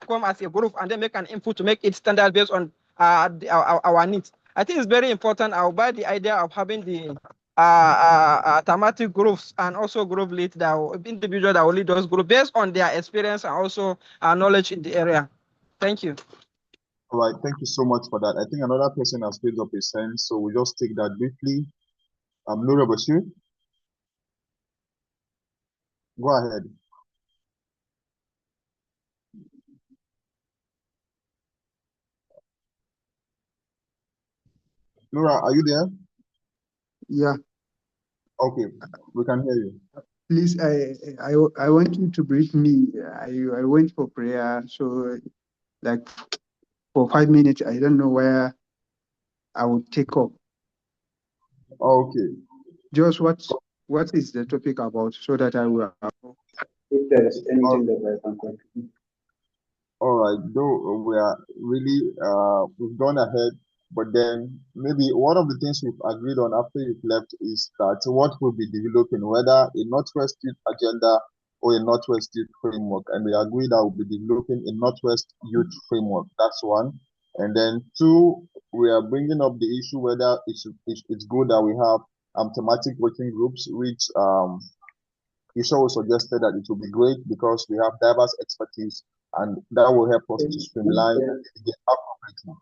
[SPEAKER 18] come as a group and then make an input to make it standard based on our needs. I think it's very important. I'll buy the idea of having the thematic groups and also group lead that individual that will lead those groups based on their experience and also knowledge in the area. Thank you.
[SPEAKER 1] All right, thank you so much for that. I think another person has raised up his hand, so we'll just take that briefly. Nura Bashir, go ahead. Nura, are you there?
[SPEAKER 20] Yeah,
[SPEAKER 1] Okay, we can hear you.
[SPEAKER 20] please, I want you to brief me. I went for prayer, so like for 5 minutes, I don't know where I would take up.
[SPEAKER 1] Okay.
[SPEAKER 20] Just what is the topic about, so that I will know if there is anything that I can contribute.
[SPEAKER 1] All right, though we are really we've gone ahead, but then maybe one of the things we've agreed on after you've left is that what we'll be developing, whether a Northwest Youth agenda or a Northwest Youth framework, and we agreed that we'll be developing a Northwest Youth framework. That's one. And then two, we are bringing up the issue whether it's good that we have thematic working groups, which Isha suggested that it will be great because we have diverse expertise and that will help us to streamline and get appropriately.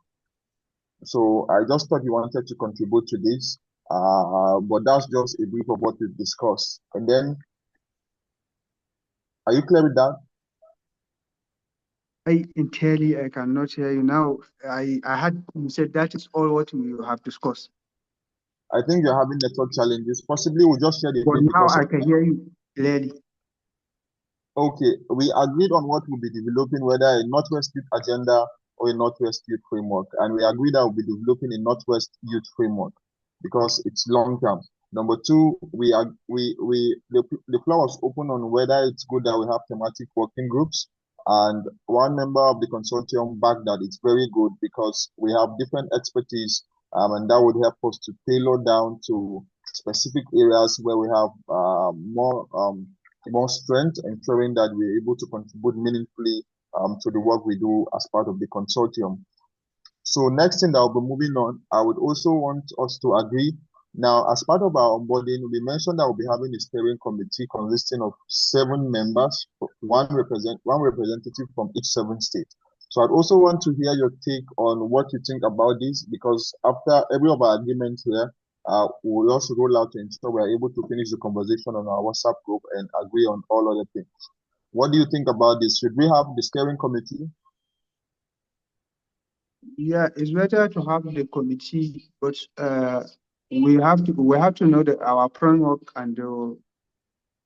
[SPEAKER 1] So I just thought you wanted to contribute to this, but that's just a brief of what we've discussed. And then, are you clear with that?
[SPEAKER 20] I cannot hear you now. I had you said that is all what we have discussed.
[SPEAKER 1] I think you're having network challenges. Possibly we'll just share the
[SPEAKER 20] But
[SPEAKER 1] screen
[SPEAKER 20] now
[SPEAKER 1] because
[SPEAKER 20] I can hear you clearly.
[SPEAKER 1] Okay, we agreed on what we'll be developing, whether a Northwest Youth agenda or a Northwest Youth framework. And we agreed that we'll be developing a Northwest Youth framework because it's long term. Number two, the floor was open on whether it's good that we have thematic working groups. And one member of the consortium backed that it's very good because we have different expertise, and that would help us to tailor down to specific areas where we have more strength, ensuring that we're able to contribute meaningfully to the work we do as part of the consortium. So next thing that I'll be moving on, I would also want us to agree. Now, as part of our onboarding, we mentioned that we'll be having a steering committee consisting of 7 members, one representative from each 7 states. So I'd also want to hear your take on what you think about this, because after every of our agreements here, we'll also roll out to ensure we're able to finish the conversation on our WhatsApp group and agree on all other things. What do you think about this? Should we have the steering committee?
[SPEAKER 20] Yeah, it's better to have the committee, but we have to know that our framework, and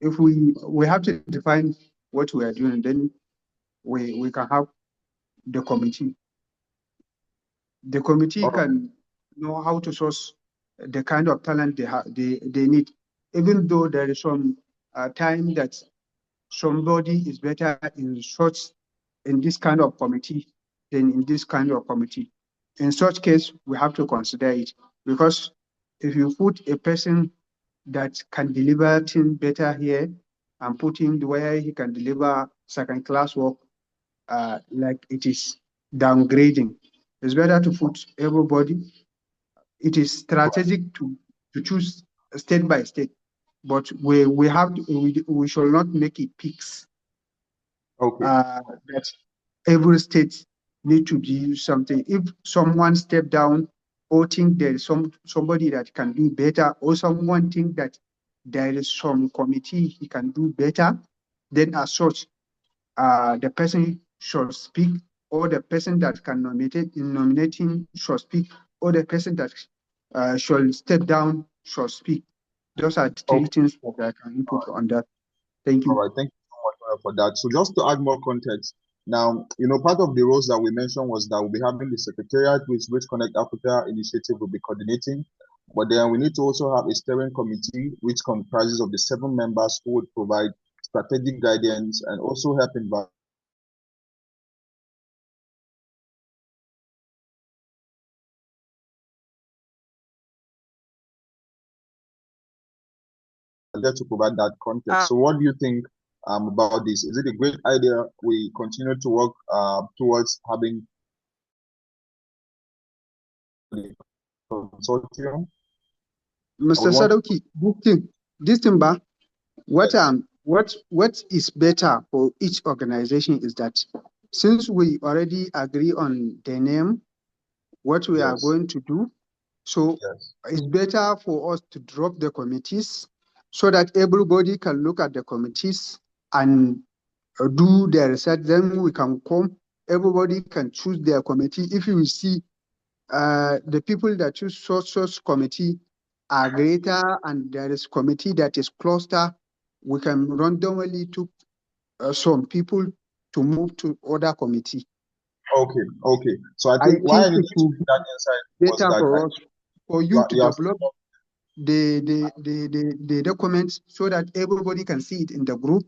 [SPEAKER 20] if we have to define what we are doing, then we can have the committee. The committee can know how to source the kind of talent they need, even though there is some time that somebody is better in this kind of committee than in this kind of committee. In such case, we have to consider it, because if you put a person that can deliver things better here and put him where he can deliver second class work, like it is downgrading. It's better to put everybody. It is strategic to choose state by state, but we shall not make it peaks.
[SPEAKER 1] Okay.
[SPEAKER 20] That every state need to do something. If someone step down or think there is somebody that can do better, or someone think that there is some committee he can do better, then as such, the person should speak, or the person that can nominate him should speak, or the person that should step down should speak. Those are the 3 things that I can input on that. Thank you.
[SPEAKER 1] All right, thank you so much for that. So just to add more context, Now, part of the roles that we mentioned was that we'll be having the secretariat, which Connect Africa initiative will be coordinating. But then we need to also have a steering committee, which comprises of the 7 members who would provide strategic guidance and also help in to provide that context. So what do you think about this? Is it a great idea we continue to work towards having the consortium?
[SPEAKER 20] Mr. Sadoki, this thing, what is better for each organization is that since we already agree on the name, what we are going to do, so it's better for us to drop the committees so that everybody can look at the committees and do their research. Then we can come, everybody can choose their committee. If you see the people that choose source committee are greater and there is committee that is cluster, we can randomly to some people to move to other committee.
[SPEAKER 1] Okay. So I think why I needed to give that insight was
[SPEAKER 20] better
[SPEAKER 1] that
[SPEAKER 20] for us, for you to develop the documents so that everybody can see it in the group.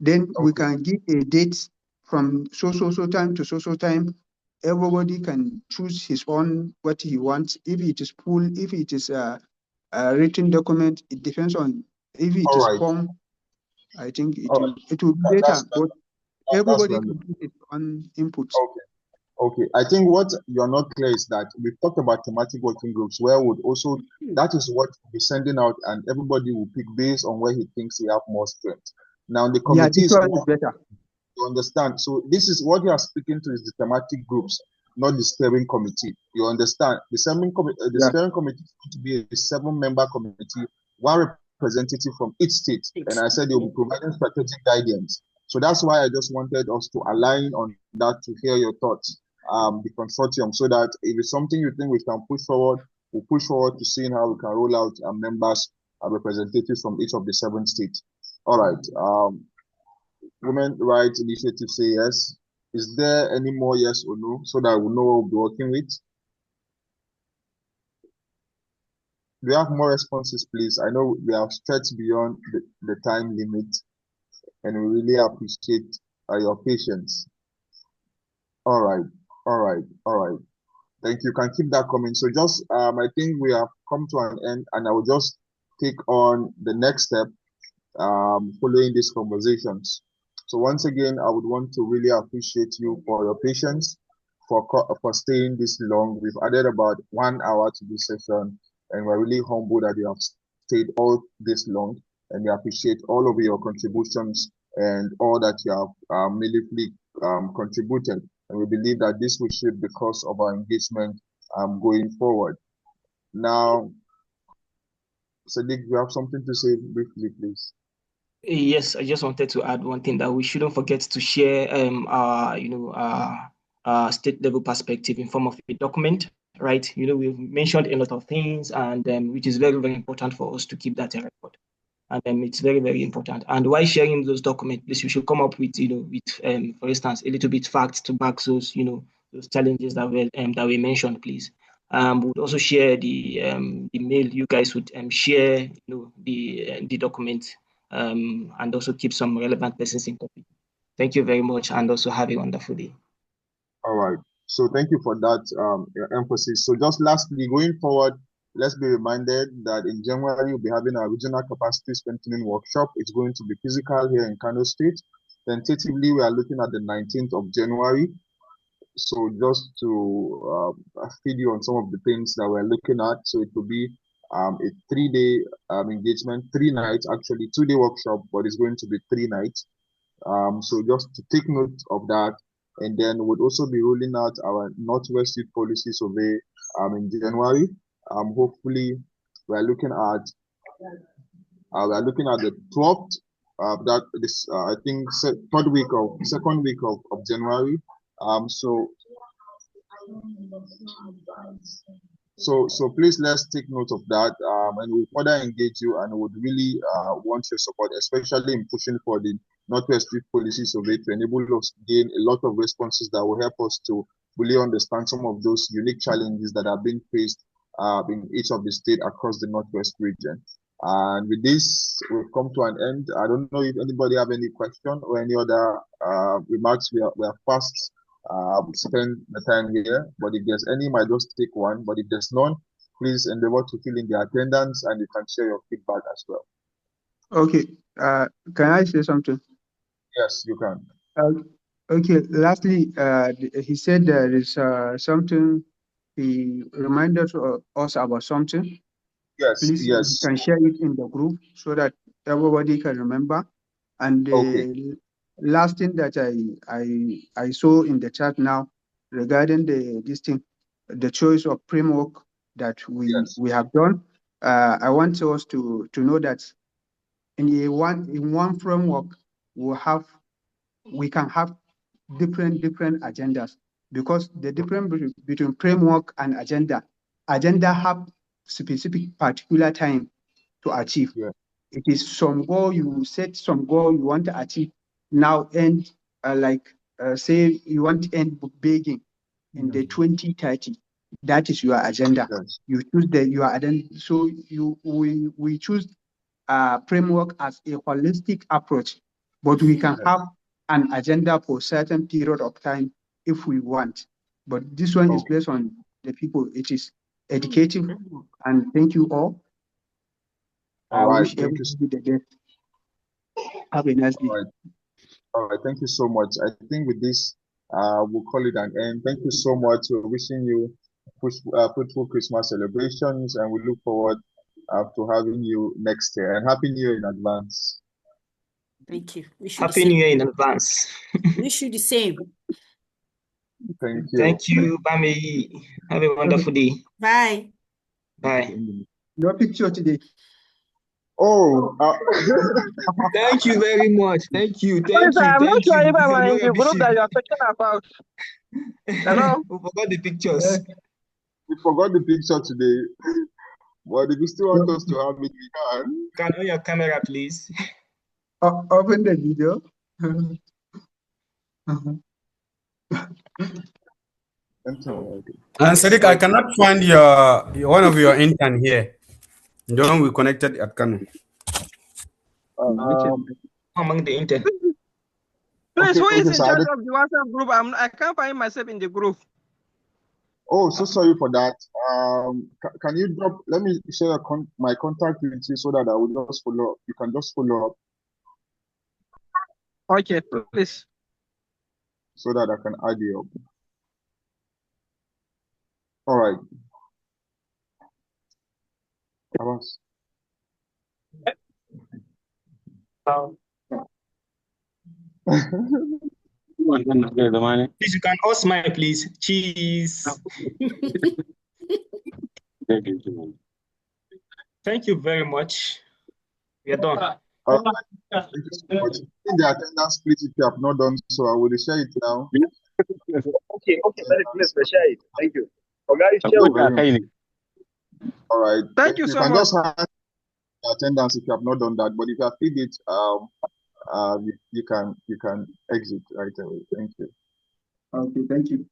[SPEAKER 20] Then we can give a date from so time to so time. Everybody can choose his own what he wants. If it is full, if it is a written document, it depends on if it is form. I think it will be better, but everybody can give its own inputs.
[SPEAKER 1] Okay. I think what you're not clear is that we've talked about thematic working groups where would also, that is what we'll be sending out and everybody will pick based on where he thinks he have more strength. Now the committee
[SPEAKER 20] this one is better.
[SPEAKER 1] You understand? So this is what you are speaking to is the thematic groups, not the steering committee. You understand? The steering committee is going to be a 7-member committee, 1 representative from each state. And I said you'll be providing strategic guidance. So that's why I just wanted us to align on that to hear your thoughts, the consortium, so that if it's something you think we can push forward, we'll push forward to seeing how we can roll out members, representatives from each of the 7 states. All right. Women Rights Initiative say yes. Is there any more yes or no so that we know what we'll be working with? Do you have more responses, please? I know we have stretched beyond the time limit and we really appreciate your patience. All right. Thank you. You can keep that coming. So just, I think we have come to an end and I will just take on the next step following these conversations. So once again, I would want to really appreciate you for your patience, for staying this long. We've added about 1 hour to this session, and we're really humbled that you have stayed all this long. And we appreciate all of your contributions and all that you have meaningfully contributed. And we believe that this will shape the course of our engagement going forward. Now, Sadiq, you have something to say briefly, please.
[SPEAKER 2] Yes, I just wanted to add one thing that we shouldn't forget to share our state level perspective in form of a document, right? We've mentioned a lot of things and which is very, very important for us to keep that in record. And it's very, very important. And while sharing those documents, please, you should come up with, for instance, a little bit facts to back those, those challenges that we mentioned, please. We would also share the mail you guys would share, the document. And also keep some relevant persons in copy. Thank you very much, and also have a wonderful day.
[SPEAKER 1] All right. So thank you for that emphasis. So just lastly, going forward, let's be reminded that in January, we'll be having a regional capacity strengthening workshop. It's going to be physical here in Kano State. Tentatively, we are looking at the 19th of January. So just to feed you on some of the things that we're looking at. So it will be a 3-day engagement, 3 nights, actually 2-day workshop, but it's going to be 3 nights. So just to take note of that. And then we'll also be rolling out our Northwest Youth Policy Survey in January. Hopefully, we're looking at the 12th. That this I think second week of January. So please let's take note of that, and we'll further engage you, and would really want your support, especially in pushing for the Northwest Street Policy Survey to enable us to gain a lot of responses that will help us to fully understand some of those unique challenges that are being faced in each of the states across the Northwest region. And with this, we've come to an end. I don't know if anybody have any question or any other remarks. We are fast spend the time here, but if there's any, might just take one. But if there's none, please endeavor to fill in the attendance and you can share your feedback as well.
[SPEAKER 20] Okay. Can I say something?
[SPEAKER 1] Yes, you can.
[SPEAKER 20] Okay. Lastly, he said there is something. He reminded us about something.
[SPEAKER 1] Yes,
[SPEAKER 20] Please, you
[SPEAKER 1] yes.
[SPEAKER 20] can share it in the group so that everybody can remember. And the
[SPEAKER 1] Okay.
[SPEAKER 20] last thing that I saw in the chat now regarding this thing, the choice of framework that we have done. I want us to know that in one framework we can have different agendas, because the difference between framework and agenda have specific particular time to achieve.
[SPEAKER 1] Yeah.
[SPEAKER 20] It is some goal, you set some goal you want to achieve now, and say you want to end begging in the 2030. That is your agenda.
[SPEAKER 1] Yes.
[SPEAKER 20] You choose your agenda. So we choose framework as a holistic approach, but we can have an agenda for certain period of time if we want. But this one is based on the people. It is educative, and thank you all.
[SPEAKER 1] All
[SPEAKER 20] I
[SPEAKER 1] right.
[SPEAKER 20] wish
[SPEAKER 1] Thank you.
[SPEAKER 20] everybody the best. Have a nice day.
[SPEAKER 1] All right. All right. Thank you so much. I think with this, we'll call it an end. Thank you so much. We're wishing you fruitful Christmas celebrations, and we look forward to having you next year. And Happy New Year in advance.
[SPEAKER 15] Thank you. Wish you the
[SPEAKER 2] Happy New
[SPEAKER 15] same.
[SPEAKER 2] Year in advance.
[SPEAKER 15] Wish you the same.
[SPEAKER 1] Thank you.
[SPEAKER 2] Thank you, Bami. Have a wonderful day.
[SPEAKER 15] Bye.
[SPEAKER 2] Bye.
[SPEAKER 20] No picture today.
[SPEAKER 1] Oh,
[SPEAKER 2] thank you very much. Thank you.
[SPEAKER 18] Please, I'm not sure if I'm in the group that
[SPEAKER 2] you
[SPEAKER 18] you're talking about. Hello?
[SPEAKER 2] We forgot the pictures.
[SPEAKER 1] We forgot the picture today. But if you still want us to have it, we can.
[SPEAKER 2] Can on your camera, please?
[SPEAKER 20] Open the video.
[SPEAKER 9] Sadiq, I cannot find one of your intern here. The one we connected at Kano.
[SPEAKER 2] Among the intern.
[SPEAKER 18] Please, who is in
[SPEAKER 1] so
[SPEAKER 18] charge of the WhatsApp group? I can't find myself in the group.
[SPEAKER 1] Oh, so sorry for that. Can you drop? Let me share my contact with you so that I will just follow up. You can just follow up.
[SPEAKER 18] Okay, please.
[SPEAKER 1] So that I can add you up. All right. Abbas.
[SPEAKER 2] Please, you can all smile, please. Cheese. Thank you very much. We are done.
[SPEAKER 1] Thank you so much. In the attendance, please, if you have not done so, I will share it now.
[SPEAKER 4] Okay, let's share it. Thank you.
[SPEAKER 1] All right.
[SPEAKER 18] Thank you so
[SPEAKER 1] can
[SPEAKER 18] much.
[SPEAKER 1] Just have attendance if you have not done that, but if you have filled it, you can exit right away. Thank you.
[SPEAKER 20] Okay, thank you.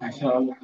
[SPEAKER 4] Mashallah.